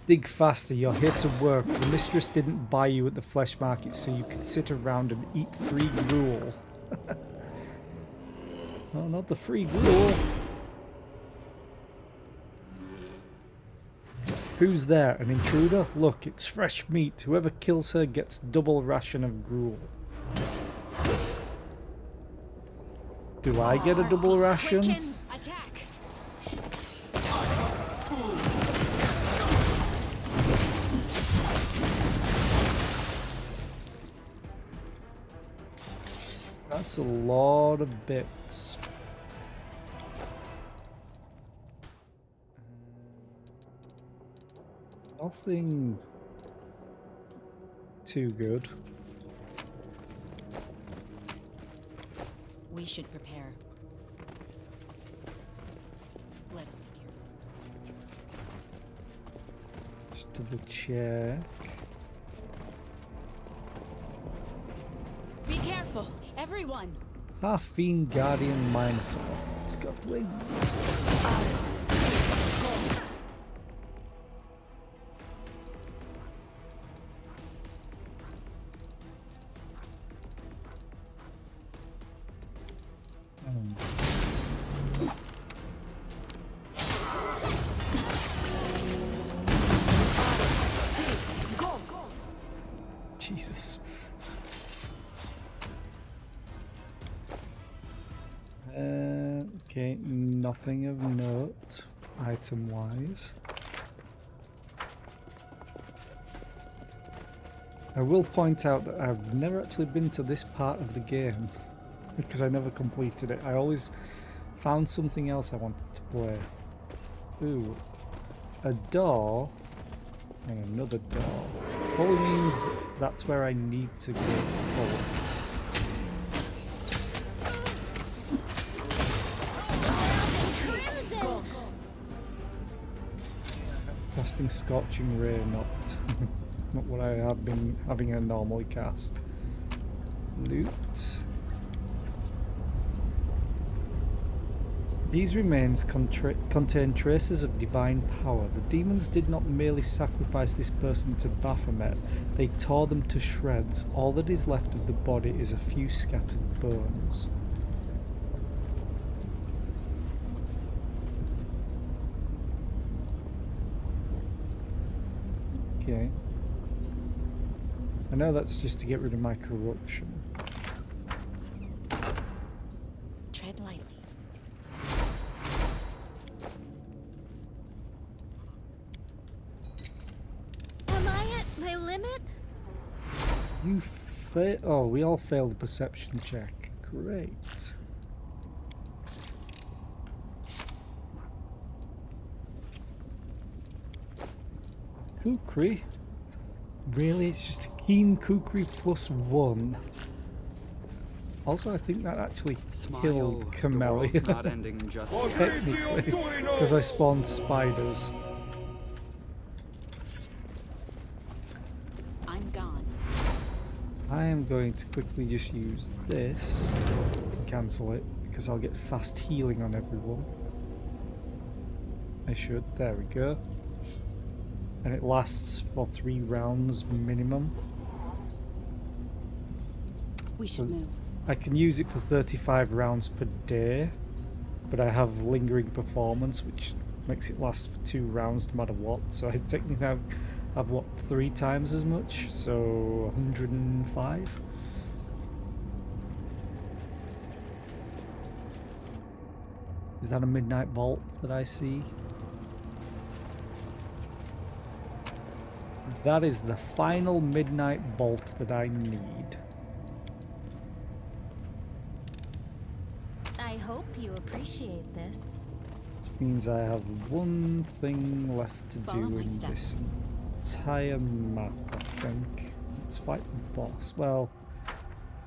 Dig faster, you're here to work. The mistress didn't buy you at the flesh market so you could sit around and eat free gruel. Oh, not the free gruel. Who's there? An intruder? Look, it's fresh meat. Whoever kills her gets double ration of gruel. Do I get a double ration? Attack! That's a lot of bits. Nothing too good. We should prepare. Let us be careful. Just double check. Be careful, everyone! Half-fiend guardian minotaur. It's got wings. Jesus. Okay, nothing of note, item-wise. I will point out that I've never actually been to this part of the game, because I never completed it. I always found something else I wanted to play. Ooh, a door, and another door. Probably means that's where I need to go forward. casting Scorching Ray, not not what I have been having her normally cast. Loot. These remains contain traces of divine power. The demons did not merely sacrifice this person to Baphomet, they tore them to shreds. All that is left of the body is a few scattered bones. Okay. I know that's just to get rid of my corruption. Tread lightly. Am I at my limit? You oh, we all failed the perception check. Great. Kukri? Really? It's just a keen Kukri +1. Also, I think that actually killed The Camellia. world's not ending just yet. Technically, because I spawned spiders. I'm gone. I am going to quickly just use this and cancel it because I'll get fast healing on everyone. I should. There we go. And it lasts for 3 rounds minimum. We should move. I can use it for 35 rounds per day, but I have lingering performance, which makes it last for 2 rounds no matter what. So I technically have what, 3 times as much? So 105. Is that a midnight bolt that I see? That is the final midnight bolt that I need. I hope you appreciate this. Which means I have one thing left to Follow do my in steps. this entire map, I think. Let's fight the boss. Well,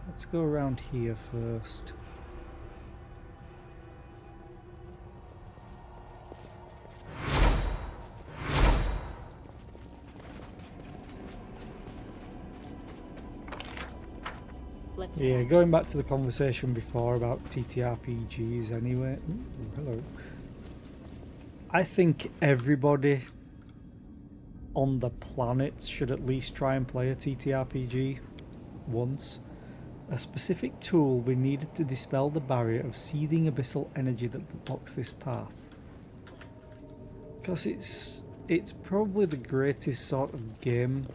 let's go around here first. Let's Yeah, head. going back to the conversation before about TTRPGs anyway. Ooh, hello. I think everybody on the planet should at least try and play a TTRPG once. A specific tool we needed to dispel the barrier of seething abyssal energy that blocks this path. Because it's probably the greatest sort of game,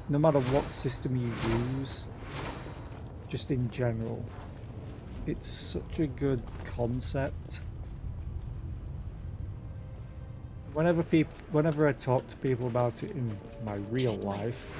no matter what system you use. Just in general, it's such a good concept. Whenever I talk to people about it in my real Tread lightly. life,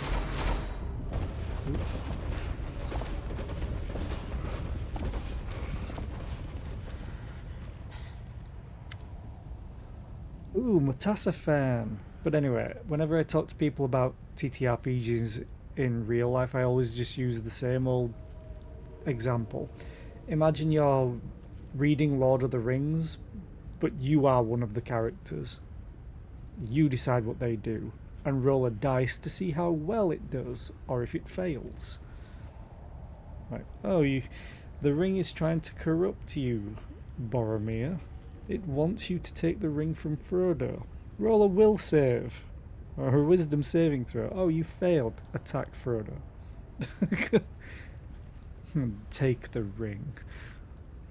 ooh, Mutasa fan. But anyway, whenever I talk to people about TTRPGs in real life, I always just use the same old example. Imagine you're reading Lord of the Rings, but you are one of the characters. You decide what they do and roll a dice to see how well it does or if it fails. Right. Oh, the ring is trying to corrupt you, Boromir. It wants you to take the ring from Frodo. Roll a will save or a wisdom saving throw. Oh, you failed. Attack Frodo. Take the ring.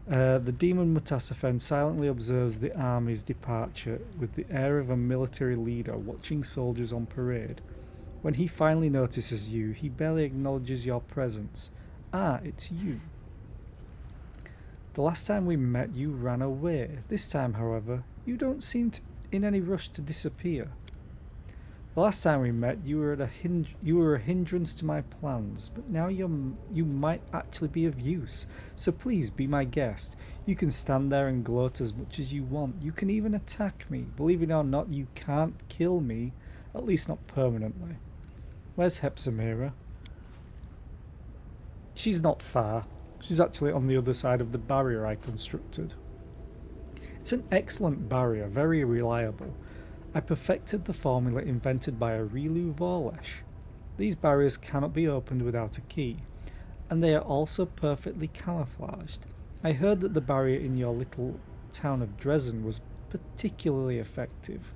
The demon Mutasafen silently observes the army's departure with the air of a military leader watching soldiers on parade. When he finally notices you, he barely acknowledges your presence. Ah, it's you. The last time we met, you ran away. This time, however, you don't seem in any rush to disappear. The last time we met, you were a hindrance to my plans, but now you might actually be of use. So please be my guest. You can stand there and gloat as much as you want. You can even attack me. Believe it or not, you can't kill me, at least not permanently. Where's Hepsamira? She's not far. She's actually on the other side of the barrier I constructed. It's an excellent barrier, very reliable. I perfected the formula invented by Arilu Vorlesh. These barriers cannot be opened without a key, and they are also perfectly camouflaged. I heard that the barrier in your little town of Dresden was particularly effective.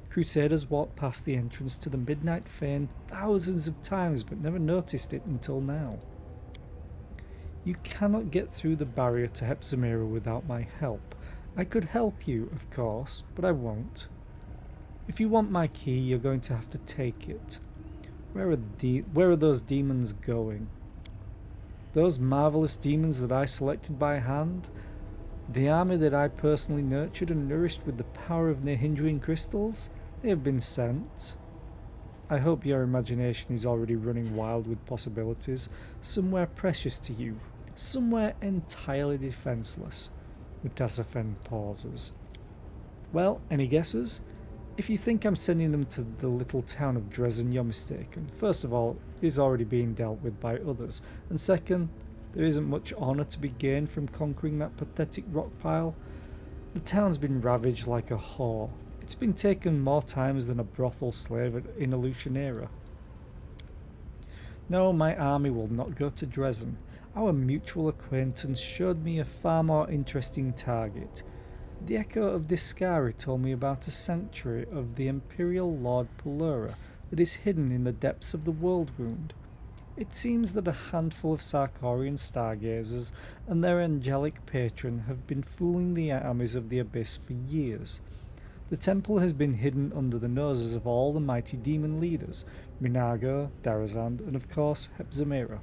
Crusaders walked past the entrance to the Midnight Fane thousands of times but never noticed it until now. You cannot get through the barrier to Hepzimira without my help. I could help you, of course, but I won't. If you want my key, you're going to have to take it. Where are those demons going? Those marvellous demons that I selected by hand? The army that I personally nurtured and nourished with the power of Nehindrian crystals? They have been sent. I hope your imagination is already running wild with possibilities. Somewhere precious to you. Somewhere entirely defenceless. Mutasafen pauses. Well, any guesses? If you think I'm sending them to the little town of Dresden, you're mistaken. First of all, it is already being dealt with by others. And second, there isn't much honour to be gained from conquering that pathetic rock pile. The town's been ravaged like a whore. It's been taken more times than a brothel slave in Illusionera. No, my army will not go to Dresden. Our mutual acquaintance showed me a far more interesting target. The Echo of Discari told me about a sanctuary of the Imperial Lord Pelura that is hidden in the depths of the World Wound. It seems that a handful of Sarkorian stargazers and their angelic patron have been fooling the armies of the Abyss for years. The temple has been hidden under the noses of all the mighty demon leaders, Minago, Darazand, and of course Hepzimira.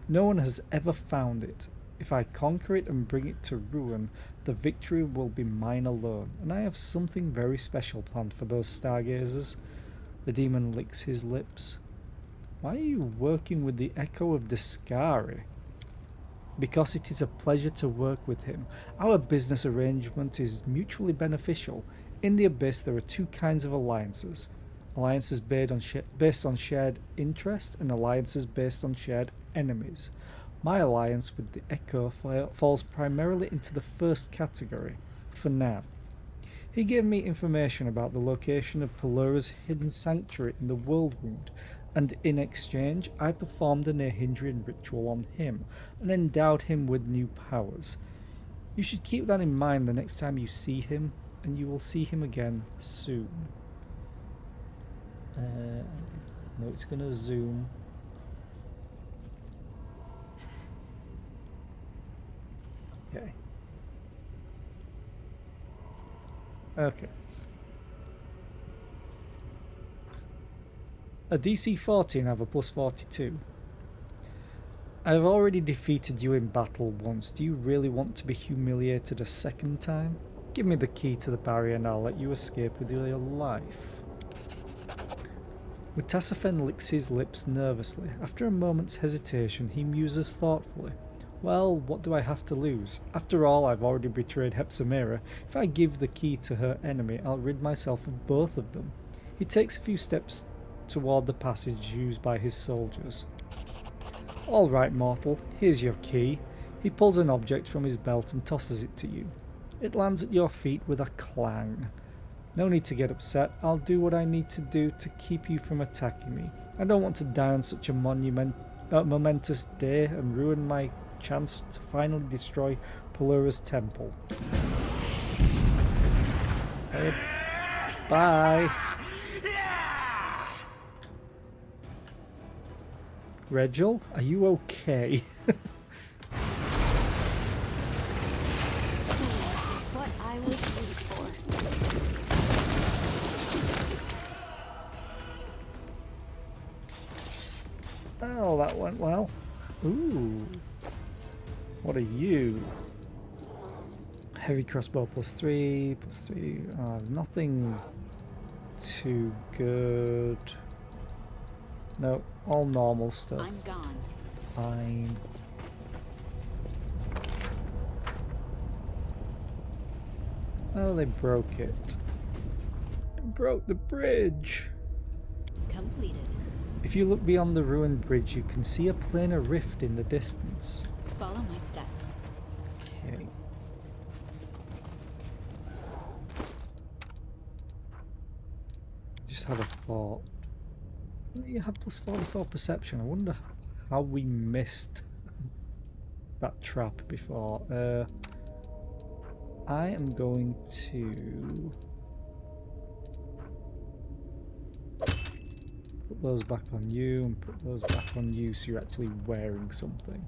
No one has ever found it. If I conquer it and bring it to ruin, the victory will be mine alone, and I have something very special planned for those stargazers. The demon licks his lips. Why are you working with the Echo of Discari? Because it is a pleasure to work with him. Our business arrangement is mutually beneficial. In the Abyss there are two kinds of alliances. Alliances based on shared interest and alliances based on shared enemies. My alliance with the Echo falls primarily into the first category, for now. He gave me information about the location of Pelura's hidden sanctuary in the World Wound, and in exchange I performed a Nehindrian ritual on him and endowed him with new powers. You should keep that in mind the next time you see him, and you will see him again soon. No, it's gonna zoom. Okay. Okay. A DC 40 and have a plus 42. I have already defeated you in battle once. Do you really want to be humiliated a second time? Give me the key to the barrier and I'll let you escape with your life. Mutasafen licks his lips nervously. After a moment's hesitation, he muses thoughtfully. Well, what do I have to lose? After all, I've already betrayed Hepzimira. If I give the key to her enemy, I'll rid myself of both of them. He takes a few steps toward the passage used by his soldiers. All right, mortal, here's your key. He pulls an object from his belt and tosses it to you. It lands at your feet with a clang. No need to get upset. I'll do what I need to do to keep you from attacking me. I don't want to die on such a momentous day and ruin my chance to finally destroy Pelura's temple. Hey, bye. Regil, are you okay? What I was waiting for. Well, that went well. Ooh. What are you? Heavy crossbow +3, +3. Nothing too good. No, all normal stuff. I'm gone. Fine. Oh, they broke it. They broke the bridge. Completed. If you look beyond the ruined bridge, you can see a planar rift in the distance. Follow my steps. Okay. had a thought. You have plus 44 perception. I wonder how we missed that trap before. I am going to put those back on you and put those back on you so you're actually wearing something.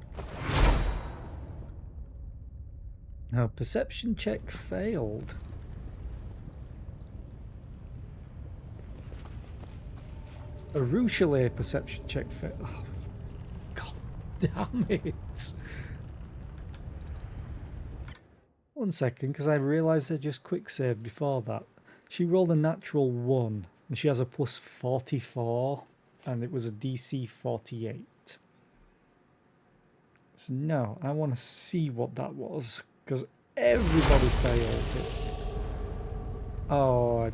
Now, perception check failed. A Rochelet perception check failed. Oh, God damn it. 1 second, because I realised I just quick saved before that. She rolled a natural 1 and she has a plus 44 and it was a DC 48. So no, I want to see what that was because everybody failed it. Oh,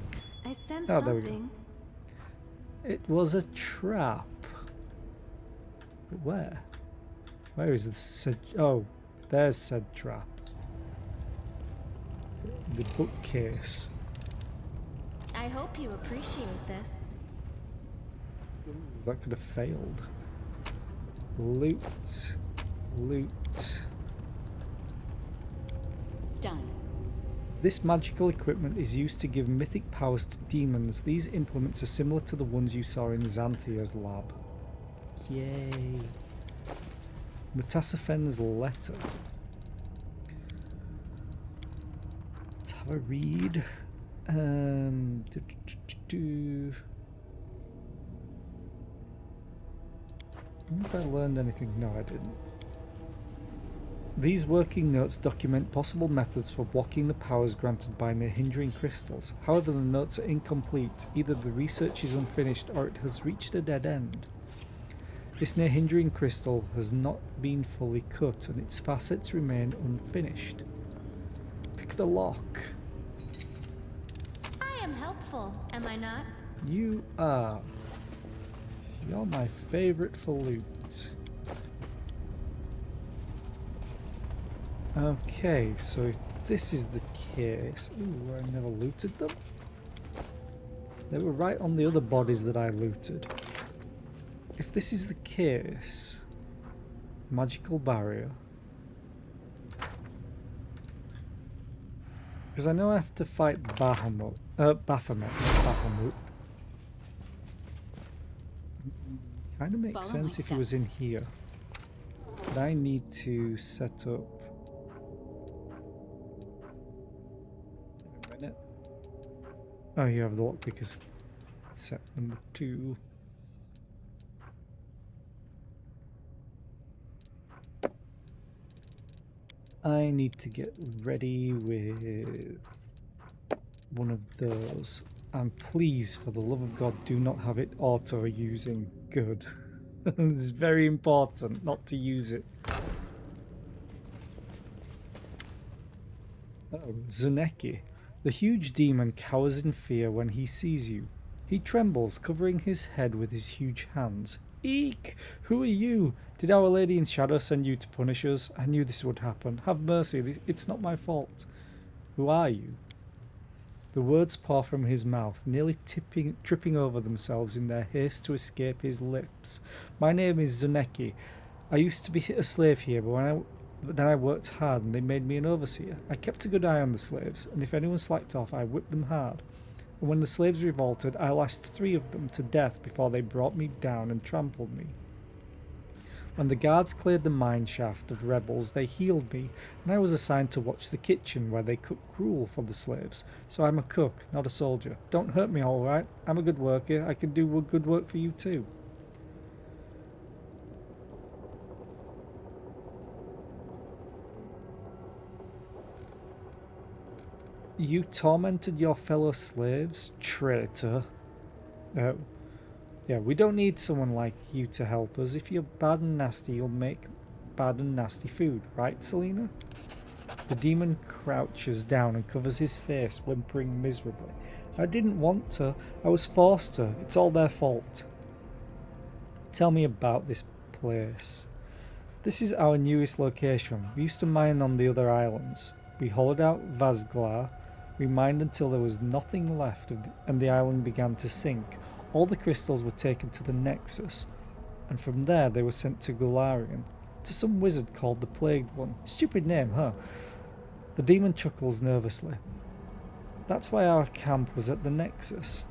I sense oh, there we go. something. It was a trap. But where? Where is the said? Oh, there's said trap. The bookcase. I hope you appreciate this. Ooh, that could have failed. Loot. Loot. Done. This magical equipment is used to give mythic powers to demons. These implements are similar to the ones you saw in Xanthia's lab. Yay. Mutasafen's letter. Let's have a read. I wonder if I learned anything. No, I didn't. These working notes document possible methods for blocking the powers granted by Nehindering crystals. However, the notes are incomplete. Either the research is unfinished or it has reached a dead end. This Nehindering crystal has not been fully cut and its facets remain unfinished. Pick the lock. I am helpful, am I not? You are. You're my favourite for loot. Okay, so if this is the case... Ooh, I never looted them. They were right on the other bodies that I looted. If this is the case... Magical barrier. Because I know I have to fight Baphomet, not Bahamut. Kind of makes Follow sense my if he was in steps. here. But I need to set up... Wait a minute. Oh, you have the lockpick as set number 2. I need to get ready with one of those. And please, for the love of God, do not have it auto-using good. It's very important not to use it. Oh, Zuneki. The huge demon cowers in fear when he sees you. He trembles, covering his head with his huge hands. Eek! Who are you? Did Our Lady in Shadow send you to punish us? I knew this would happen. Have mercy, it's not my fault. Who are you? The words pour from his mouth, nearly tripping over themselves in their haste to escape his lips. My name is Zuneki. I used to be a slave here, but then I worked hard and they made me an overseer. I kept a good eye on the slaves, and if anyone slacked off, I whipped them hard. And when the slaves revolted, I lashed 3 of them to death before they brought me down and trampled me. When the guards cleared the mine shaft of rebels, they healed me, and I was assigned to watch the kitchen where they cook gruel for the slaves. So I'm a cook, not a soldier. Don't hurt me, all right? I'm a good worker. I can do good work for you too. You tormented your fellow slaves, traitor. Yeah, we don't need someone like you to help us. If you're bad and nasty, you'll make bad and nasty food, right, Selena? The demon crouches down and covers his face, whimpering miserably. I didn't want to. I was forced to. It's all their fault. Tell me about this place. This is our newest location. We used to mine on the other islands. We hollowed out Vazglar, We mined until there was nothing left and the island began to sink. All the crystals were taken to the Nexus, and from there they were sent to Golarion, to some wizard called the Plagued One. Stupid name, huh? The demon chuckles nervously. That's why our camp was at the Nexus.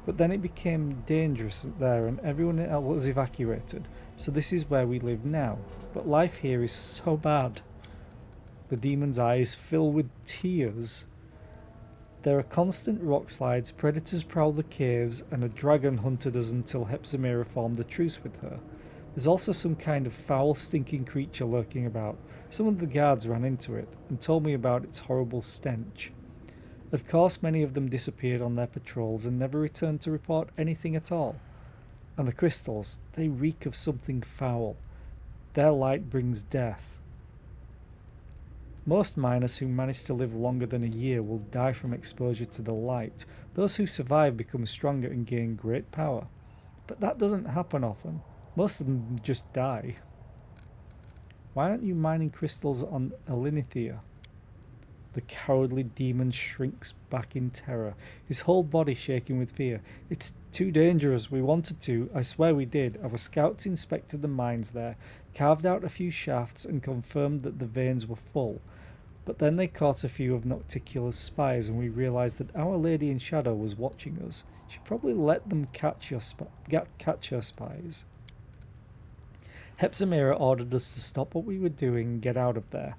But then it became dangerous there and everyone else was evacuated, so this is where we live now. But life here is so bad. The demon's eyes fill with tears. There are constant rock slides, predators prowl the caves, and a dragon hunted us until Hepzimira formed a truce with her. There's also some kind of foul, stinking creature lurking about. Some of the guards ran into it and told me about its horrible stench. Of course, many of them disappeared on their patrols and never returned to report anything at all. And the crystals, they reek of something foul. Their light brings death. Most miners who manage to live longer than a year will die from exposure to the light. Those who survive become stronger and gain great power. But that doesn't happen often. Most of them just die. Why aren't you mining crystals on Elinithia? The cowardly demon shrinks back in terror, his whole body shaking with fear. It's too dangerous. We wanted to. I swear we did. Our scouts inspected the mines there, carved out a few shafts and confirmed that the veins were full. But then they caught a few of Nocticula's spies and we realized that Our Lady in Shadow was watching us. She probably let them catch her spies. Hepzimira ordered us to stop what we were doing and get out of there.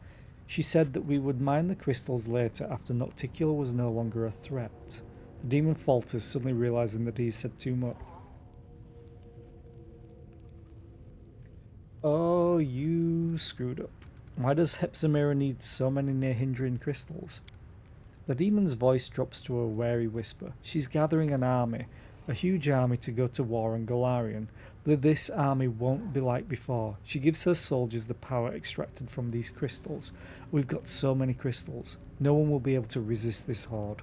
She said that we would mine the crystals later after Nocticula was no longer a threat. The demon falters, suddenly realizing that he said too much. Oh, you screwed up. Why does Hepzimira need so many Nehindrian crystals? The demon's voice drops to a wary whisper. She's gathering an army, a huge army to go to war on Golarion. But this army won't be like before. She gives her soldiers the power extracted from these crystals. We've got so many crystals. No one will be able to resist this horde.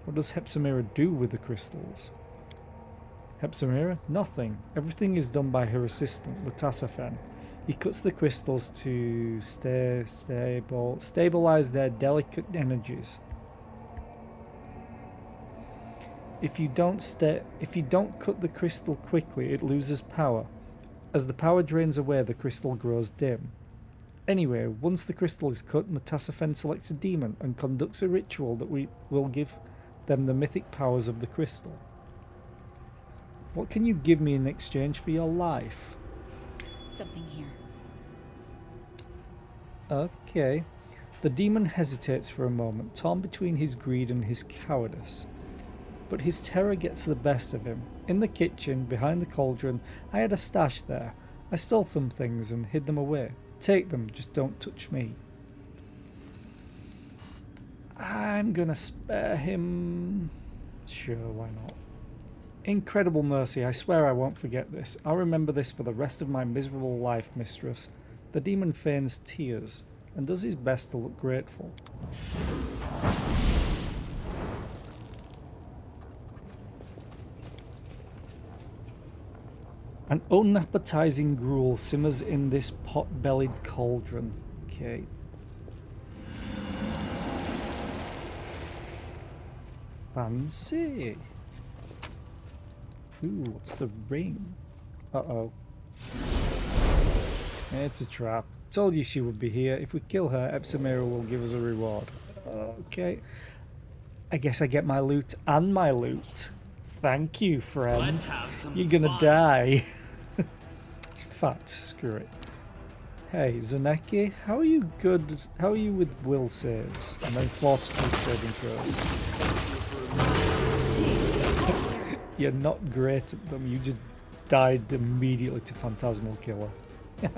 What does Hepzimira do with the crystals? Hepzimira? Nothing. Everything is done by her assistant, Mutasaphen. He cuts the crystals to stabilize their delicate energies. If you don't cut the crystal quickly, it loses power. As the power drains away, the crystal grows dim. Anyway, once the crystal is cut, Mutasaphen selects a demon and conducts a ritual that will give them the mythic powers of the crystal. What can you give me in exchange for your life? Something here. Okay. The demon hesitates for a moment, torn between his greed and his cowardice. But his terror gets the best of him. In the kitchen, behind the cauldron, I had a stash there. I stole some things and hid them away. Take them, just don't touch me. I'm gonna spare him. Sure, why not? Incredible mercy, I swear I won't forget this. I'll remember this for the rest of my miserable life, mistress. The demon feigns tears and does his best to look grateful. An unappetizing gruel simmers in this pot-bellied cauldron. Okay. Fancy. Ooh, what's the ring? Uh-oh. It's a trap. Told you she would be here. If we kill her, Hepzimira will give us a reward. Okay. I guess I get my loot and my loot. Thank you, friend. Let's have some You're gonna fun. die. Fact, screw it. Hey, Zaneki, how are you good? How are you with will saves and then fortitude saving throws? You're not great at them. You just died immediately to Phantasmal Killer. Okay,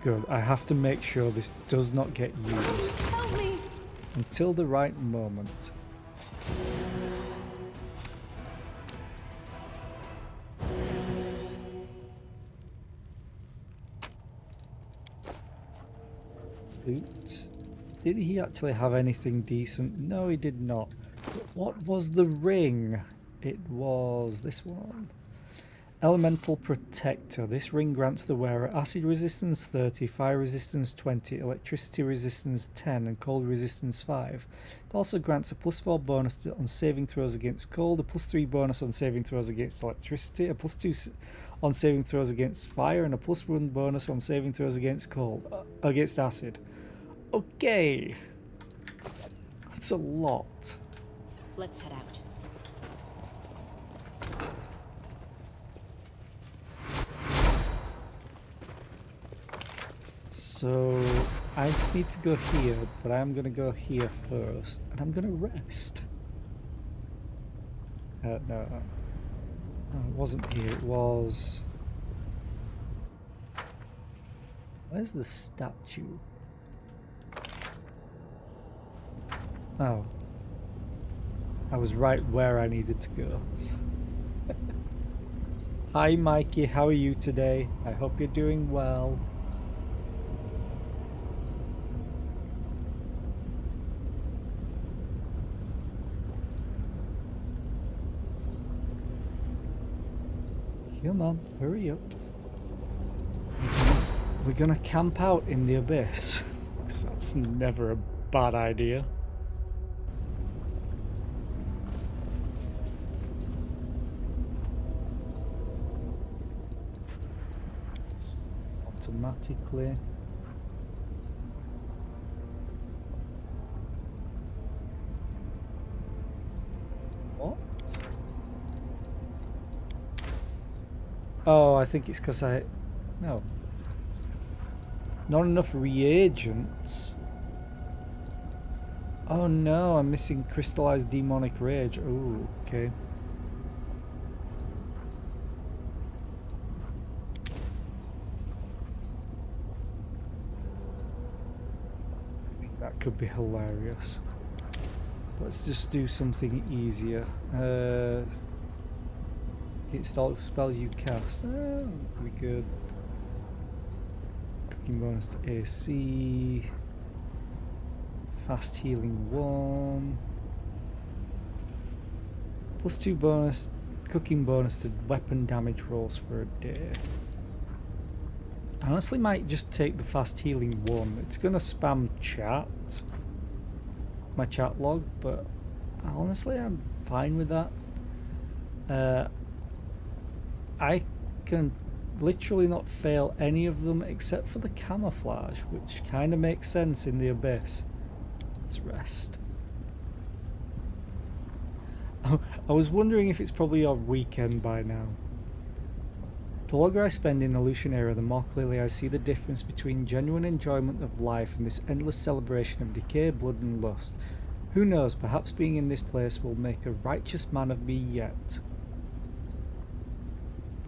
good. I have to make sure this does not get used Help me! until the right moment. Oops. Did he actually have anything decent? No, he did not. But what was the ring? It was this one. Elemental Protector. This ring grants the wearer acid resistance 30, fire resistance 20, electricity resistance 10, and cold resistance 5. It also grants a +4 bonus on saving throws against cold, a +3 bonus on saving throws against electricity, a +2 on saving throws against fire, and a +1 bonus on saving throws against against acid. Okay. That's a lot. Let's head out. So I just need to go here, but I'm going to go here first, and I'm going to rest. No, it wasn't here. It was... Where's the statue? Oh. I was right where I needed to go. Hi Mikey, how are you today? I hope you're doing well. Come on, hurry up. We're gonna camp out in the abyss. 'Cause that's never a bad idea. Automatically. What? Oh, I think it's because no. Not enough reagents. Oh no, I'm missing crystallized demonic rage. Oh, okay. That could be hilarious. Let's just do something easier. Install spells you cast. Oh, we good. Cooking bonus to AC. Fast healing 1. +2 bonus. Cooking bonus to weapon damage rolls for a day. I honestly might just take the fast healing 1. It's gonna spam chat. My chat log, but honestly I'm fine with that. I can literally not fail any of them except for the camouflage, which kind of makes sense in the abyss. Let's rest. Oh, I was wondering if it's probably your weekend by now. The longer I spend in Illusionera, the more clearly I see the difference between genuine enjoyment of life and this endless celebration of decay, blood and lust. Who knows, perhaps being in this place will make a righteous man of me yet.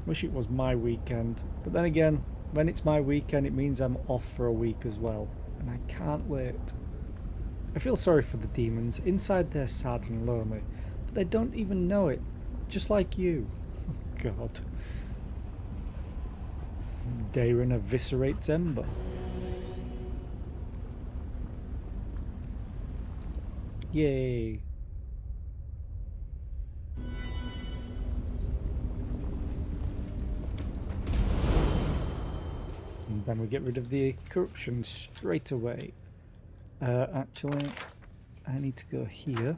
Wish it was my weekend, but then again, when it's my weekend it means I'm off for a week as well, and I can't wait. I feel sorry for the demons. Inside they're sad and lonely, but they don't even know it, just like you. Oh God. Darren eviscerates Ember. Yay. And then we get rid of the corruption straight away. Actually, I need to go here.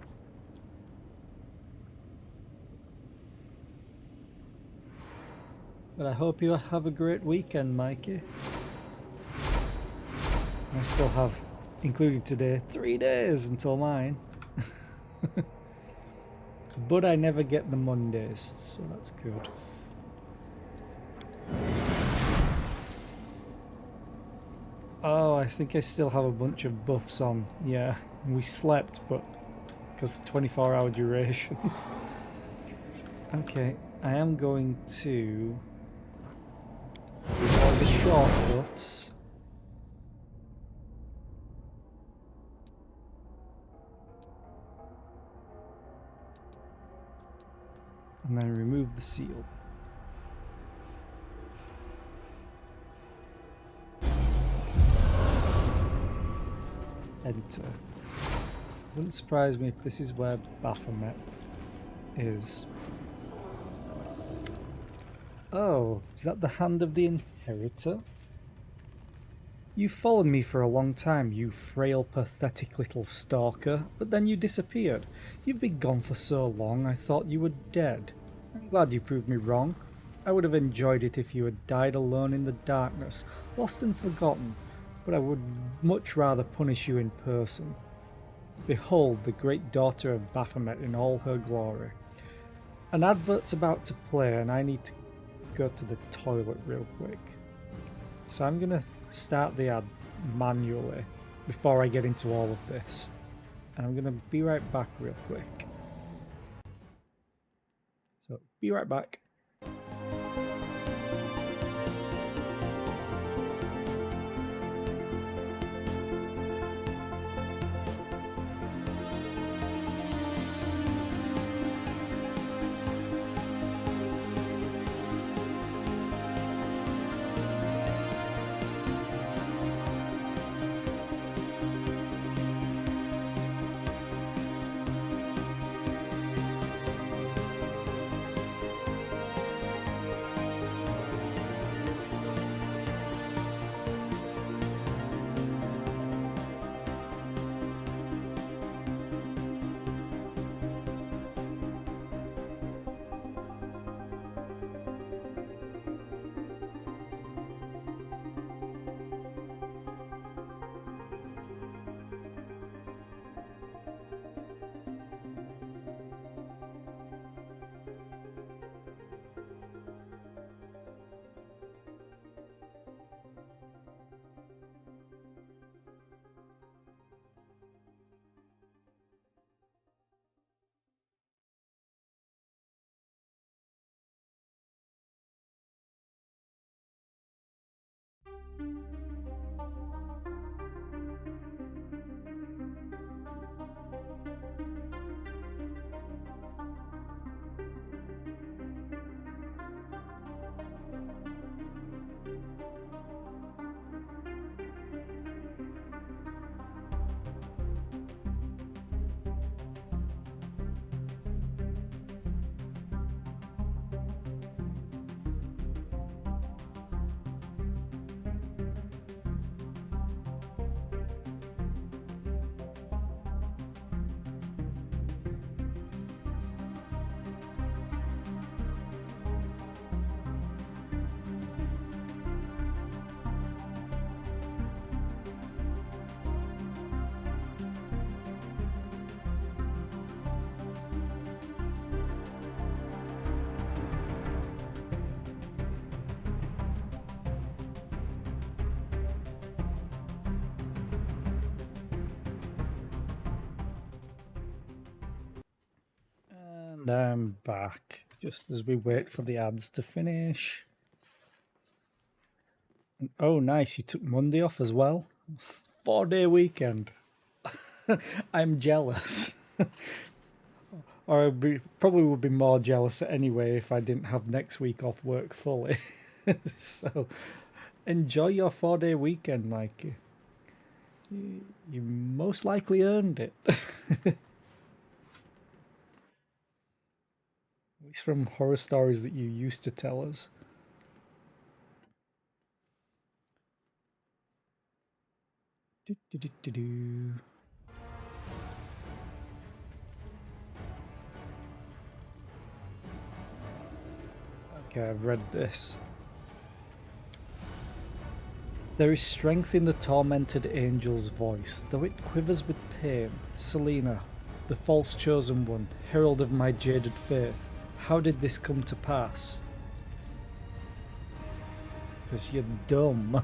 But I hope you have a great weekend, Mikey. I still have, including today, 3 days until mine. But I never get the Mondays, so that's good. Oh, I think I still have a bunch of buffs on. Yeah, we slept, but because of the 24-hour duration. Okay, I am going to do all the short buffs. And then remove the seal. Enter. Wouldn't surprise me if this is where Baphomet is. Oh, is that the hand of the inheritor? You followed me for a long time, you frail, pathetic little stalker, but then you disappeared. You've been gone for so long, I thought you were dead. I'm glad you proved me wrong. I would have enjoyed it if you had died alone in the darkness, lost and forgotten, but I would much rather punish you in person. Behold the great daughter of Baphomet in all her glory. An advert's about to play and I need to go to the toilet real quick. So I'm going to start the ad manually before I get into all of this. And I'm going to be right back real quick. So, be right back. And I'm back, just as we wait for the ads to finish. And, oh, nice, you took Monday off as well. 4-day weekend. I'm jealous. Or probably would be more jealous anyway if I didn't have next week off work fully. So enjoy your 4-day weekend, Mikey. You most likely earned it. At least from horror stories that you used to tell us. Do, do, do, do, do. Okay, I've read this. There is strength in the tormented angel's voice, though it quivers with pain. Selena, the false chosen one, herald of my jaded faith, how did this come to pass? Because you're dumb.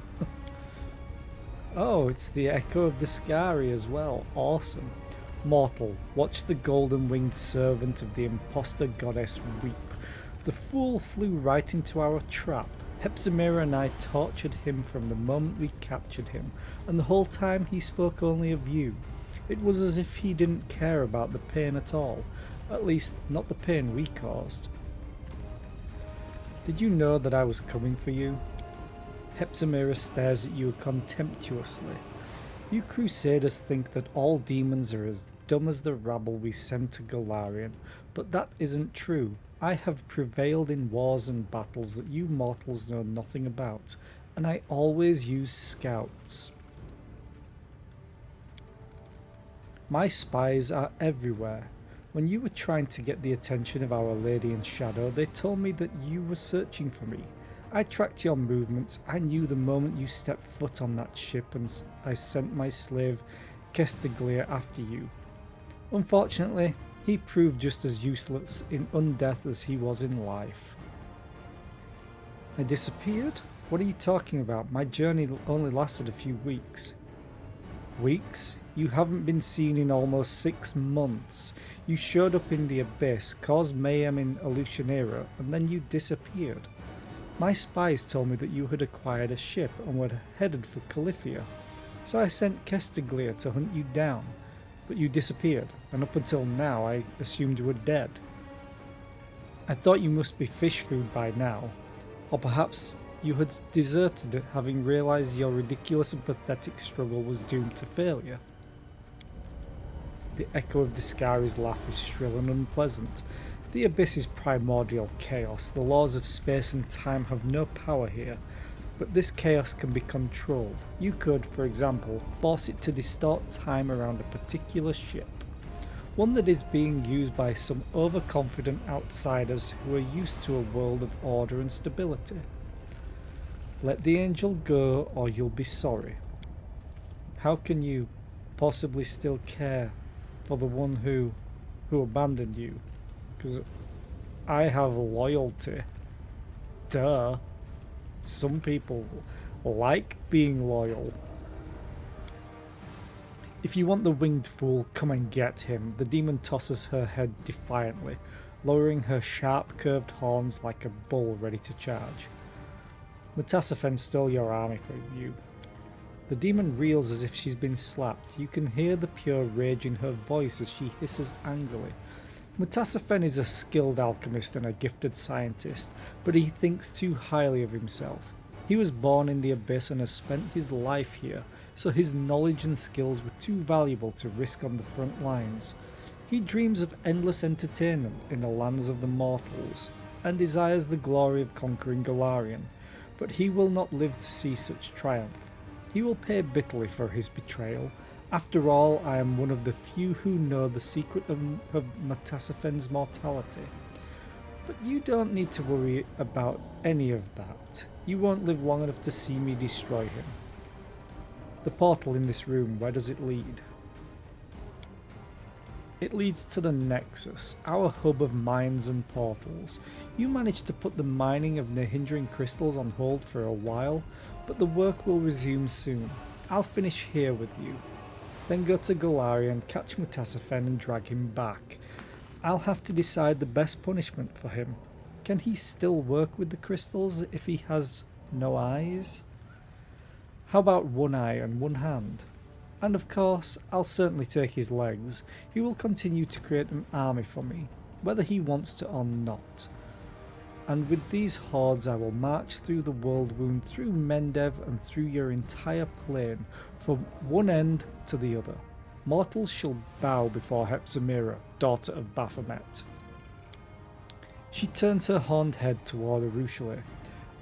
Oh, it's the echo of the Scary as well. Awesome. Mortal, watch the golden-winged servant of the impostor goddess weep. The fool flew right into our trap. Hepzibah and I tortured him from the moment we captured him, and the whole time he spoke only of you. It was as if he didn't care about the pain at all. At least, not the pain we caused. Did you know that I was coming for you? Hepzibah stares at you contemptuously. You crusaders think that all demons are as dumb as the rabble we sent to Galarian, but that isn't true. I have prevailed in wars and battles that you mortals know nothing about, and I always use scouts. My spies are everywhere. When you were trying to get the attention of Our Lady in Shadow, they told me that you were searching for me. I tracked your movements. I knew the moment you stepped foot on that ship, and I sent my slave Kestiglia after you. Unfortunately, he proved just as useless in undeath as he was in life. I disappeared? What are you talking about? My journey only lasted a few weeks. Weeks? You haven't been seen in almost 6 months. You showed up in the Abyss, caused mayhem in Alucionera, and then you disappeared. My spies told me that you had acquired a ship and were headed for Califia, so I sent Kestiglia to hunt you down, but you disappeared, and up until now I assumed you were dead. I thought you must be fish food by now, or perhaps you had deserted it, having realised your ridiculous and pathetic struggle was doomed to failure. The echo of Discari's laugh is shrill and unpleasant. The Abyss is primordial chaos. The laws of space and time have no power here, but this chaos can be controlled. You could, for example, force it to distort time around a particular ship, one that is being used by some overconfident outsiders who are used to a world of order and stability. Let the angel go or you'll be sorry. How can you possibly still care for the one who abandoned you? Because I have loyalty. Duh. Some people like being loyal. If you want the winged fool, come and get him. The demon tosses her head defiantly, lowering her sharp curved horns like a bull ready to charge. Mutasaphen stole your army from you. The demon reels as if she's been slapped. You can hear the pure rage in her voice as she hisses angrily. Mutasaphen is a skilled alchemist and a gifted scientist, but he thinks too highly of himself. He was born in the Abyss and has spent his life here, so his knowledge and skills were too valuable to risk on the front lines. He dreams of endless entertainment in the lands of the mortals, and desires the glory of conquering Golarion, but he will not live to see such triumph. He will pay bitterly for his betrayal. After all, I am one of the few who know the secret of Mutasaphen's mortality. But you don't need to worry about any of that. You won't live long enough to see me destroy him. The portal in this room, where does it lead? It leads to the Nexus, our hub of mines and portals. You managed to put the mining of Nehindran crystals on hold for a while, but the work will resume soon. I'll finish here with you. Then go to Golarion, catch Mutasaphen and drag him back. I'll have to decide the best punishment for him. Can he still work with the crystals if he has no eyes? How about one eye and one hand? And of course, I'll certainly take his legs. He will continue to create an army for me, whether he wants to or not. And with these hordes I will march through the world wound, through Mendev and through your entire plane, from one end to the other. Mortals shall bow before Hepzimira, daughter of Baphomet. She turns her horned head toward Arushale.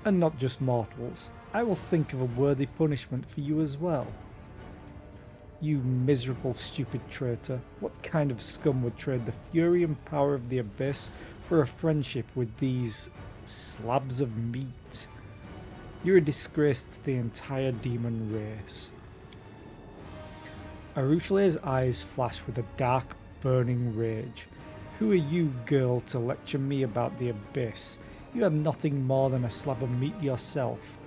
And not just mortals. I will think of a worthy punishment for you as well. You miserable, stupid traitor. What kind of scum would trade the fury and power of the Abyss for a friendship with these slabs of meat? You're a disgrace to the entire demon race. Arushale's eyes flash with a dark, burning rage. Who are you, girl, to lecture me about the Abyss? You are nothing more than a slab of meat yourself.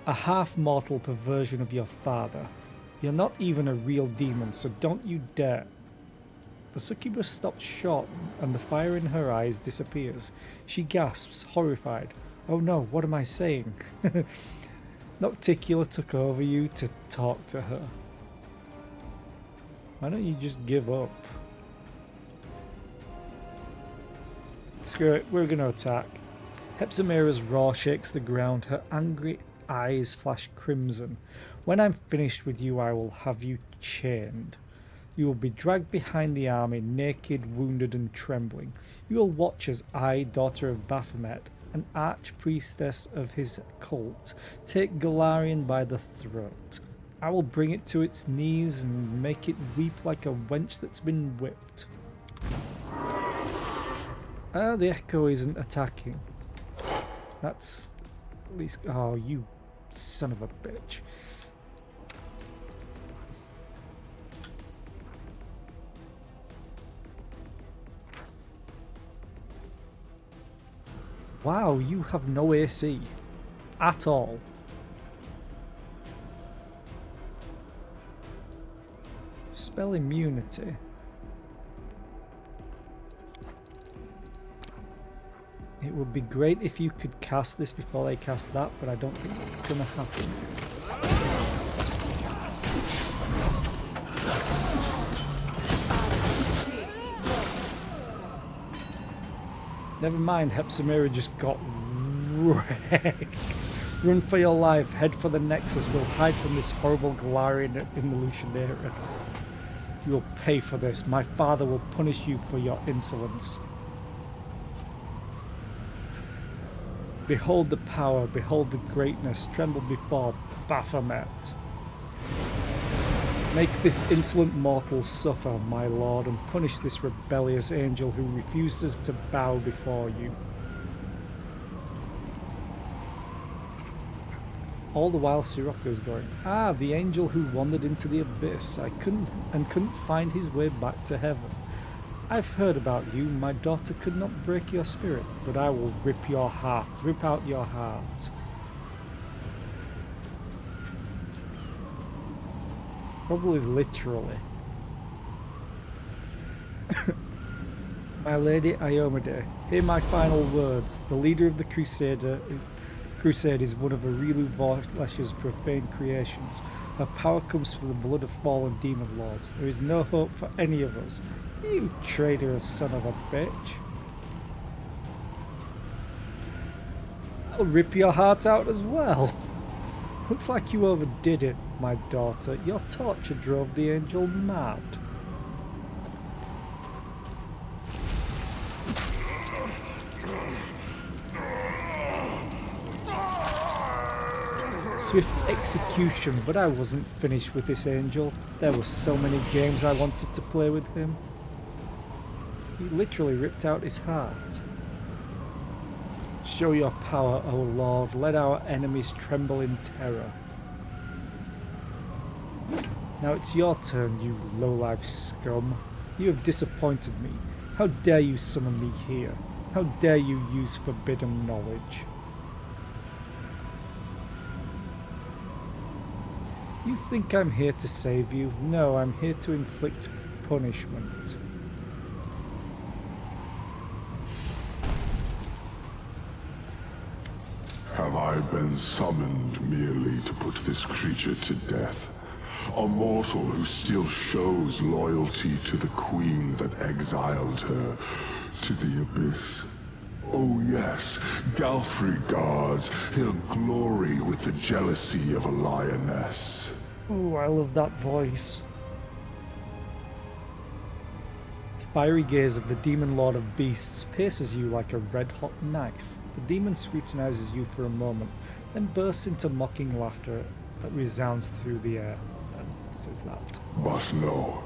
A half-mortal perversion of your father. You're not even a real demon, so don't you dare. The succubus stops short and the fire in her eyes disappears. She gasps, horrified. Oh no, what am I saying? Nocticula took over you to talk to her. Why don't you just give up? Screw it, we're going to attack. Hepzimira's roar shakes the ground, her angry eyes flash crimson. When I'm finished with you, I will have you chained. You will be dragged behind the army, naked, wounded and trembling. You will watch as I, daughter of Baphomet, an arch-priestess of his cult, take Galarian by the throat. I will bring it to its knees and make it weep like a wench that's been whipped. The Echo isn't attacking. That's at least... Oh, you son of a bitch. Wow, you have no AC. At all. Spell immunity. It would be great if you could cast this before they cast that, but I don't think it's gonna happen. Yes. Never mind, Hepsamira just got wrecked. Run for your life, head for the Nexus. We'll hide from this horrible Galarian in the Lucianera. You will pay for this. My father will punish you for your insolence. Behold the power, behold the greatness, tremble before Baphomet. Make this insolent mortal suffer, my lord, and punish this rebellious angel who refuses to bow before you. All the while Sirocco's going, ah, the angel who wandered into the abyss. I couldn't find his way back to heaven. I've heard about you. My daughter could not break your spirit, but I will rip out your heart. Probably literally. My lady Iomade, hear my final words. The leader of the crusade is one of Arilu Vorlesh's profane creations. Her power comes from the blood of fallen demon lords. There is no hope for any of us. You traitorous son of a bitch. I'll rip your heart out as well. Looks like you overdid it, my daughter. Your torture drove the angel mad. Swift execution, but I wasn't finished with this angel. There were so many games I wanted to play with him. He literally ripped out his heart. Show your power, O Lord. Let our enemies tremble in terror. Now it's your turn, you low-life scum. You have disappointed me. How dare you summon me here? How dare you use forbidden knowledge? You think I'm here to save you? No, I'm here to inflict punishment. Have I been summoned merely to put this creature to death? A mortal who still shows loyalty to the queen that exiled her to the abyss. Oh yes, Galfrey guards, he'll glory with the jealousy of a lioness. Oh, I love that voice. The fiery gaze of the demon lord of beasts pierces you like a red-hot knife. The demon scrutinizes you for a moment, then bursts into mocking laughter that resounds through the air. And says that. But no,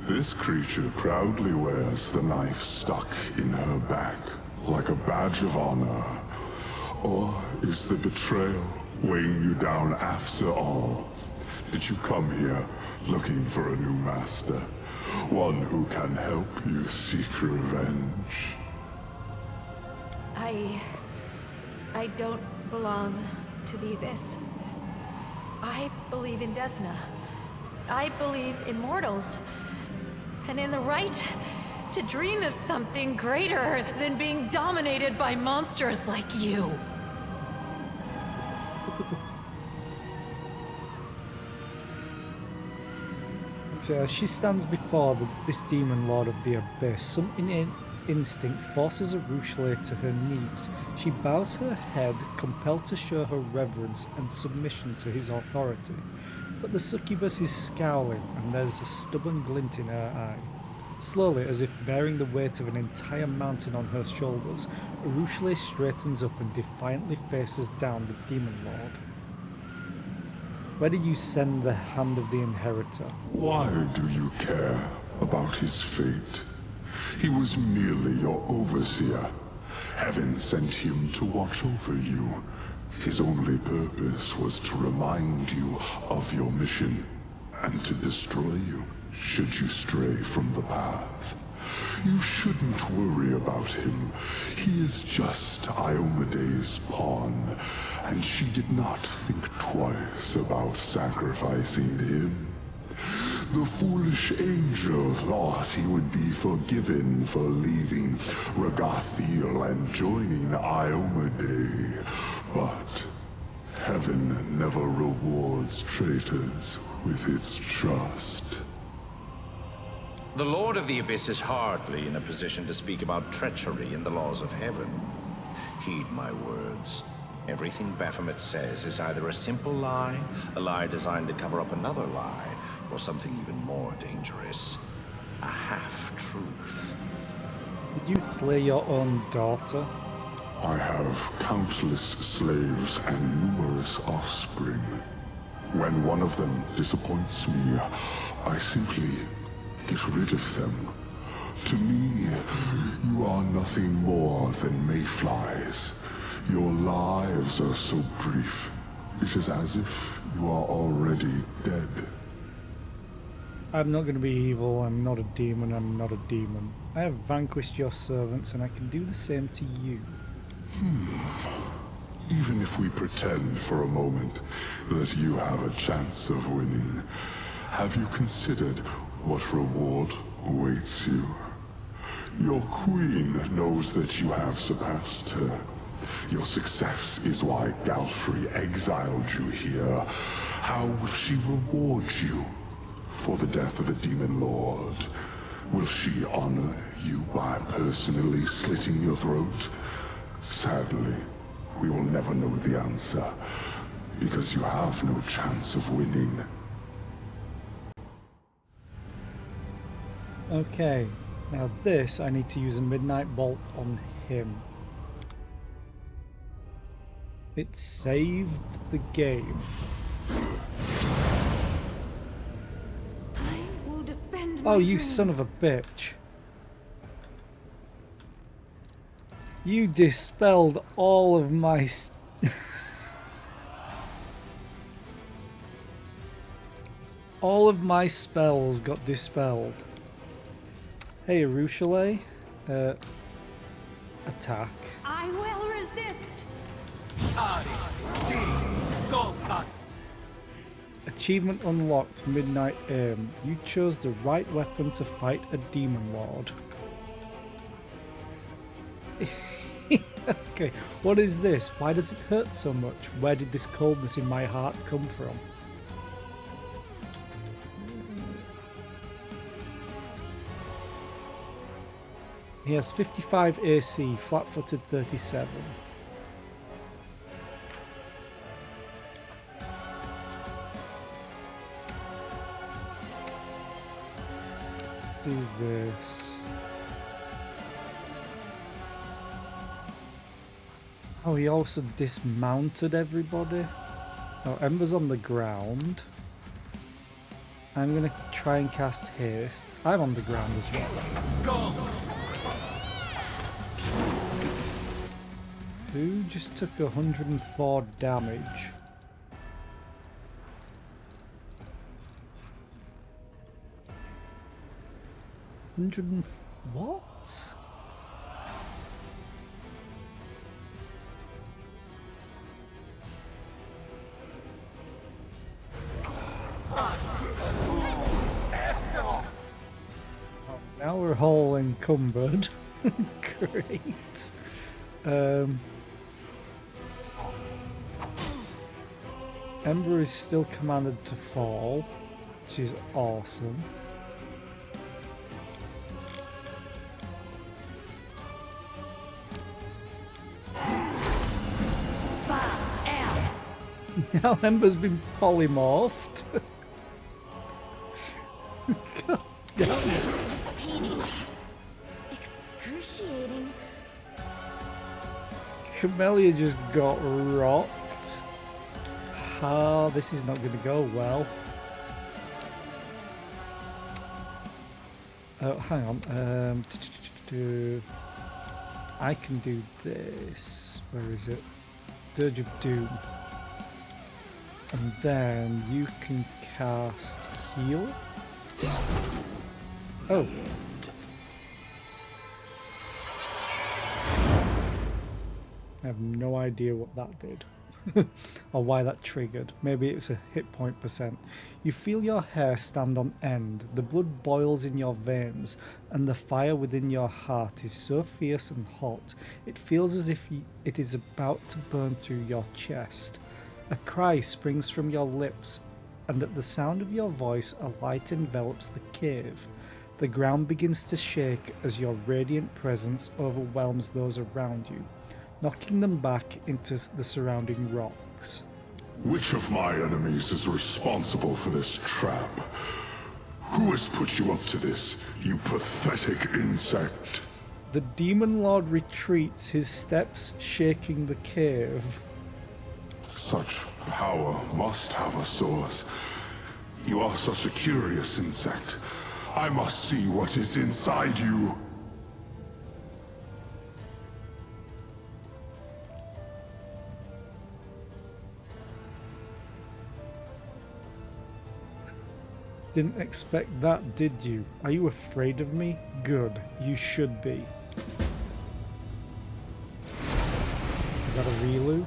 this creature proudly wears the knife stuck in her back, like a badge of honor. Or is the betrayal weighing you down after all? Did you come here looking for a new master? One who can help you seek revenge? I don't belong to the Abyss. I believe in Desna. I believe in mortals. And in the right to dream of something greater than being dominated by monsters like you. So as she stands before this demon lord of the abyss, some innate instinct forces Arushale to her knees. She bows her head, compelled to show her reverence and submission to his authority. But the succubus is scowling, and there's a stubborn glint in her eye. Slowly, as if bearing the weight of an entire mountain on her shoulders, Urushale straightens up and defiantly faces down the Demon Lord. Where did you send the Hand of the Inheritor? Why do you care about his fate? He was merely your overseer. Heaven sent him to watch over you. His only purpose was to remind you of your mission and to destroy you should you stray from the path. You shouldn't worry about him. He is just Iomede's pawn, and she did not think twice about sacrificing him. The foolish angel thought he would be forgiven for leaving Regathiel and joining Iomede, but heaven never rewards traitors with its trust. The Lord of the Abyss is hardly in a position to speak about treachery in the laws of heaven. Heed my words. Everything Baphomet says is either a simple lie, a lie designed to cover up another lie, or something even more dangerous. A half-truth. Did you slay your own daughter? I have countless slaves and numerous offspring. When one of them disappoints me, I simply get rid of them. To me, you are nothing more than mayflies. Your lives are so brief, it is as if you are already dead. I'm not going to be evil, I'm not a demon, I'm not a demon. I have vanquished your servants and I can do the same to you. Even if we pretend for a moment that you have a chance of winning, have you considered what reward awaits you? Your queen knows that you have surpassed her. Your success is why Galfrey exiled you here. How will she reward you for the death of a demon lord? Will she honor you by personally slitting your throat? Sadly, we will never know the answer, because you have no chance of winning. Okay, now this I need to use a Midnight Bolt on him. It saved the game. I will defend Oh, my you dream. son of a bitch. You dispelled all of my... all of my spells got dispelled. Hey, Urushale. Attack. I will resist. Achievement unlocked, Midnight Aim. You chose the right weapon to fight a demon lord. Okay, what is this? Why does it hurt so much? Where did this coldness in my heart come from? He has 55 AC, flat-footed 37. Let's do this. Oh, he also dismounted everybody. Oh, Ember's on the ground. I'm gonna try and cast haste. I'm on the ground as well. Who just took 104 damage? What? Oh, now we're all encumbered. Great. Ember is still commanded to fall, which is awesome. Now Ember's been polymorphed. God damn it. Painting. Camellia just got rocked. Ah, this is not going to go well. Oh, hang on. I can do this. Where is it? Dirge of Doom. And then you can cast Heal. Oh. I have no idea what that did. Or why that triggered. Maybe it's a hit point percent. You feel your hair stand on end, the blood boils in your veins, and the fire within your heart is so fierce and hot, it feels as if it is about to burn through your chest. A cry springs from your lips, and at the sound of your voice a light envelops the cave. The ground begins to shake as your radiant presence overwhelms those around you, knocking them back into the surrounding rocks. Which of my enemies is responsible for this trap? Who has put you up to this, you pathetic insect? The Demon Lord retreats, his steps shaking the cave. Such power must have a source. You are such a curious insect. I must see what is inside you. Didn't expect that, did you? Are you afraid of me? Good, you should be. Is that a Relu?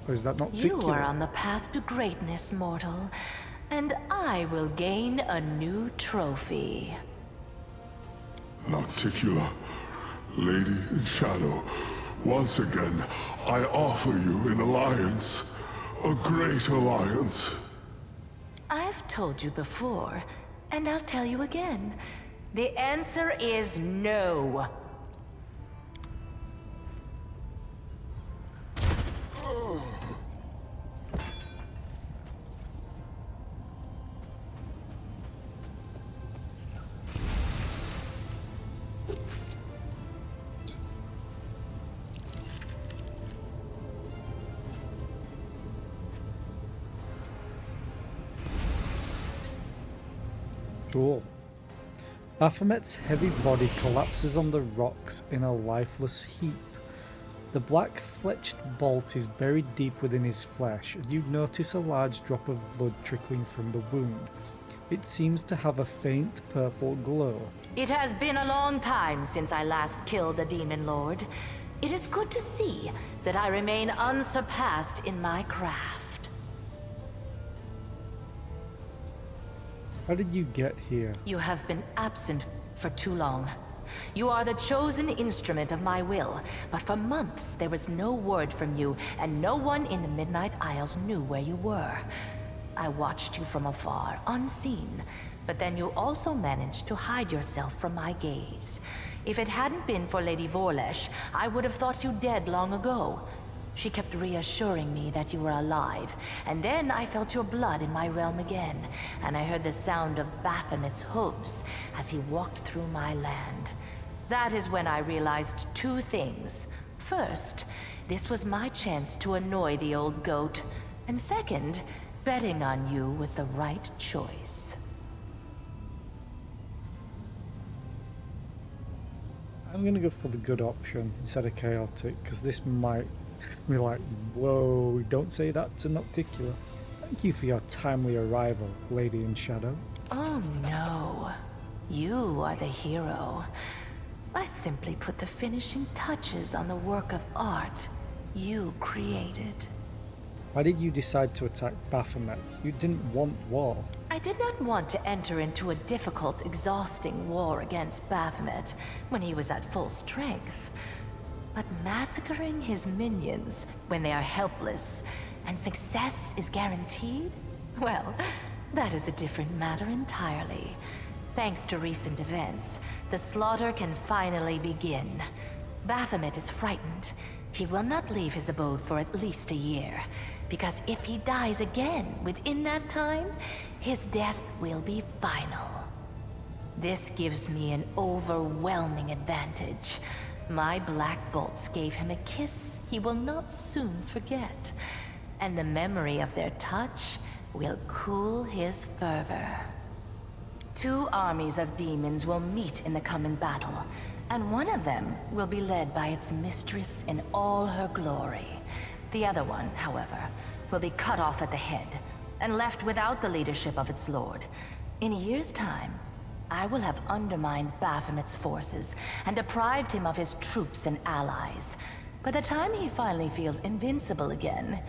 Or is that not You are on the path to greatness, mortal, and I will gain a new trophy. Nocticula, Lady in Shadow, once again, I offer you an alliance. A great alliance. I've told you before, and I'll tell you again. The answer is no. Cool. Baphomet's heavy body collapses on the rocks in a lifeless heap. The black fletched bolt is buried deep within his flesh, and you notice a large drop of blood trickling from the wound. It seems to have a faint purple glow. It has been a long time since I last killed a demon lord. It is good to see that I remain unsurpassed in my craft. How did you get here? You have been absent for too long. You are the chosen instrument of my will, but for months there was no word from you, and no one in the Midnight Isles knew where you were. I watched you from afar, unseen, but then you also managed to hide yourself from my gaze. If it hadn't been for Lady Vorlesh, I would have thought you dead long ago. She kept reassuring me that you were alive, and then I felt your blood in my realm again, and I heard the sound of Baphomet's hooves as he walked through my land. That is when I realized two things. First, this was my chance to annoy the old goat, and second, betting on you was the right choice. I'm gonna go for the good option instead of chaotic, because this might be like, whoa, don't say that to Nocticula. Thank you for your timely arrival, Lady in Shadow. Oh no, you are the hero. I simply put the finishing touches on the work of art you created. Why did you decide to attack Baphomet? You didn't want war. I did not want to enter into a difficult, exhausting war against Baphomet when he was at full strength. But massacring his minions when they are helpless and success is guaranteed? Well, that is a different matter entirely. Thanks to recent events, the slaughter can finally begin. Baphomet is frightened. He will not leave his abode for at least a year, because if he dies again within that time, his death will be final. This gives me an overwhelming advantage. My black bolts gave him a kiss he will not soon forget, and the memory of their touch will cool his fervor. 2 armies of demons will meet in the coming battle, and one of them will be led by its mistress in all her glory. The other one, however, will be cut off at the head and left without the leadership of its lord. In a year's time, I will have undermined Baphomet's forces and deprived him of his troops and allies. By the time he finally feels invincible again,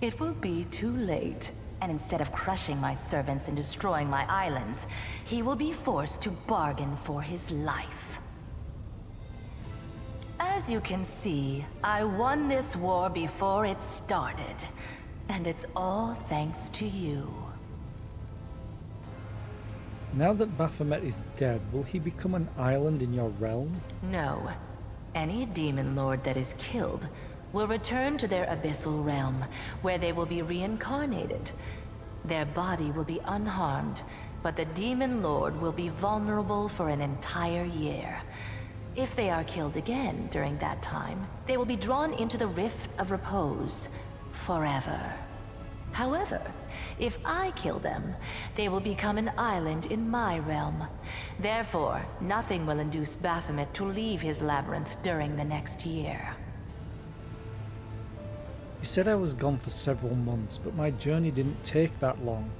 it will be too late. And instead of crushing my servants and destroying my islands, he will be forced to bargain for his life. As you can see, I won this war before it started. And it's all thanks to you. Now that Baphomet is dead, will he become an island in your realm? No. Any demon lord that is killed will return to their abyssal realm, where they will be reincarnated. Their body will be unharmed, but the demon lord will be vulnerable for an entire year. If they are killed again during that time, they will be drawn into the Rift of Repose forever. However, if I kill them, they will become an island in my realm. Therefore, nothing will induce Baphomet to leave his labyrinth during the next year. You said I was gone for several months, but my journey didn't take that long.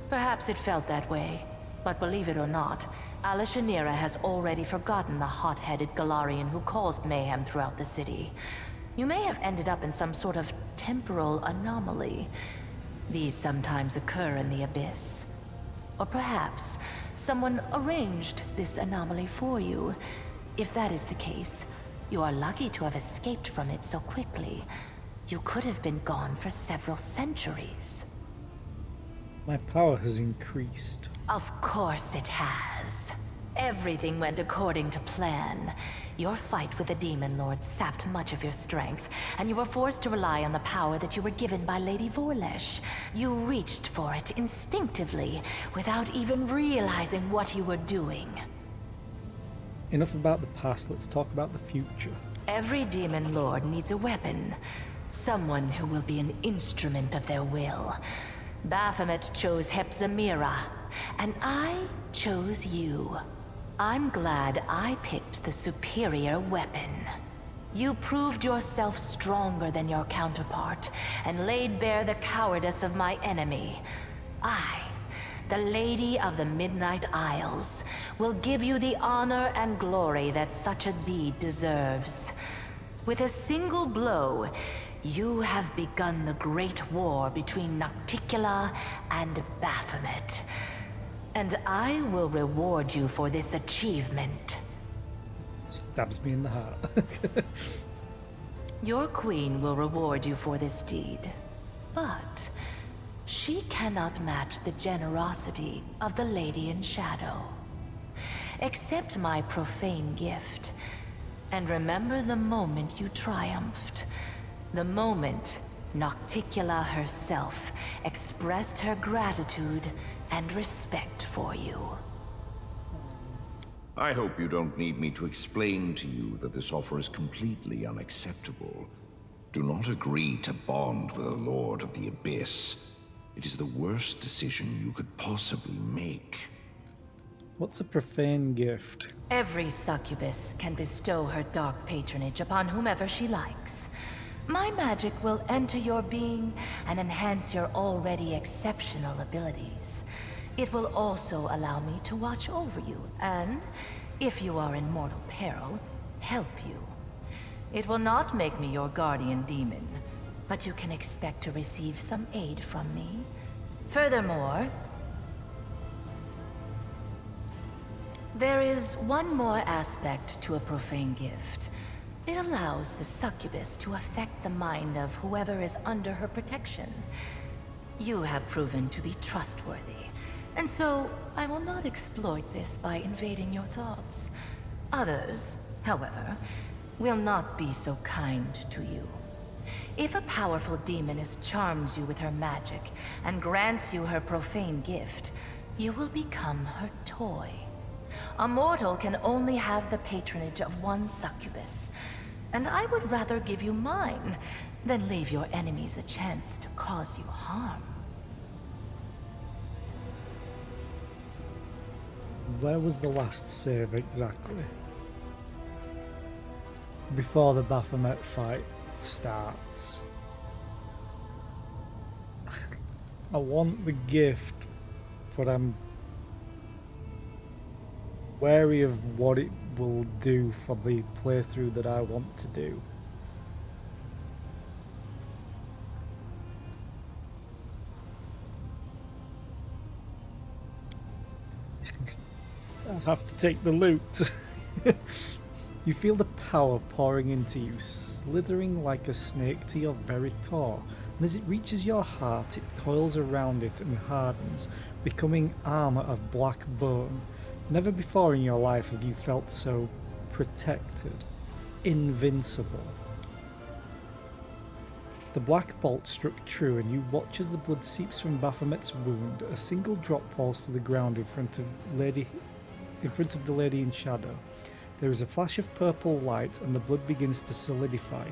Perhaps it felt that way, but believe it or not, Alishanira has already forgotten the hot-headed Galarian who caused mayhem throughout the city. You may have ended up in some sort of temporal anomaly. These sometimes occur in the Abyss. Or perhaps someone arranged this anomaly for you. If that is the case, you are lucky to have escaped from it so quickly. You could have been gone for several centuries. My power has increased. Of course it has. Everything went according to plan. Your fight with the Demon Lord sapped much of your strength, and you were forced to rely on the power that you were given by Lady Vorlesh. You reached for it instinctively, without even realizing what you were doing. Enough about the past, let's talk about the future. Every Demon Lord needs a weapon. Someone who will be an instrument of their will. Baphomet chose Hepzamira, and I chose you. I'm glad I picked the superior weapon. You proved yourself stronger than your counterpart, and laid bare the cowardice of my enemy. I, the Lady of the Midnight Isles, will give you the honor and glory that such a deed deserves. With a single blow, you have begun the great war between Nocticula and Baphomet. And I will reward you for this achievement. Stabs me in the heart. Your queen will reward you for this deed. But she cannot match the generosity of the Lady in Shadow. Accept my profane gift, and remember the moment you triumphed. The moment Nocticula herself expressed her gratitude and respect for you. I hope you don't need me to explain to you that this offer is completely unacceptable. Do not agree to bond with a Lord of the Abyss. It is the worst decision you could possibly make. What's a profane gift? Every succubus can bestow her dark patronage upon whomever she likes. My magic will enter your being and enhance your already exceptional abilities. It will also allow me to watch over you and, if you are in mortal peril, help you. It will not make me your guardian demon, but you can expect to receive some aid from me. Furthermore, there is one more aspect to a profane gift. It allows the succubus to affect the mind of whoever is under her protection. You have proven to be trustworthy, and so I will not exploit this by invading your thoughts. Others, however, will not be so kind to you. If a powerful demoness charms you with her magic and grants you her profane gift, you will become her toy. A mortal can only have the patronage of one succubus, and I would rather give you mine than leave your enemies a chance to cause you harm. Where was the last save exactly? Before the Baphomet fight starts. I want the gift, but I'm wary of what it will do for the playthrough that I want to do. I'll have to take the loot. You feel the power pouring into you, slithering like a snake to your very core, and as it reaches your heart, it coils around it and hardens, becoming armor of black bone. Never before in your life have you felt so protected, invincible. The black bolt struck true, and you watch as the blood seeps from Baphomet's wound. A single drop falls to the ground in front of the lady in shadow. There is a flash of purple light, and the blood begins to solidify.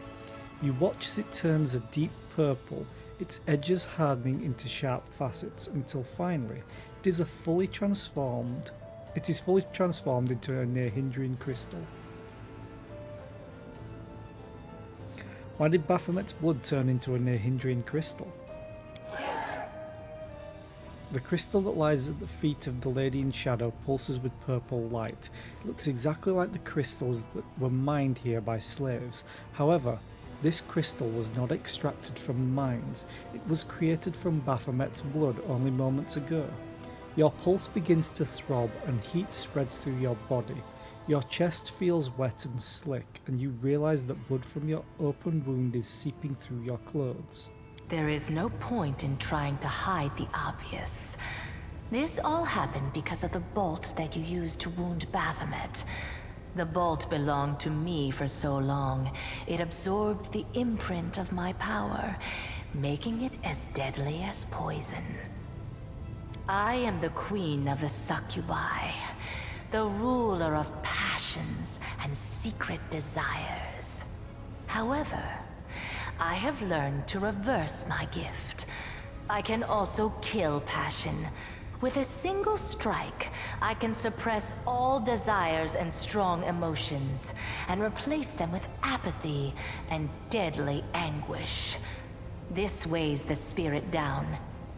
You watch as it turns a deep purple, its edges hardening into sharp facets, until finally it is fully transformed into a Nehindrian crystal. Why did Baphomet's blood turn into a Nehindrian crystal? The crystal that lies at the feet of the lady in shadow pulses with purple light. It looks exactly like the crystals that were mined here by slaves. However, this crystal was not extracted from mines. It was created from Baphomet's blood only moments ago. Your pulse begins to throb and heat spreads through your body. Your chest feels wet and slick, and you realize that blood from your open wound is seeping through your clothes. There is no point in trying to hide the obvious. This all happened because of the bolt that you used to wound Baphomet. The bolt belonged to me for so long, it absorbed the imprint of my power, making it as deadly as poison. I am the queen of the succubi, the ruler of passions and secret desires. However, I have learned to reverse my gift. I can also kill passion. With a single strike, I can suppress all desires and strong emotions, and replace them with apathy and deadly anguish. This weighs the spirit down,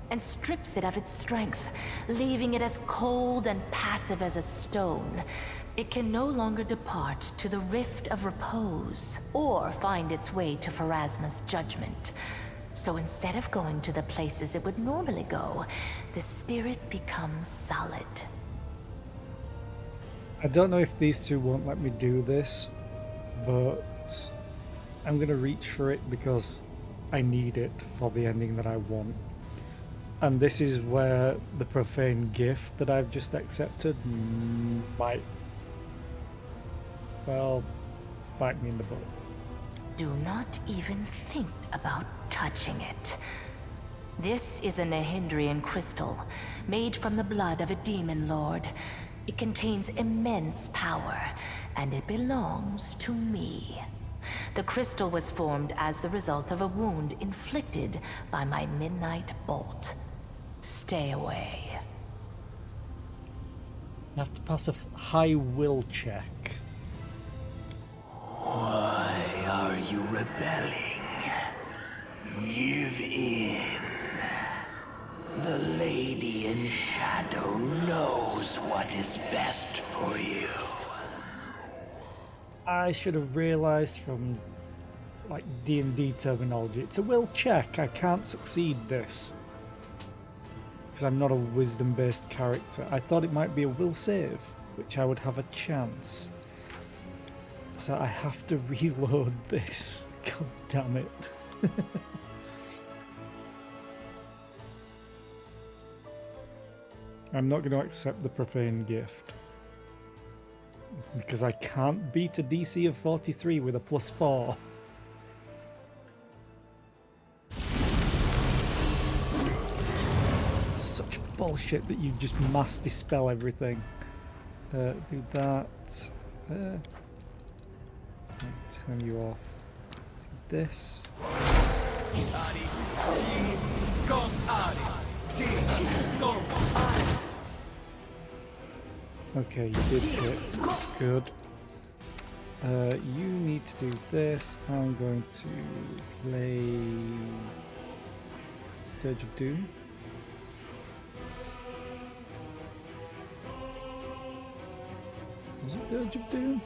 and strips it of its strength, leaving it as cold and passive as a stone. It can no longer depart to the Rift of Repose, or find its way to Pharasma's judgment. So instead of going to the places it would normally go, the spirit becomes solid. I don't know if these two won't let me do this, but I'm gonna reach for it because I need it for the ending that I want. And this is where the profane gift that I've just accepted might, well, bite me in the butt. Do not even think about touching it. This is a Nehindrian crystal, made from the blood of a demon lord. It contains immense power, and it belongs to me. The crystal was formed as the result of a wound inflicted by my midnight bolt. Stay away. I have to pass a high will check. Why are you rebelling? Give in. The Lady in Shadow knows what is best for you. I should have realised from like D&D terminology, it's a will check. I can't succeed this because I'm not a wisdom based character. I thought it might be a will save, which I would have a chance. So I have to reload this. God damn it. I'm not going to accept the profane gift because I can't beat a DC of 43 with a +4. It's such bullshit that you just mass dispel everything. Do that. Turn you off. Do this. Okay, you did hit. That's good. You need to do this. I'm going to play Sturge of Doom. Was it Dirge of Doom?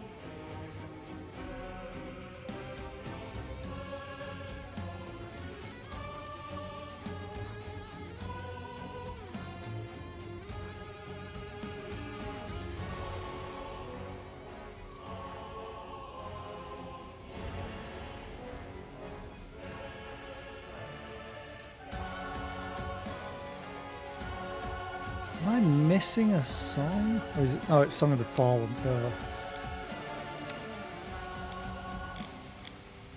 Am I missing a song? Or is it? Oh, it's Song of the Fallen. Duh.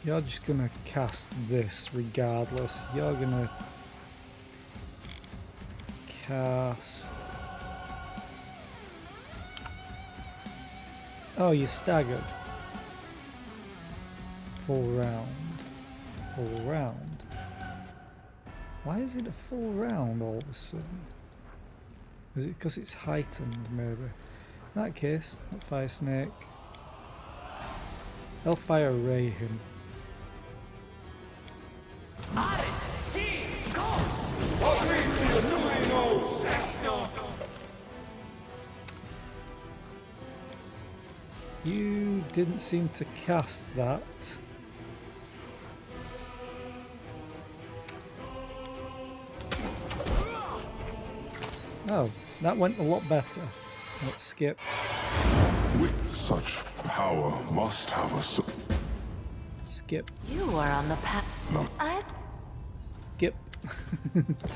You're just gonna cast this regardless. You're gonna cast. Oh, you staggered. Full round. Full round. Why is it a full round all of a sudden? Is it because it's heightened, maybe? In that case, Fire Snake. Hellfire Ray him. You didn't seem to cast that. Oh, that went a lot better. Let's skip. With such power must have a Skip. You are on the path. No. Skip.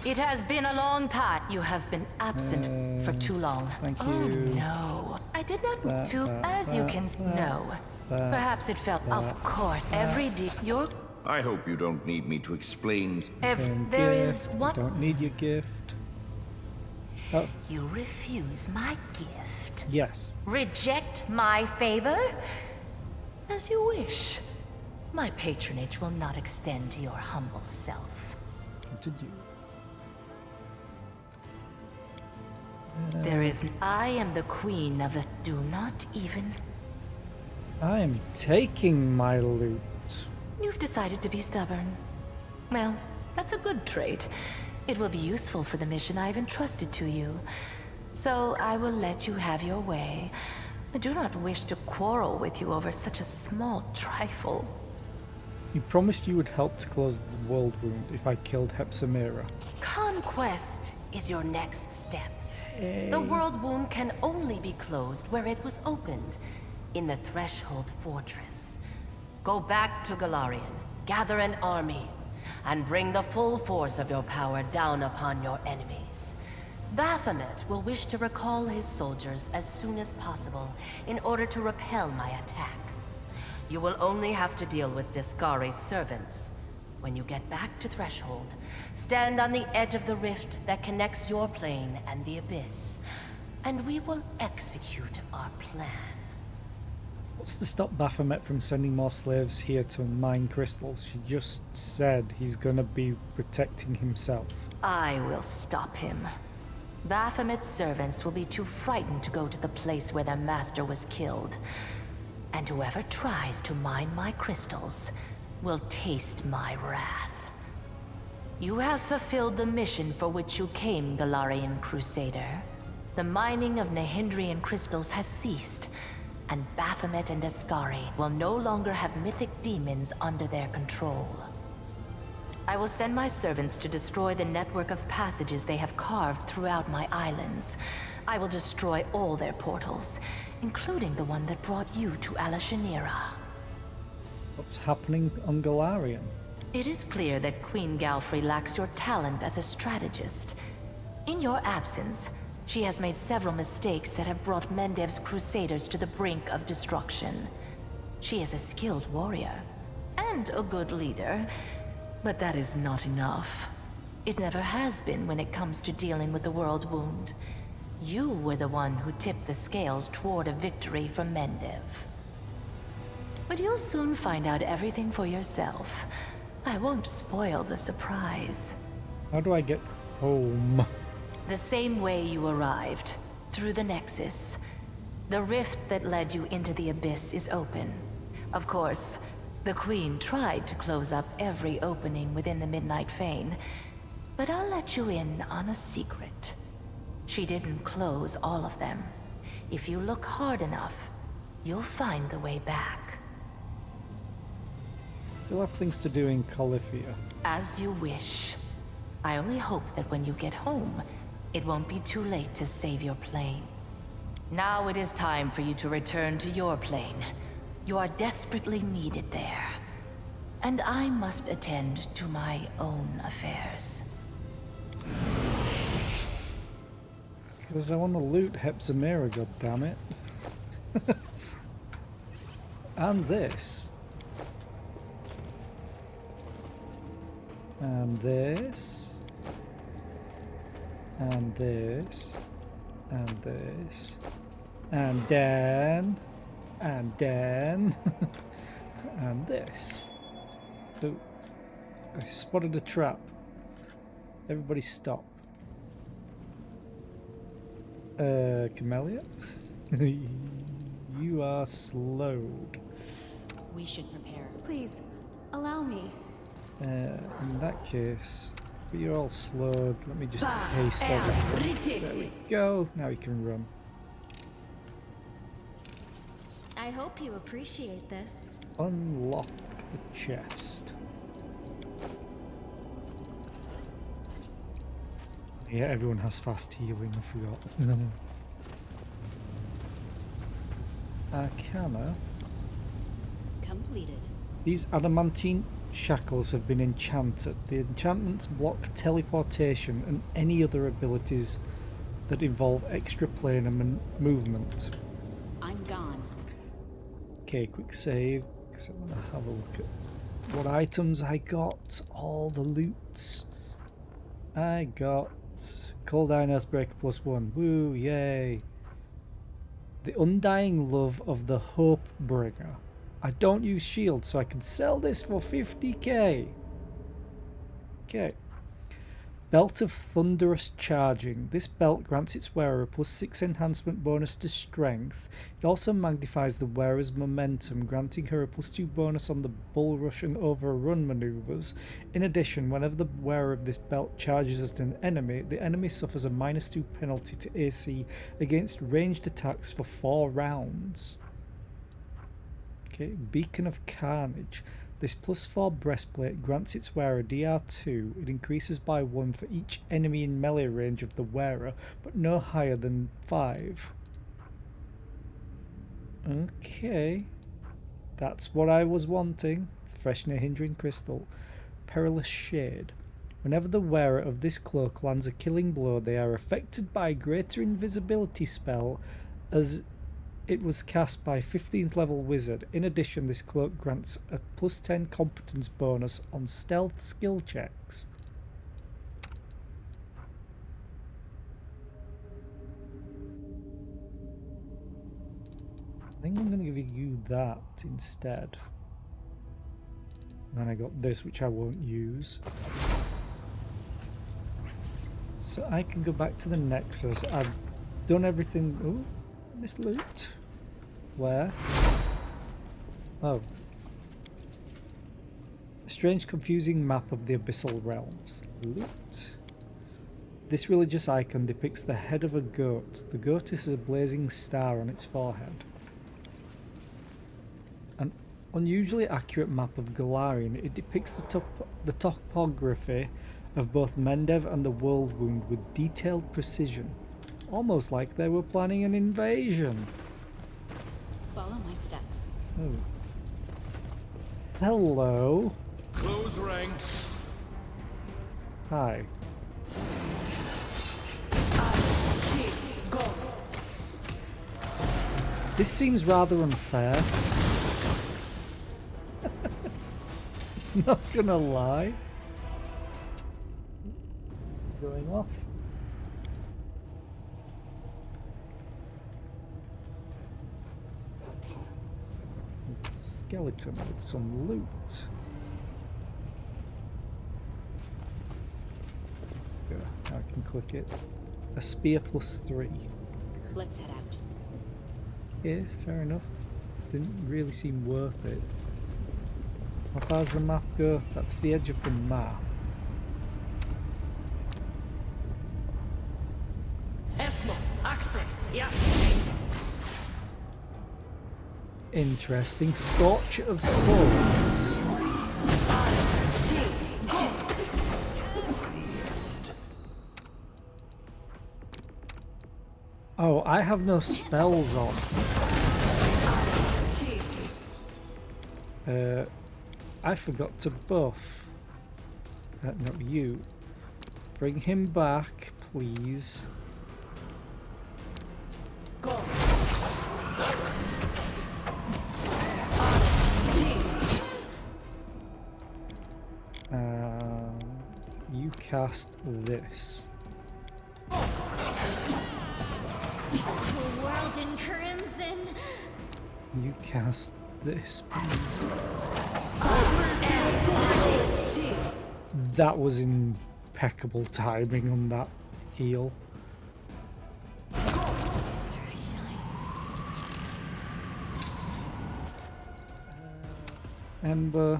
It has been a long time. You have been absent for too long. Thank Oh you. no. I did not as you can know. Perhaps it felt of course. Every day you're I hope you don't need me to explain. there is one. Don't need your gift. Oh, You refuse my gift. yes. Reject my favor? As you wish. My patronage will not extend to your humble self. Continue. There is. I am the queen of the. Do not even. I am taking my loot. You've decided to be stubborn. Well, that's a good trait. It will be useful for the mission I've entrusted to you. So I will let you have your way. I do not wish to quarrel with you over such a small trifle. You promised you would help to close the world wound if I killed Hepsamira. Conquest is your next step. The world wound can only be closed where it was opened, in the Threshold Fortress. Go back to Galarian, gather an army, and bring the full force of your power down upon your enemies. Baphomet will wish to recall his soldiers as soon as possible in order to repel my attack. You will only have to deal with Discari's servants. When you get back to Threshold, stand on the edge of the rift that connects your plane and the Abyss, and we will execute our plan. What's to stop Baphomet from sending more slaves here to mine crystals? She just said he's gonna be protecting himself. I will stop him. Baphomet's servants will be too frightened to go to the place where their master was killed. And whoever tries to mine my crystals will taste my wrath. You have fulfilled the mission for which you came, Galarian Crusader. The mining of Nahindrian crystals has ceased, and Baphomet and Discari will no longer have mythic demons under their control. I will send my servants to destroy the network of passages they have carved throughout my islands. I will destroy all their portals, including the one that brought you to Alashanira. What's happening on Galarian? It is clear that Queen Galfrey lacks your talent as a strategist. In your absence, she has made several mistakes that have brought Mendev's crusaders to the brink of destruction. She is a skilled warrior, and a good leader, but that is not enough. It never has been when it comes to dealing with the world wound. You were the one who tipped the scales toward a victory for Mendev. But you'll soon find out everything for yourself. I won't spoil the surprise. How do I get home? The same way you arrived, through the Nexus. The rift that led you into the Abyss is open. Of course, the Queen tried to close up every opening within the Midnight Fane, but I'll let you in on a secret. She didn't close all of them. If you look hard enough, you'll find the way back. Still have things to do in Califia. As you wish. I only hope that when you get home, it won't be too late to save your plane. Now it is time for you to return to your plane. You are desperately needed there. And I must attend to my own affairs. Because I want to loot Hepzimera, goddammit. And this. And this. And this. And this. And then. And then. And this. Oh. I spotted a trap. Everybody stop. Camellia? You are slowed. We should prepare. Please, allow me. In that case, if you're all slowed, let me just haste everything. There we go. Now you can run. I hope you appreciate this. Unlock the chest. Yeah, everyone has fast healing, I forgot. Arcana. Completed. These adamantine shackles have been enchanted. The enchantments block teleportation and any other abilities that involve extraplanar movement. I'm gone. Okay, quick save, because I want to have a look at what items I got. All the loots. I got Cold Iron Earthbreaker +1. Woo, yay. The Undying Love of the Hope Bringer. I don't use shields, so I can sell this for 50k. Okay. Belt of Thunderous Charging. This belt grants its wearer +6 enhancement bonus to strength. It also magnifies the wearer's momentum, granting her a +2 bonus on the bull rush and overrun maneuvers. In addition, whenever the wearer of this belt charges at an enemy, the enemy suffers a -2 penalty to AC against ranged attacks for 4 rounds. Okay, Beacon of Carnage. This +4 breastplate grants its wearer DR2. It increases by 1 for each enemy in melee range of the wearer, but no higher than 5. Okay. That's what I was wanting. Fresh Hindering Crystal. Perilous Shade. Whenever the wearer of this cloak lands a killing blow, they are affected by a greater invisibility spell as it was cast by 15th level wizard. In addition, this cloak grants a +10 competence bonus on stealth skill checks. I think I'm going to give you that instead. And then I got this, which I won't use. So I can go back to the Nexus. I've done everything. Oh, I missed loot. Where? Oh. A strange, confusing map of the Abyssal Realms. Loot. This religious icon depicts the head of a goat. The goat has a blazing star on its forehead. An unusually accurate map of Galarian. It depicts the topography of both Mendev and the World Wound with detailed precision. Almost like they were planning an invasion. Follow my steps. Oh. Hello. Close ranks. Hi. This seems rather unfair. Not gonna lie. It's going off. skeleton with some loot. Yeah, I can click it. A spear +3. Let's head out. Yeah, fair enough. Didn't really seem worth it. How far's the map go? That's the edge of the map. Interesting. Scorch of Souls. Oh, I have no spells on. I forgot to buff. No, you. Bring him back, please. You cast this. A world in crimson. You cast this, please. That was impeccable timing on that heal. Ember, I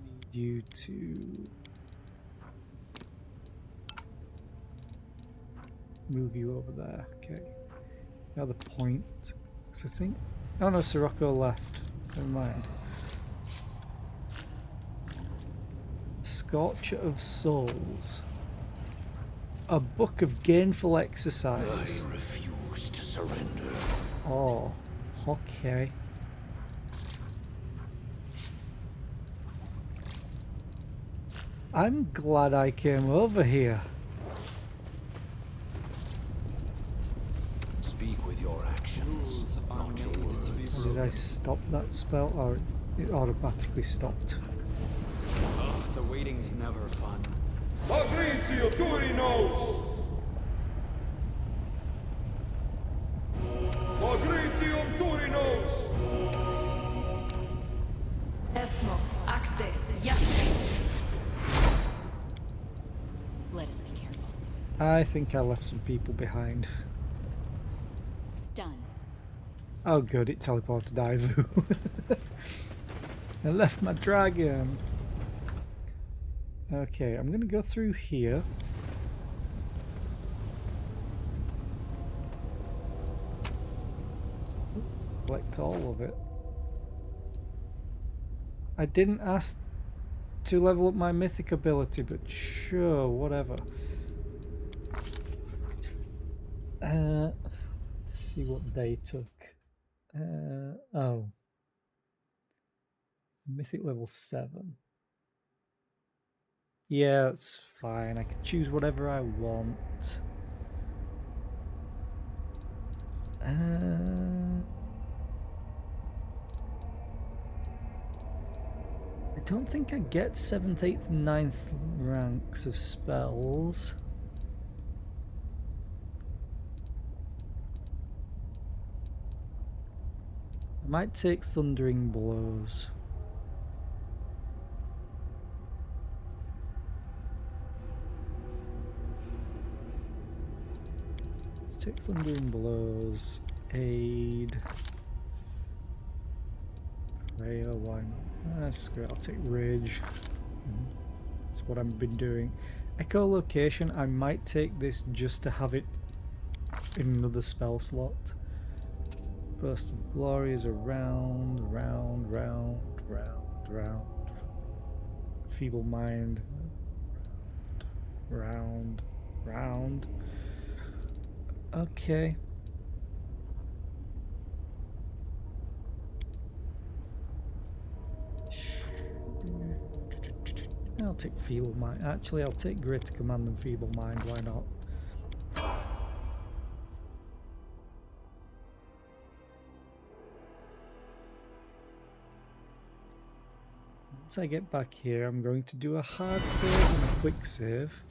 need you to move you over there. Okay. Now the point. Because I think. Oh no, Sirocco left. Never mind. Scorch of Souls. A book of gainful exercise. I refuse to surrender. Oh, okay. I'm glad I came over here. Speak with your actions, not your words. Or did I stop that spell, or it automatically stopped? Oh, the waiting's never fun. Patrizio Turinos! Patrizio Turinos! Esmo, Axe, yes. Let us be careful. I think I left some people behind. Done. Oh good, it teleported Ivu. I left my dragon. Okay, I'm gonna go through here. Collect all of it. I didn't ask to level up my mythic ability, but sure, whatever. Let's see what they took. Oh. Mythic level 7. Yeah, that's fine. I can choose whatever I want. I don't think I get 7th, 8th, and 9th ranks of spells. I might take Thundering Blows. Let's take Thundering Blows. Aid. Prayer, why not? That's great, I'll take Rage. That's what I've been doing. Echolocation, I might take this just to have it in another spell slot. Burst of Glory is around, round, round, round, round. Feeble Mind. Round, round. Okay. I'll take Feeble Mind. Actually, I'll take Greater Command and Feeble Mind. Why not? Once I get back here, I'm going to do a hard save and a quick save.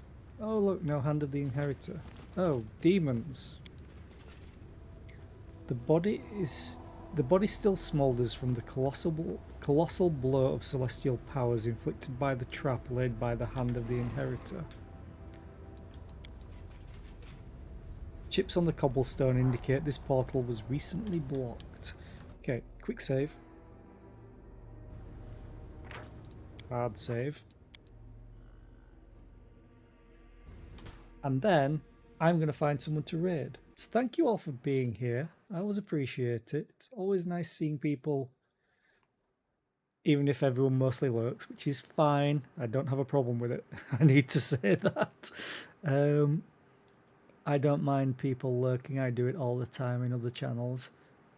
Oh look, no Hand of the Inheritor. Oh, demons. The body is The body still smoulders from the colossal blow of celestial powers inflicted by the trap laid by the hand of the inheritor. Chips on the cobblestone indicate this portal was recently blocked. Okay, quick save. Hard save. And then I'm going to find someone to raid. So thank you all for being here. I always appreciate it. It's always nice seeing people, even if everyone mostly lurks, which is fine. I don't have a problem with it. I need to say that. I don't mind people lurking. I do it all the time in other channels.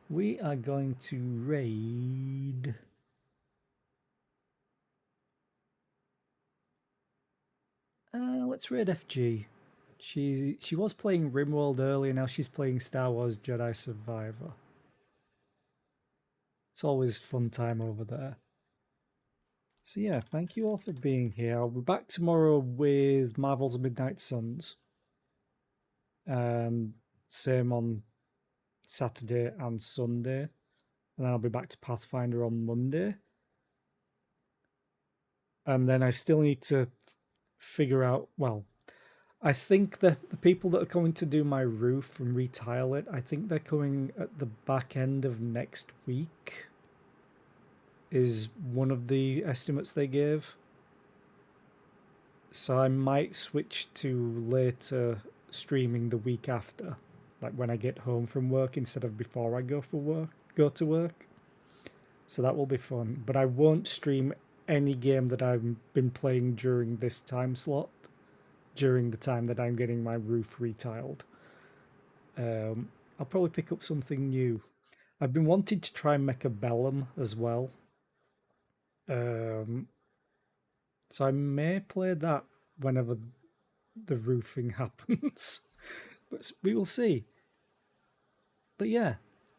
We are going to raid... let's raid FG. She was playing RimWorld earlier, now she's playing Star Wars Jedi Survivor. It's always fun time over there. So yeah, thank you all for being here. I'll be back tomorrow with Marvel's Midnight Suns. Same on Saturday and Sunday. And then I'll be back to Pathfinder on Monday. And then I still need to figure out, well, I think that the people that are coming to do my roof and retile it, I think they're coming at the back end of next week, is one of the estimates they gave. So I might switch to later streaming the week after, like when I get home from work instead of before I go to work. So that will be fun. But I won't stream any game that I've been playing during this time slot, during the time that I'm getting my roof retiled. I'll probably pick up something new. I've been wanting to try Mechabellum as well. So I may play that whenever the roofing happens. But we will see. But yeah,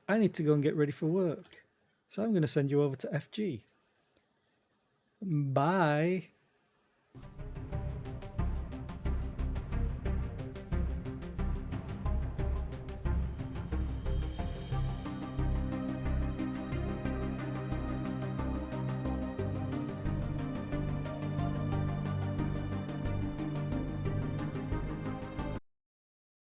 I need to go and get ready for work. So I'm going to send you over to FG. Bye.